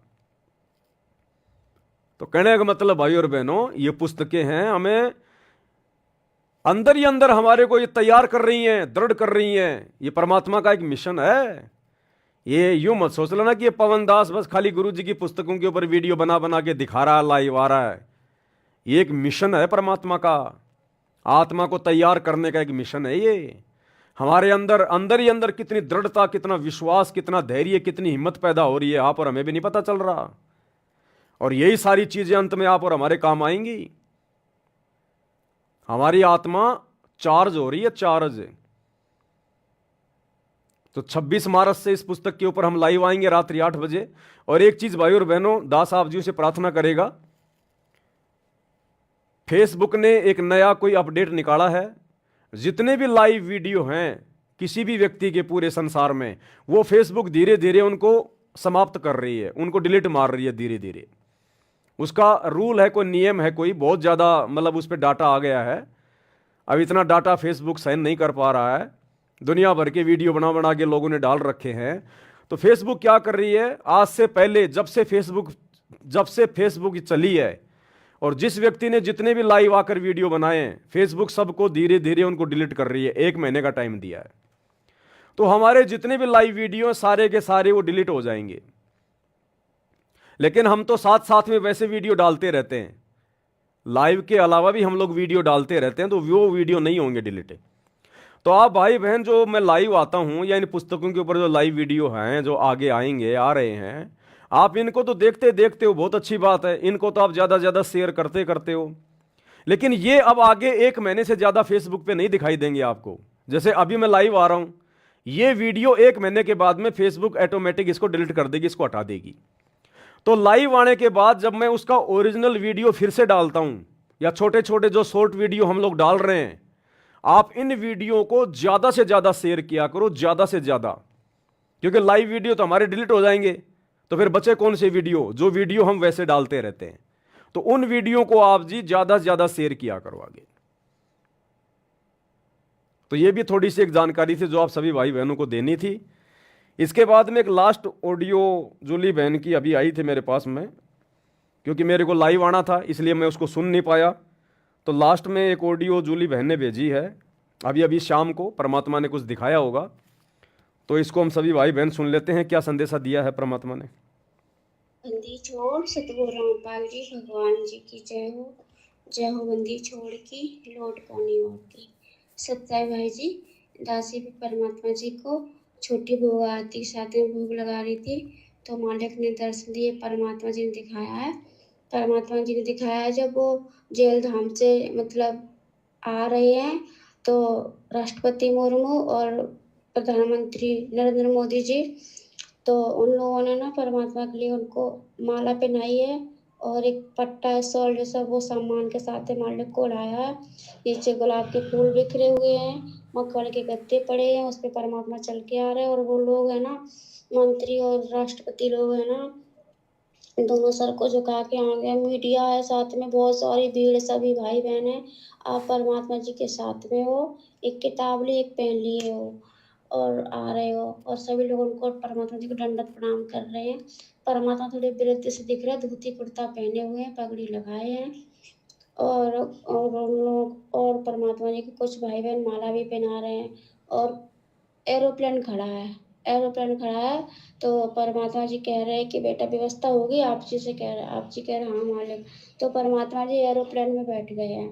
तो कहने का मतलब भाई और बहनों, ये पुस्तकें हैं, हमें अंदर ही अंदर हमारे को ये तैयार कर रही हैं, दृढ़ कर रही हैं। ये परमात्मा का एक मिशन है। ये यूं मत सोच लेना कि ये पवन दास बस खाली गुरु जी की पुस्तकों के ऊपर वीडियो बना बना के दिखा रहा है, लाइव आ रहा है। ये एक मिशन है परमात्मा का, आत्मा को तैयार करने का एक मिशन है। ये हमारे अंदर अंदर ही अंदर कितनी दृढ़ता, कितना विश्वास, कितना धैर्य, कितनी हिम्मत पैदा हो रही है, आप और हमें भी नहीं पता चल रहा। और यही सारी चीजें अंत में आप और हमारे काम आएंगी। हमारी आत्मा चार्ज हो रही है, चार्ज। तो 26 मार्च से इस पुस्तक के ऊपर हम लाइव आएंगे रात्रि 8 बजे। और एक चीज भाई और बहनों, दास आप जी से प्रार्थना करेगा फेसबुक ने एक नया कोई अपडेट निकाला है, जितने भी लाइव वीडियो हैं किसी भी व्यक्ति के पूरे संसार में, वो फेसबुक धीरे धीरे उनको समाप्त कर रही है, उनको डिलीट मार रही है धीरे धीरे। उसका रूल है, कोई नियम है, कोई बहुत ज़्यादा मतलब उस पर डाटा आ गया है। अब इतना डाटा फेसबुक सहन नहीं कर पा रहा है, दुनिया भर के वीडियो बना बना के लोगों ने डाल रखे हैं। तो फेसबुक क्या कर रही है, आज से पहले जब से फेसबुक चली है और जिस व्यक्ति ने जितने भी लाइव आकर वीडियो बनाए हैं, फेसबुक सबको धीरे धीरे उनको डिलीट कर रही है। 1 महीने का टाइम दिया है, तो हमारे जितने भी लाइव वीडियो सारे के सारे वो डिलीट हो जाएंगे। लेकिन हम तो साथ साथ में वैसे वीडियो डालते रहते हैं, लाइव के अलावा भी हम लोग वीडियो डालते रहते हैं, तो वो वीडियो नहीं होंगे डिलीट। तो आप भाई बहन, जो मैं लाइव आता हूं या इन पुस्तकों के ऊपर जो लाइव वीडियो हैं जो आगे आएंगे, आ रहे हैं, आप इनको तो देखते देखते हो, बहुत अच्छी बात है, इनको तो आप ज़्यादा ज़्यादा शेयर करते हो। लेकिन ये अब आगे 1 महीने से ज़्यादा फेसबुक पे नहीं दिखाई देंगे आपको। जैसे अभी मैं लाइव आ रहा हूँ, ये वीडियो 1 महीने के बाद में फेसबुक ऑटोमेटिक इसको डिलीट कर देगी, इसको हटा देगी। तो लाइव आने के बाद जब मैं उसका ओरिजिनल वीडियो फिर से डालता हूँ, या छोटे छोटे जो शॉर्ट वीडियो हम लोग डाल रहे हैं, आप इन वीडियो को ज़्यादा से ज़्यादा शेयर किया करो, ज़्यादा से ज़्यादा, क्योंकि लाइव वीडियो तो हमारे डिलीट हो जाएंगे, तो फिर बचे कौन से वीडियो, जो वीडियो हम वैसे डालते रहते हैं। तो उन वीडियो को आप जी ज़्यादा से ज़्यादा शेयर किया करो आगे। तो ये भी थोड़ी सी एक जानकारी थी जो आप सभी भाई बहनों को देनी थी। इसके बाद में एक लास्ट ऑडियो जूली बहन की अभी आई थी मेरे पास में, क्योंकि मेरे को लाइव आना था इसलिए मैं उसको सुन नहीं पाया। तो लास्ट में एक ऑडियो जूली बहन ने भेजी है अभी शाम को, परमात्मा ने कुछ दिखाया होगा, तो इसको हम सभी भाई बहन सुन लेते हैं, क्या संदेशा दिया है परमात्मा ने। बंदी छोड़ सतगुरु रामपाल जी भगवान जी की जय हो बंदी छोड़ की लौट कौनी और की। सत्य भाई जी, दासी भी परमात्मा जी को छोटी भोग आरती के साथ में भोग लगा रही थी, तो मालिक ने दर्शन दिए, परमात्मा जी ने दिखाया है। परमात्मा जी ने दिखाया है जब वो जेल धाम से मतलब आ रहे हैं, तो राष्ट्रपति मुर्मू और प्रधानमंत्री नरेंद्र मोदी जी, तो उन लोगों ने ना परमात्मा के लिए उनको माला पहनाई है, और एक पट्टा शॉल जैसा वो सम्मान के साथ मालिक को उड़ाया है। नीचे गुलाब के फूल बिखरे हुए हैं, मखमल के गत्ते पड़े हैं, उस पर परमात्मा चल के आ रहे हैं, और वो लोग है ना, मंत्री और राष्ट्रपति लोग है ना, दोनों सर को झुका के आ गए। मीडिया है साथ में, बहुत सारी भीड़, सभी भाई बहन है, आप परमात्मा जी के साथ में हो, एक किताब लिए, एक पेन लिए हो और आ रहे हो, और सभी लोग उनको परमात्मा जी को दंडवत प्रणाम कर रहे हैं। परमात्मा थोड़े विरुद्ध से दिख रहे हैं, धोती कुर्ता पहने हुए हैं, पगड़ी लगाए हैं, और उन लोग और परमात्मा जी के कुछ भाई बहन माला भी पहना रहे हैं, और एरोप्लेन खड़ा है। तो परमात्मा जी कह रहे हैं कि बेटा व्यवस्था होगी, आप जी से कह रहे हैं, आप जी कह रहे हैं हाँ मालिक। तो परमात्मा जी एरोप्लेन में बैठ गए हैं,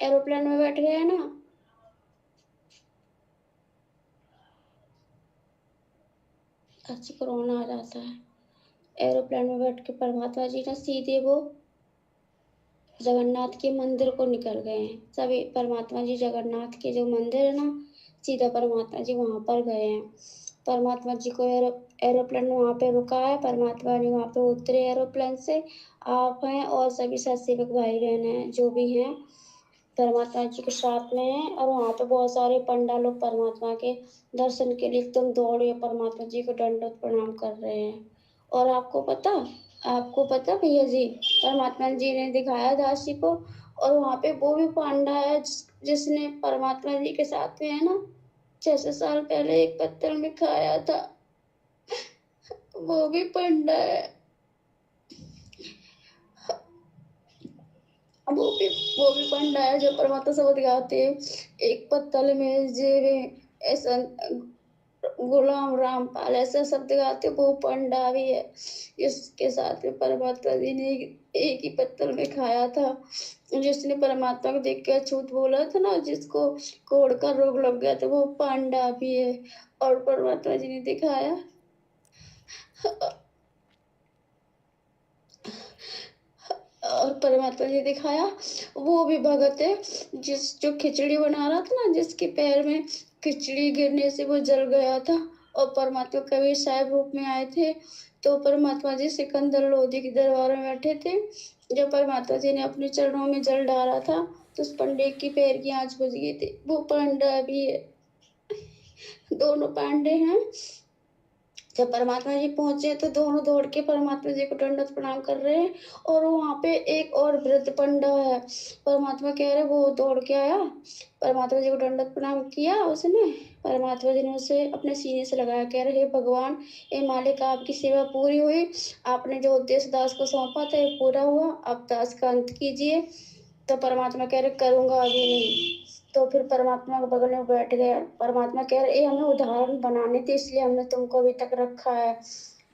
एरोप्लेन में बैठ गए हैं ना। अच्छी कोरोना आ जाता है। एरोप्लेन में बैठ के परमात्मा जी ना सीधे वो जगन्नाथ के मंदिर को निकल गए हैं। सभी परमात्मा जी जगन्नाथ के जो मंदिर है ना, सीधा परमात्मा जी वहाँ पर गए हैं। परमात्मा जी को एरोप्लेन वहाँ पे रुका है, परमात्मा जी वहाँ पे उतरे एरोप्लेन से, आप हैं और सभी सत्सेवक भाई बहन हैं जो भी हैं परमात्मा जी के साथ में हैं, और वहाँ पे बहुत सारे पंडा लोग परमात्मा के दर्शन के लिए एकदम दौड़े परमात्मा जी को दंडवत प्रणाम कर रहे हैं। और आपको पता भैया जी, परमात्मा जी ने दिखाया दासी को, और वहाँ पे वो भी पांडा है जिसने परमात्मा जी के साथ में है ना 600 साल पहले एक पत्थर में खाया था, वो भी पंडा है। वो भी पंडा है जो परमात्मा शब्द गाते हैं, एक पत्तल में जेरे ऐसा गुलाम रामपाल ऐसा शब्द गाते, वो पंडा भी है। इसके साथ में परमात्मा जी ने एक ही पत्तल में खाया था। जिसने परमात्मा को देख के अछूत बोला था ना, जिसको कोढ़ का रोग लग गया था, वो पांडा भी है। और परमात्मा जी ने दिखाया वो भी भगत है जो खिचड़ी बना रहा था ना, जिसके पैर में खिचड़ी गिरने से वो जल गया था, और परमात्मा कबीर साहब रूप में आए थे। तो परमात्मा जी सिकंदर लोधी के दरबार में बैठे थे, जब परमात्मा जी ने अपने चरणों में जल डाला था तो उस पंडे की पैर की आंच बुझ गई थी। वो पांडा भी है, दोनों पांडे हैं। जब परमात्मा जी पहुंचे तो दोनों दौड़ के परमात्मा जी को दंडवत प्रणाम कर रहे हैं। और वहाँ पे एक और वृद्ध पंडा है। परमात्मा कह रहे वो दौड़ के आया, परमात्मा जी को दंडवत प्रणाम किया उसने। परमात्मा जी ने उसे अपने सीने से लगाया, कह रहे हे भगवान, हे मालिक, आपकी सेवा पूरी हुई, आपने जो उद्देश्य दास को सौंपा था ये पूरा हुआ, आप दास का अंत कीजिए। तो परमात्मा कह रहे करूँगा, अभी नहीं। तो फिर परमात्मा के बगल में बैठ गया। परमात्मा कह रहे ये हमें उदाहरण बनाने थे, इसलिए हमने तुमको अभी तक रखा है।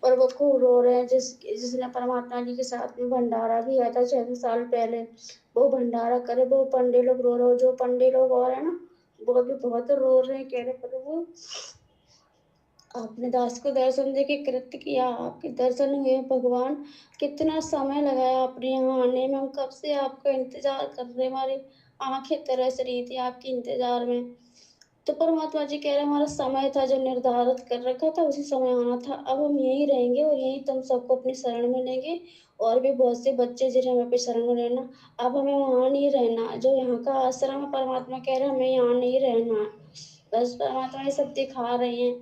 और वो खूब रो रहे हैं। जिसने परमात्मा जी के साथ में भंडारा भी आया था 6 साल पहले, वो भंडारा करे, वो पंडे लोग रो रहे हो, जो पंडे लोग और है ना वो भी बहुत रो रहे हैं, कह रहे प्रभु आपने दास को दर्शन दे के कृत्य किया, आपके दर्शन हुए भगवान, कितना समय लगाया आपने यहाँ आने में, हम कब से आपका इंतजार कर रहे हैं, हमारी आंखें तरस रही थी आपके इंतजार में। तो परमात्मा जी कह रहे हमारा समय था जो निर्धारित कर रखा था, उसी समय आना था, अब हम यहीं रहेंगे और यहीं तुम सबको अपनी शरण में लेंगे। और भी बहुत से बच्चे जिन्हें हमें अपनी शरण में लेना, अब हमें वहाँ नहीं रहना, जो यहाँ का आश्रम है परमात्मा कह रहे हमें यहाँ नहीं रहना। बस परमात्मा ये सब दिखा रहे हैं,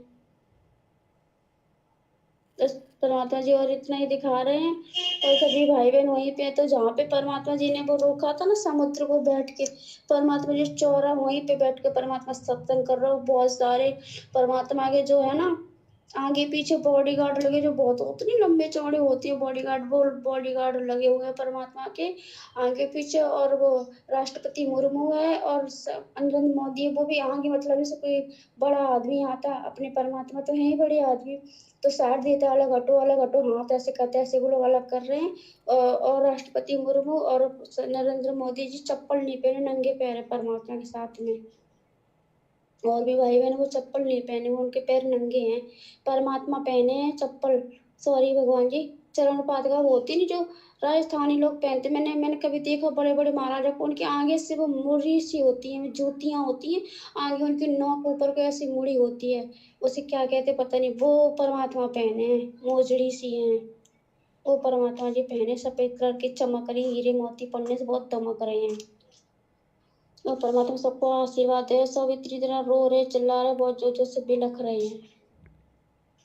बस परमात्मा जी और इतना ही दिखा रहे हैं। और सभी भाई बहन वहीं पे, तो जहाँ पे परमात्मा जी ने वो रोका था ना समुद्र को बैठ के, परमात्मा जी चौरा वहीं पे बैठ के परमात्मा सत्संग कर रहे हो। बहुत सारे परमात्मा के जो है ना आगे पीछे बॉडीगार्ड लगे, जो बहुत उतनी लंबे चौड़े होती है बॉडीगार्ड, वो बॉडीगार्ड लगे हुए हैं परमात्मा के आगे पीछे। और वो राष्ट्रपति मुर्मू है और नरेंद्र मोदी है, वो भी आगे, मतलब जैसे कोई बड़ा आदमी आता, अपने परमात्मा तो है ही बड़े आदमी, तो साथ देता अलग हटो हाथ ऐसे करते, ऐसे वो लोग अलग कर रहे हैं। और राष्ट्रपति मुर्मू और नरेंद्र मोदी जी चप्पल नहीं पहने, नंगे पैर है परमात्मा के साथ में। और भी भाई बहन वो चप्पल नहीं पहने, वो उनके पैर नंगे हैं, परमात्मा पहने हैं चप्पल। सॉरी भगवान जी, चरण पादुका होती नहीं जो राजस्थानी लोग पहनते, मैंने कभी देखा बड़े बड़े महाराजा को, उनके आगे से वो मुड़ी सी होती है, जूतियां होती हैं, आगे उनकी नोक ऊपर को ऐसी मुड़ी होती है, उसे क्या कहते पता नहीं, वो परमात्मा पहने हैं, मोजड़ी सी हैं वो परमात्मा जी पहने, सफेद कलर की चमक रही, हीरे मोती पन्ने से बहुत दमक रहे हैं। और परमात्मा सबको आशीर्वाद दे, सब इतनी तरह रो रहे चिल्ला रहे, बहुत जोर जोर से बिलख रहे हैं।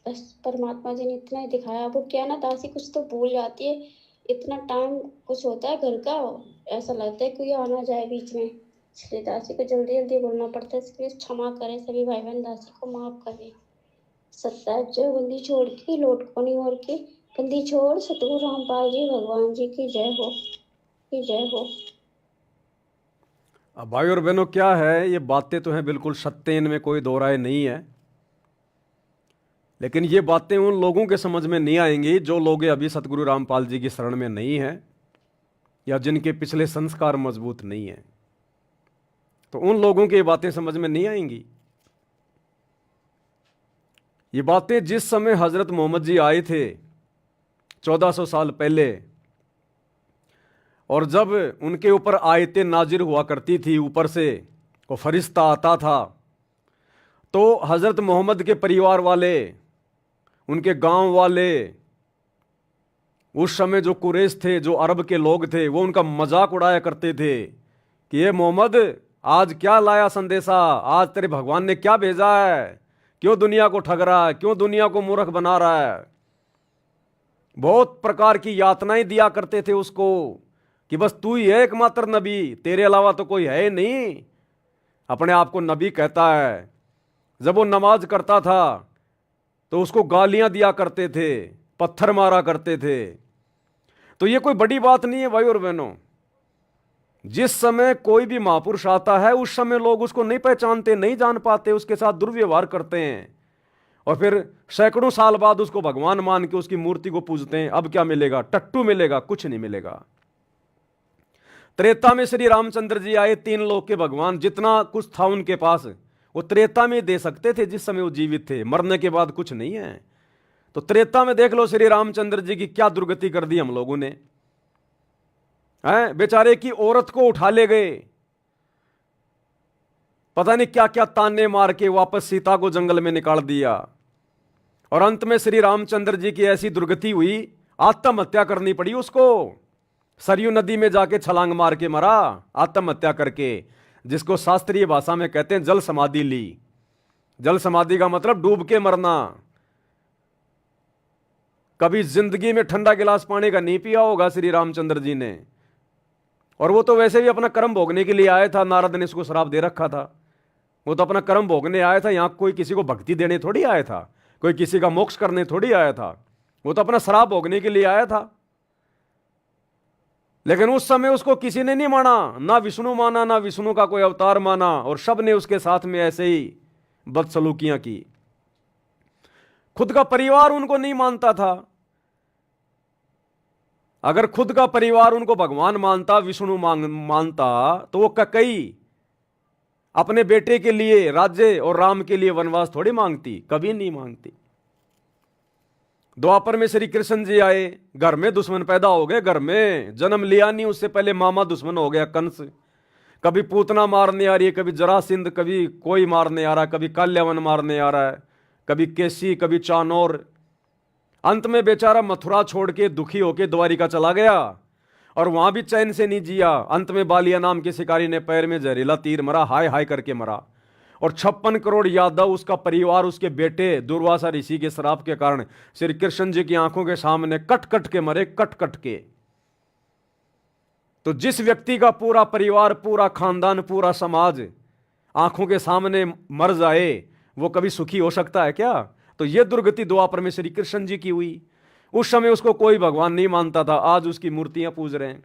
बस परमात्मा जी ने इतना ही दिखाया। वो क्या ना दासी कुछ तो भूल जाती है, इतना टाइम कुछ होता है घर का, ऐसा लगता है कोई आना जाए बीच में, इसलिए दासी को जल्दी जल्दी बोलना पड़ता है। इसलिए क्षमा करें सभी भाई बहन, दासी को माफ करें। सत्ता जो बंदी छोड़ के लौट को नहीं और के, बंदी छोड़ सतगुरु रामपाल जी भगवान जी की जय हो, की जय हो। अब भाई और बहनों क्या है, ये बातें तो हैं बिल्कुल सत्य, इनमें कोई दो राय नहीं है, लेकिन ये बातें उन लोगों के समझ में नहीं आएंगी जो लोग अभी सतगुरु रामपाल जी की शरण में नहीं हैं या जिनके पिछले संस्कार मजबूत नहीं हैं, तो उन लोगों की ये बातें समझ में नहीं आएंगी। ये बातें जिस समय हजरत मोहम्मद जी आए थे 1400 साल पहले, और जब उनके ऊपर आयतें नाजिर हुआ करती थी, ऊपर से वो फरिश्ता आता था, तो हजरत मोहम्मद के परिवार वाले, उनके गांव वाले, उस समय जो कुरैश थे, जो अरब के लोग थे, वो उनका मजाक उड़ाया करते थे कि ये मोहम्मद आज क्या लाया संदेशा, आज तेरे भगवान ने क्या भेजा है, क्यों दुनिया को ठग रहा है, क्यों दुनिया को मूर्ख बना रहा है। बहुत प्रकार की यातनाएं दिया करते थे उसको कि बस तू ही है एकमात्र नबी, तेरे अलावा तो कोई है नहीं। अपने आप को नबी कहता है। जब वो नमाज करता था तो उसको गालियां दिया करते थे, पत्थर मारा करते थे। तो ये कोई बड़ी बात नहीं है भाई और बहनों। जिस समय कोई भी महापुरुष आता है उस समय लोग उसको नहीं पहचानते, नहीं जान पाते, उसके साथ दुर्व्यवहार करते हैं, और फिर सैकड़ों साल बाद उसको भगवान मान के उसकी मूर्ति को पूजते हैं। अब क्या मिलेगा? टट्टू मिलेगा, कुछ नहीं मिलेगा। त्रेता में श्री रामचंद्र जी आए, 3 लोक के भगवान, जितना कुछ था उनके पास वो त्रेता में दे सकते थे जिस समय वो जीवित थे, मरने के बाद कुछ नहीं है। तो त्रेता में देख लो श्री रामचंद्र जी की क्या दुर्गति कर दी हम लोगों ने, हैं? बेचारे की औरत को उठा ले गए, पता नहीं क्या क्या ताने मार के वापस सीता को जंगल में निकाल दिया, और अंत में श्री रामचंद्र जी की ऐसी दुर्गति हुई, आत्महत्या करनी पड़ी उसको। सरयू नदी में जाके छलांग मार के मरा, आत्महत्या करके, जिसको शास्त्रीय भाषा में कहते हैं जल समाधि ली। जल समाधि का मतलब डूब के मरना। कभी जिंदगी में ठंडा गिलास पानी का नहीं पिया होगा श्री रामचंद्र जी ने, और वो तो वैसे भी अपना कर्म भोगने के लिए आया था। नारद ने इसको श्राप दे रखा था। वो तो अपना कर्म भोगने आया था, यहां कोई किसी को भक्ति देने थोड़ी आया था, कोई किसी का मोक्ष करने थोड़ी आया था। वो तो अपना श्राप भोगने के लिए आया था। लेकिन उस समय उसको किसी ने नहीं माना, ना विष्णु माना, ना विष्णु का कोई अवतार माना, और सब ने उसके साथ में ऐसे ही बदसलूकियां की। खुद का परिवार उनको नहीं मानता था। अगर खुद का परिवार उनको भगवान मानता, विष्णु मानता, तो वो कई अपने बेटे के लिए राज्य और राम के लिए वनवास थोड़ी मांगती, कभी नहीं मांगती। द्वापर में श्री कृष्ण जी आए, घर में दुश्मन पैदा हो गए। घर में जन्म लिया नहीं, उससे पहले मामा दुश्मन हो गया कंस। कभी पूतना मारने आ रही है, कभी जरासिंध, कभी कोई मारने आ रहा है, कभी काल्यावन मारने आ रहा है, कभी केसी, कभी चानौर। अंत में बेचारा मथुरा छोड़ के दुखी होके द्वारिका चला गया, और वहां भी चैन से नहीं जिया। अंत में बालिया नाम के शिकारी ने पैर में जहरीला तीर मरा, हाय हाय करके मरा। और 56 करोड़ यादव, उसका परिवार, उसके बेटे दुर्वासा ऋषि के श्राप के कारण श्री कृष्ण जी की आंखों के सामने कट कट के मरे, कट कट के। तो जिस व्यक्ति का पूरा परिवार, पूरा खानदान, पूरा समाज आंखों के सामने मर जाए, वो कभी सुखी हो सकता है क्या? तो ये दुर्गति द्वापर में श्री कृष्ण जी की हुई। उस समय उसको कोई भगवान नहीं मानता था, आज उसकी मूर्तियां पूज रहे हैं।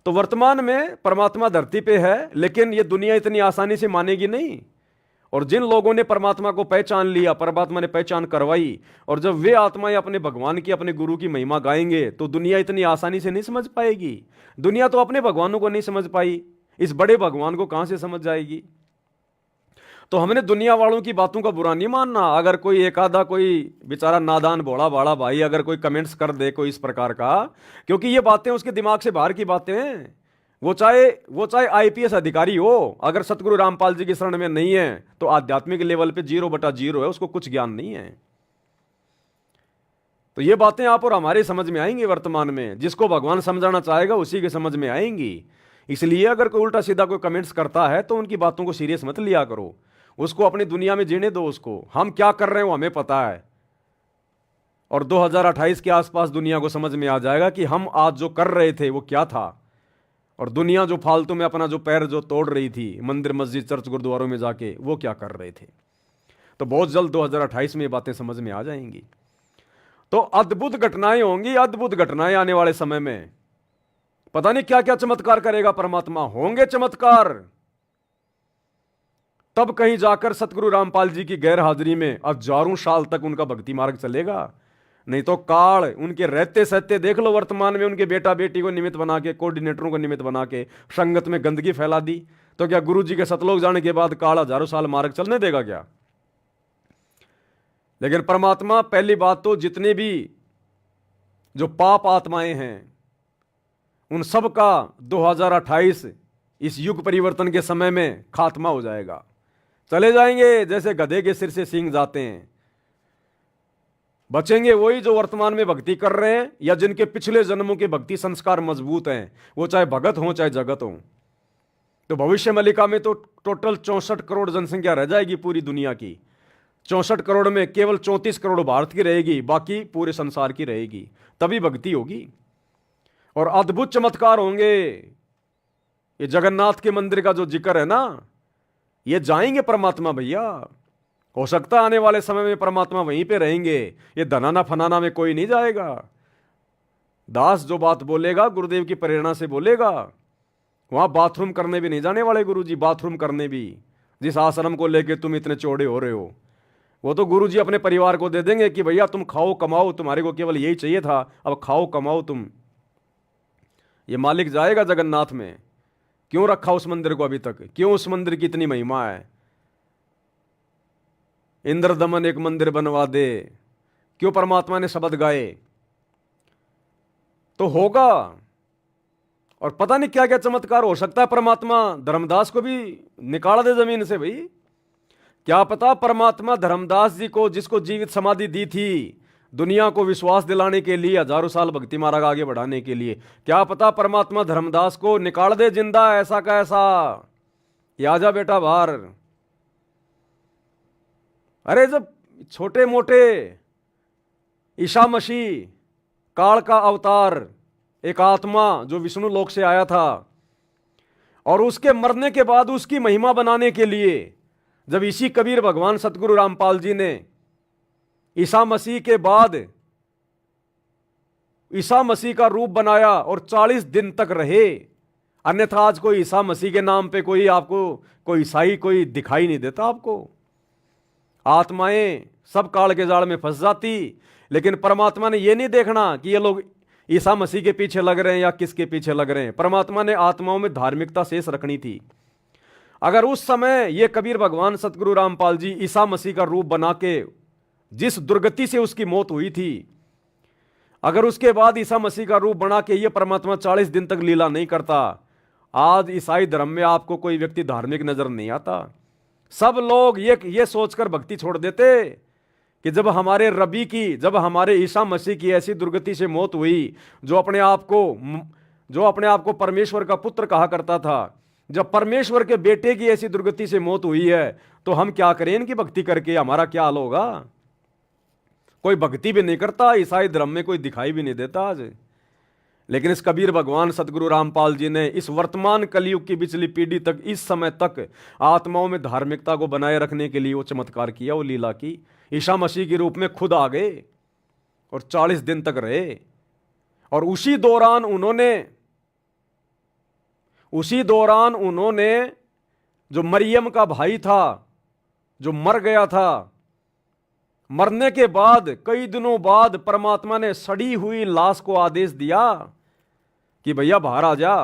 तो वर्तमान में परमात्मा धरती पे है, लेकिन ये दुनिया इतनी आसानी से मानेगी नहीं। और जिन लोगों ने परमात्मा को पहचान लिया, परमात्मा ने पहचान करवाई, और जब वे आत्माएं अपने भगवान की, अपने गुरु की महिमा गाएंगे, तो दुनिया इतनी आसानी से नहीं समझ पाएगी। दुनिया तो अपने भगवानों को नहीं समझ पाई, इस बड़े भगवान को कहां से समझ जाएगी? तो हमने दुनिया वालों की बातों का बुरा नहीं मानना। अगर कोई एक आधा, कोई बेचारा नादान भोला भाड़ा भाई अगर कोई कमेंट्स कर दे कोई इस प्रकार का, क्योंकि ये बातें उसके दिमाग से बाहर की बातें हैं। वो चाहे आईपीएस अधिकारी हो, अगर सतगुरु रामपाल जी की शरण में नहीं है तो आध्यात्मिक लेवल पे 0/0 है, उसको कुछ ज्ञान नहीं है। तो ये बातें आप और हमारे समझ में आएंगी वर्तमान में। जिसको भगवान समझाना चाहेगा उसी के समझ में आएंगी। इसलिए अगर कोई उल्टा सीधा कोई कमेंट्स करता है तो उनकी बातों को सीरियस मत लिया करो, उसको अपनी दुनिया में जीने दो। उसको हम क्या कर रहे हैं वो हमें पता है, और 2028 के आसपास दुनिया को समझ में आ जाएगा कि हम आज जो कर रहे थे वो क्या था, और दुनिया जो फालतू में अपना जो पैर जो तोड़ रही थी मंदिर मस्जिद चर्च गुरुद्वारों में जाके, वो क्या कर रहे थे। तो बहुत जल्द 2028 में ये बातें समझ में आ जाएंगी। तो अद्भुत घटनाएं होंगी, अद्भुत घटनाएं आने वाले समय में। पता नहीं क्या क्या चमत्कार करेगा परमात्मा, होंगे चमत्कार। तब कहीं जाकर सतगुरु रामपाल जी की गैर हाजिरी में हजारों साल तक उनका भक्ति मार्ग चलेगा। नहीं तो काल उनके रहते सहते देख लो, वर्तमान में उनके बेटा बेटी को निमित्त बना के, कोऑर्डिनेटरों को निमित्त बना के संगत में गंदगी फैला दी। तो क्या गुरु जी के सतलोक जाने के बाद काल हजारों साल मार्ग चलने देगा क्या? लेकिन परमात्मा, पहली बात तो जितने भी जो पाप आत्माएं हैं उन सब का 2028 इस युग परिवर्तन के समय में खात्मा हो जाएगा। चले जाएंगे जैसे गधे के सिर से सींग जाते हैं। बचेंगे वही जो वर्तमान में भक्ति कर रहे हैं या जिनके पिछले जन्मों के भक्ति संस्कार मजबूत हैं, वो चाहे भगत हो चाहे जगत हो। तो भविष्य मलिका में तो टोटल 64 करोड़ जनसंख्या रह जाएगी पूरी दुनिया की। 64 करोड़ में केवल 34 करोड़ भारत की रहेगी, बाकी पूरे संसार की रहेगी। तभी भक्ति होगी और अद्भुत चमत्कार होंगे। ये जगन्नाथ के मंदिर का जो जिक्र है ना, ये जाएंगे परमात्मा भैया। हो सकता है आने वाले समय में परमात्मा वहीं पे रहेंगे, ये धनाना फनाना में कोई नहीं जाएगा। दास जो बात बोलेगा गुरुदेव की प्रेरणा से बोलेगा। वहां बाथरूम करने भी नहीं जाने वाले गुरुजी, बाथरूम करने भी। जिस आश्रम को लेके तुम इतने चौड़े हो रहे हो, वो तो गुरुजी अपने परिवार को दे देंगे कि भैया तुम खाओ कमाओ, तुम्हारे को केवल यही चाहिए था, अब खाओ कमाओ तुम। ये मालिक जाएगा जगन्नाथ में। क्यों रखा उस मंदिर को अभी तक? क्यों उस मंदिर की इतनी महिमा है? इंद्र दमन एक मंदिर बनवा दे, क्यों परमात्मा ने शब्द गाए? तो होगा। और पता नहीं क्या क्या चमत्कार हो सकता है। परमात्मा धर्मदास को भी निकाल दे जमीन से भाई। क्या पता परमात्मा धर्मदास जी को, जिसको जीवित समाधि दी थी, दुनिया को विश्वास दिलाने के लिए, हजारों साल भक्ति मार्ग आगे बढ़ाने के लिए। क्या पता परमात्मा धर्मदास को निकाल दे जिंदा ऐसा का ऐसा, कि आजा बेटा बाहर। अरे जब छोटे मोटे ईसा मसीह काल का अवतार, एक आत्मा जो विष्णु लोक से आया था, और उसके मरने के बाद उसकी महिमा बनाने के लिए जब इसी कबीर भगवान सतगुरु रामपाल जी ने ईसा मसीह के बाद ईसा मसीह का रूप बनाया और 40 दिन तक रहे। अन्यथा आज कोई ईसा मसीह के नाम पे कोई आपको कोई ईसाई कोई दिखाई नहीं देता आपको। आत्माएं सब काल के जाल में फंस जाती, लेकिन परमात्मा ने यह नहीं देखना कि ये लोग ईसा मसीह के पीछे लग रहे हैं या किसके पीछे लग रहे हैं। परमात्मा ने आत्माओं में धार्मिकता शेष रखनी थी। अगर उस समय ये कबीर भगवान सतगुरु रामपाल जी ईसा मसीह का रूप बना के, जिस दुर्गति से उसकी मौत हुई थी, अगर उसके बाद ईसा मसीह का रूप बना के ये परमात्मा 40 दिन तक लीला नहीं करता, आज ईसाई धर्म में आपको कोई व्यक्ति धार्मिक नजर नहीं आता। सब लोग ये सोचकर भक्ति छोड़ देते कि जब हमारे रबी की, जब हमारे ईसा मसीह की ऐसी दुर्गति से मौत हुई, जो अपने आप को परमेश्वर का पुत्र कहा करता था, जब परमेश्वर के बेटे की ऐसी दुर्गति से मौत हुई है, तो हम क्या करें इनकी भक्ति करके, हमारा क्या हाल होगा। कोई भक्ति भी नहीं करता, ईसाई धर्म में कोई दिखाई भी नहीं देता आज। लेकिन इस कबीर भगवान सतगुरु रामपाल जी ने इस वर्तमान कलयुग की पिछली पीढ़ी तक, इस समय तक आत्माओं में धार्मिकता को बनाए रखने के लिए वो चमत्कार किया, वो लीला की। ईसा मसीह के रूप में खुद आ गए और 40 दिन तक रहे। और उसी दौरान उन्होंने जो मरियम का भाई था, जो मर गया था, मरने के बाद कई दिनों बाद परमात्मा ने सड़ी हुई लाश को आदेश दिया कि भैया बाहर आ जा।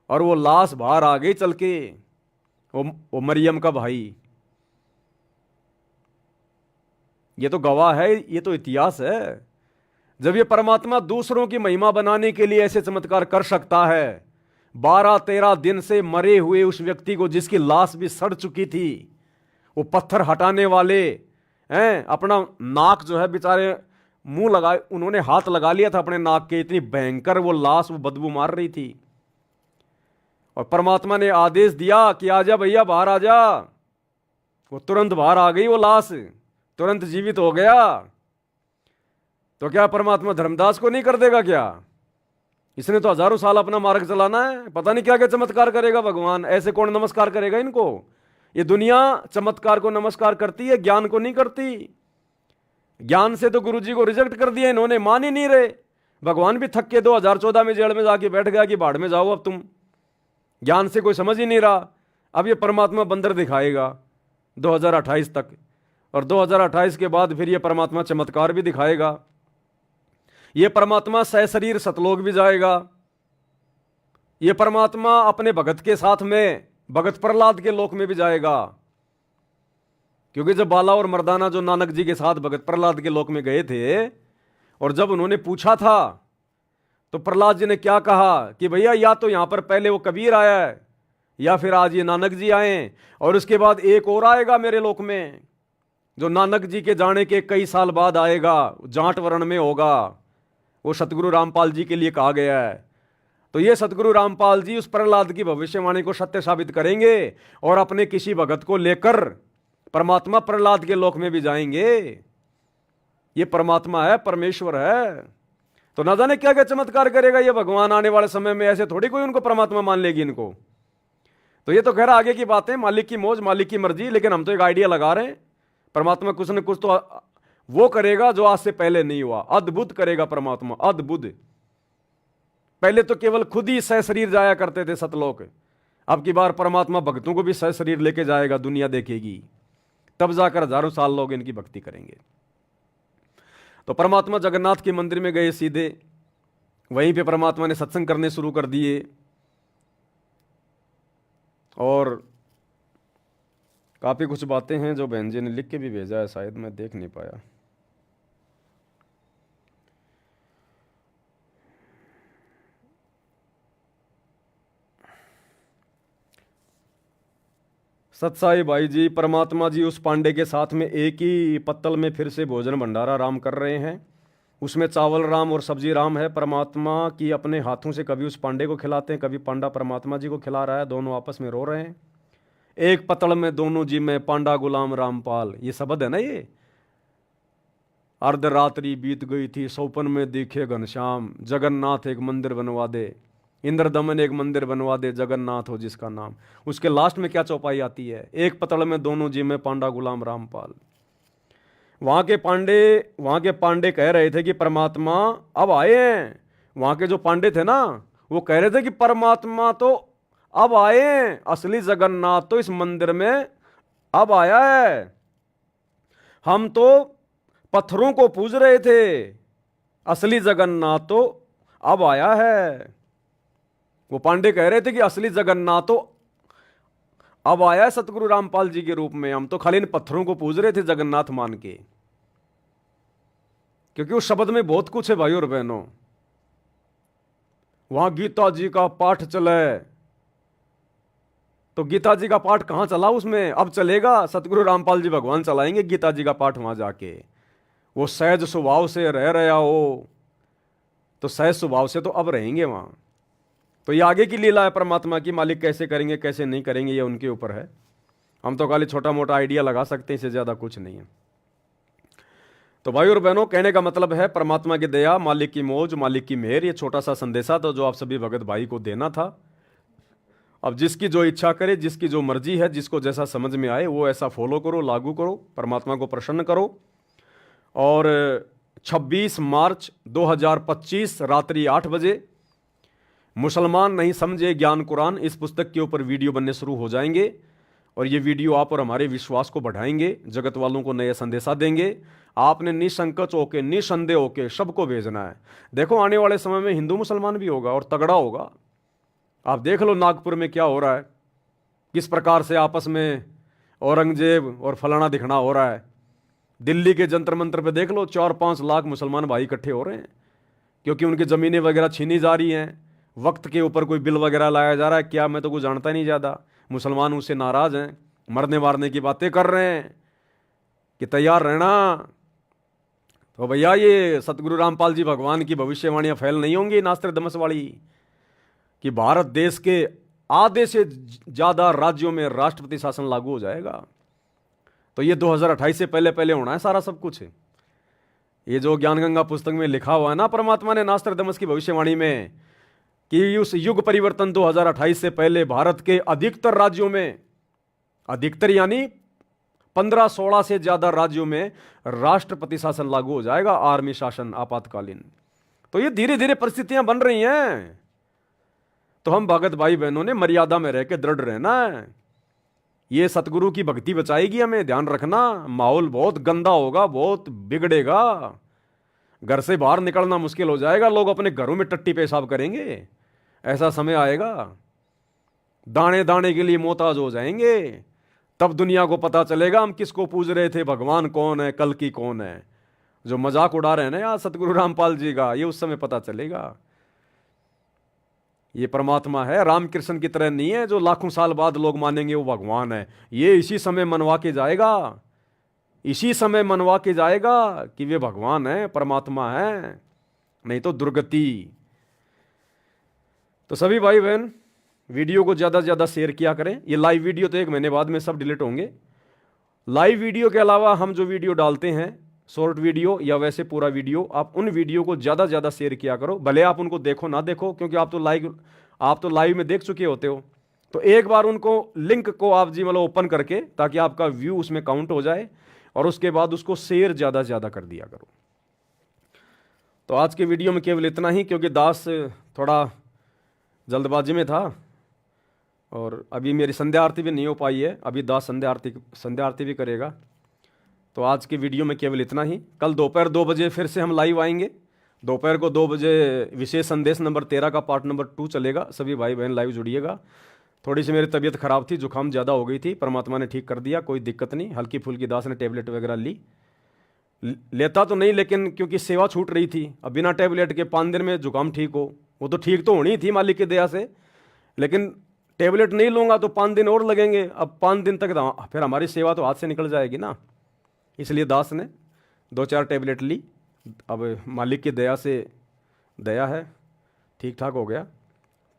और वो लाश बाहर आ गई चल के, वो मरियम का भाई। ये तो गवाह है, ये तो इतिहास है। जब ये परमात्मा दूसरों की महिमा बनाने के लिए ऐसे चमत्कार कर सकता है, 12-13 दिन से मरे हुए उस व्यक्ति को, जिसकी लाश भी सड़ चुकी थी, वो पत्थर हटाने वाले हैं, अपना नाक जो है बेचारे मुंह लगाए, उन्होंने हाथ लगा लिया था अपने नाक के, इतनी भयंकर वो लाश, वो बदबू मार रही थी। और परमात्मा ने आदेश दिया कि आजा भैया बाहर आ जा। वो तुरंत बाहर आ गई, वो लाश तुरंत जीवित हो गया। तो क्या परमात्मा धर्मदास को नहीं कर देगा क्या? इसने तो हजारों साल अपना मार्ग चलाना है, पता नहीं क्या क्या चमत्कार करेगा भगवान। ऐसे कौन नमस्कार करेगा इनको? ये दुनिया चमत्कार को नमस्कार करती है, ज्ञान को नहीं करती। ज्ञान से तो गुरुजी को रिजेक्ट कर दिया इन्होंने, मान ही नहीं रहे। भगवान भी थक के 2014 में जेल में जाके बैठ गया कि भाड़ में जाओ अब तुम, ज्ञान से कोई समझ ही नहीं रहा। अब ये परमात्मा बंदर दिखाएगा 2028 तक, और 2028 के बाद फिर ये परमात्मा चमत्कार भी दिखाएगा। ये परमात्मा सहशरीर सतलोक भी जाएगा। ये परमात्मा अपने भगत के साथ में भगत प्रहलाद के लोक में भी जाएगा। क्योंकि जब बाला और मर्दाना जो नानक जी के साथ भगत प्रहलाद के लोक में गए थे, और जब उन्होंने पूछा था, तो प्रहलाद जी ने क्या कहा कि भैया या तो यहां पर पहले वो कबीर आया है, या फिर आज ये नानक जी आए, और उसके बाद एक और आएगा मेरे लोक में, जो नानक जी के जाने के कई साल बाद आएगा, जाट वर्ण में होगा। वो सतगुरु रामपाल जी के लिए कहा गया है। तो ये सतगुरु रामपाल जी उस प्रहलाद की भविष्यवाणी को सत्य साबित करेंगे, और अपने किसी भगत को लेकर परमात्मा प्रहलाद के लोक में भी जाएंगे। ये परमात्मा है, परमेश्वर है। तो ना जाने क्या क्या चमत्कार करेगा ये भगवान आने वाले समय में। ऐसे थोड़ी कोई उनको परमात्मा मान लेगी इनको। तो ये तो खैर आगे की बातें, मालिक की मौज, मालिक की मर्जी। लेकिन हम तो एक आइडिया लगा रहे हैं, परमात्मा कुछ न कुछ तो वो करेगा जो आज से पहले नहीं हुआ। अद्भुत करेगा परमात्मा, अद्भुत। पहले तो केवल खुद ही सहशरीर जाया करते थे सतलोक, अब की बार परमात्मा भक्तों को भी सहशरीर लेके जाएगा, दुनिया देखेगी, तब जाकर हजारों साल लोग इनकी भक्ति करेंगे। तो परमात्मा जगन्नाथ के मंदिर में गए सीधे, वहीं पे परमात्मा ने सत्संग करने शुरू कर दिए। और काफी कुछ बातें हैं जो बहन जी ने लिख के भी भेजा है, शायद मैं देख नहीं पाया। सतसाई भाई जी, परमात्मा जी उस पांडे के साथ में एक ही पत्तल में फिर से भोजन भंडारा राम कर रहे हैं। उसमें चावल राम और सब्जी राम है। परमात्मा की अपने हाथों से कभी उस पांडे को खिलाते हैं, कभी पांडा परमात्मा जी को खिला रहा है। दोनों आपस में रो रहे हैं। एक पतल में दोनों जी में पांडा गुलाम रामपाल, ये शब्द है ना। ये अर्धरात्रि बीत गई थी, सौपन में दिखे घनश्याम, जगन्नाथ एक मंदिर बनवा दे, इंद्रदमन एक मंदिर बनवा दे, जगन्नाथ हो जिसका नाम। उसके लास्ट में क्या चौपाई आती है, एक पतल में दोनों जी में पांडा गुलाम रामपाल। वहाँ के पांडे कह रहे थे कि परमात्मा अब आए हैं। वहाँ के जो पांडे थे ना, वो कह रहे थे कि परमात्मा तो अब आए हैं, असली जगन्नाथ तो इस मंदिर में अब आया है। हम तो पत्थरों को पूज रहे थे, असली जगन्नाथ तो अब आया है। वो पांडे कह रहे थे कि असली जगन्नाथ तो अब आया है सतगुरु रामपाल जी के रूप में। हम तो खाली इन पत्थरों को पूज रहे थे जगन्नाथ मान के, क्योंकि उस शब्द में बहुत कुछ है भाई और बहनों। वहां गीता जी का पाठ चले तो गीता जी का पाठ कहां चला उसमें, अब चलेगा। सतगुरु रामपाल जी भगवान चलाएंगे गीता जी का पाठ वहां जाके। वो सहज स्वभाव से रह रहा हो तो सहज स्वभाव से तो अब रहेंगे वहां। तो ये आगे की लीला है परमात्मा की, मालिक कैसे करेंगे कैसे नहीं करेंगे ये उनके ऊपर है। हम तो खाली छोटा मोटा आइडिया लगा सकते हैं, इससे ज़्यादा कुछ नहीं है। तो भाई और बहनों, कहने का मतलब है परमात्मा की दया, मालिक की मौज, मालिक की मेहर, ये छोटा सा संदेशा था जो आप सभी भगत भाई को देना था। अब जिसकी जो इच्छा करे, जिसकी जो मर्जी है, जिसको जैसा समझ में आए वो ऐसा फॉलो करो, लागू करो, परमात्मा को प्रसन्न करो। और 26 मार्च 2025 रात्रि 8 बजे मुसलमान नहीं समझे ज्ञान कुरान, इस पुस्तक के ऊपर वीडियो बनने शुरू हो जाएंगे। और ये वीडियो आप और हमारे विश्वास को बढ़ाएंगे, जगत वालों को नया संदेशा देंगे। आपने निसंकोच होके, निसंदेह होके सबको भेजना है। देखो आने वाले समय में हिंदू मुसलमान भी होगा और तगड़ा होगा। आप देख लो नागपुर में क्या हो रहा है, किस प्रकार से आपस में औरंगजेब और फलाना दिखना हो रहा है। दिल्ली के जंतर मंतर पे देख लो, 4-5 लाख मुसलमान भाई इकट्ठे हो रहे हैं, क्योंकि उनकी ज़मीनें वगैरह छीनी जा रही हैं। वक्त के ऊपर कोई बिल वगैरह लाया जा रहा है क्या, मैं तो कुछ जानता नहीं ज़्यादा। मुसलमान उससे नाराज़ हैं, मरने मारने की बातें कर रहे हैं कि तैयार रहना। तो भैया ये सतगुरु रामपाल जी भगवान की भविष्यवाणियाँ फैल नहीं होंगी नास्त्रदमस वाली, कि भारत देश के आधे से ज़्यादा राज्यों में राष्ट्रपति शासन लागू हो जाएगा। तो ये 2028 से पहले पहले होना है सारा सब कुछ। ये जो ज्ञानगंगा पुस्तक में लिखा हुआ है ना परमात्मा ने नास्त्रदमस की भविष्यवाणी में, कि उस युग परिवर्तन 2028 से पहले भारत के अधिकतर राज्यों में, अधिकतर यानी 15-16 से ज़्यादा राज्यों में राष्ट्रपति शासन लागू हो जाएगा, आर्मी शासन आपातकालीन। तो ये धीरे धीरे परिस्थितियां बन रही हैं। तो हम भगत भाई बहनों ने मर्यादा में रह के दृढ़ रहना है। ये सतगुरु की भक्ति बचाएगी हमें, ध्यान रखना। माहौल बहुत गंदा होगा, बहुत बिगड़ेगा, घर से बाहर निकलना मुश्किल हो जाएगा, लोग अपने घरों में टट्टी पेशाब करेंगे। ऐसा समय आएगा, दाने दाने के लिए मोहताज हो जाएंगे। तब दुनिया को पता चलेगा हम किसको पूज रहे थे, भगवान कौन है, कल की कौन है। जो मजाक उड़ा रहे हैं ना यार सतगुरु रामपाल जी का, ये उस समय पता चलेगा। ये परमात्मा है, रामकृष्ण की तरह नहीं है जो लाखों साल बाद लोग मानेंगे वो भगवान है। ये इसी समय मनवा के जाएगा, इसी समय मनवा के जाएगा कि वे भगवान है, परमात्मा है, नहीं तो दुर्गति। तो सभी भाई बहन वीडियो को ज़्यादा से ज़्यादा शेयर किया करें। ये लाइव वीडियो तो 1 महीने बाद में सब डिलीट होंगे। लाइव वीडियो के अलावा हम जो वीडियो डालते हैं, शॉर्ट वीडियो या वैसे पूरा वीडियो, आप उन वीडियो को ज़्यादा से ज़्यादा शेयर किया करो। भले आप उनको देखो ना देखो, क्योंकि आप तो लाइव में देख चुके होते हो। तो एक बार उनको लिंक को आप जी मतलब ओपन करके, ताकि आपका व्यू उसमें काउंट हो जाए, और उसके बाद उसको शेयर ज़्यादा से ज़्यादा कर दिया करो। तो आज के वीडियो में केवल इतना ही, क्योंकि दास थोड़ा जल्दबाजी में था और अभी मेरी संध्या आरती भी नहीं हो पाई है। अभी दास संध्या आरती भी करेगा। तो आज के वीडियो में केवल इतना ही। कल दोपहर 2 बजे फिर से हम लाइव आएंगे। दोपहर को 2 बजे विशेष संदेश नंबर 13 का पार्ट नंबर 2 चलेगा। सभी भाई बहन लाइव जुड़िएगा। थोड़ी सी मेरी तबीयत खराब थी, जुकाम ज़्यादा हो गई थी, परमात्मा ने ठीक कर दिया, कोई दिक्कत नहीं। हल्की फुल्की दास ने टेबलेट वगैरह लेता तो नहीं, लेकिन क्योंकि सेवा छूट रही थी। अब बिना टेबलेट के 5 दिन में जुकाम ठीक हो, वो तो ठीक तो होनी थी मालिक की दया से, लेकिन टेबलेट नहीं लूँगा तो 5 दिन और लगेंगे, अब 5 दिन तक फिर हमारी सेवा तो हाथ से निकल जाएगी ना। इसलिए दास ने 2-4 टेबलेट ली। अब मालिक की दया से, दया है, ठीक ठाक हो गया।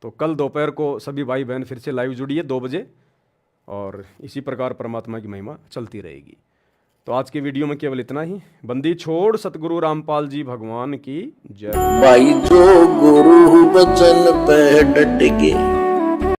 तो कल दोपहर को सभी भाई बहन फिर से लाइव जुड़िए 2 बजे, और इसी प्रकार परमात्मा की महिमा चलती रहेगी। तो आज के वीडियो में केवल इतना ही। बंदी छोड़ सतगुरु रामपाल जी भगवान की जय। भाई जो गुरु वचन पे डट के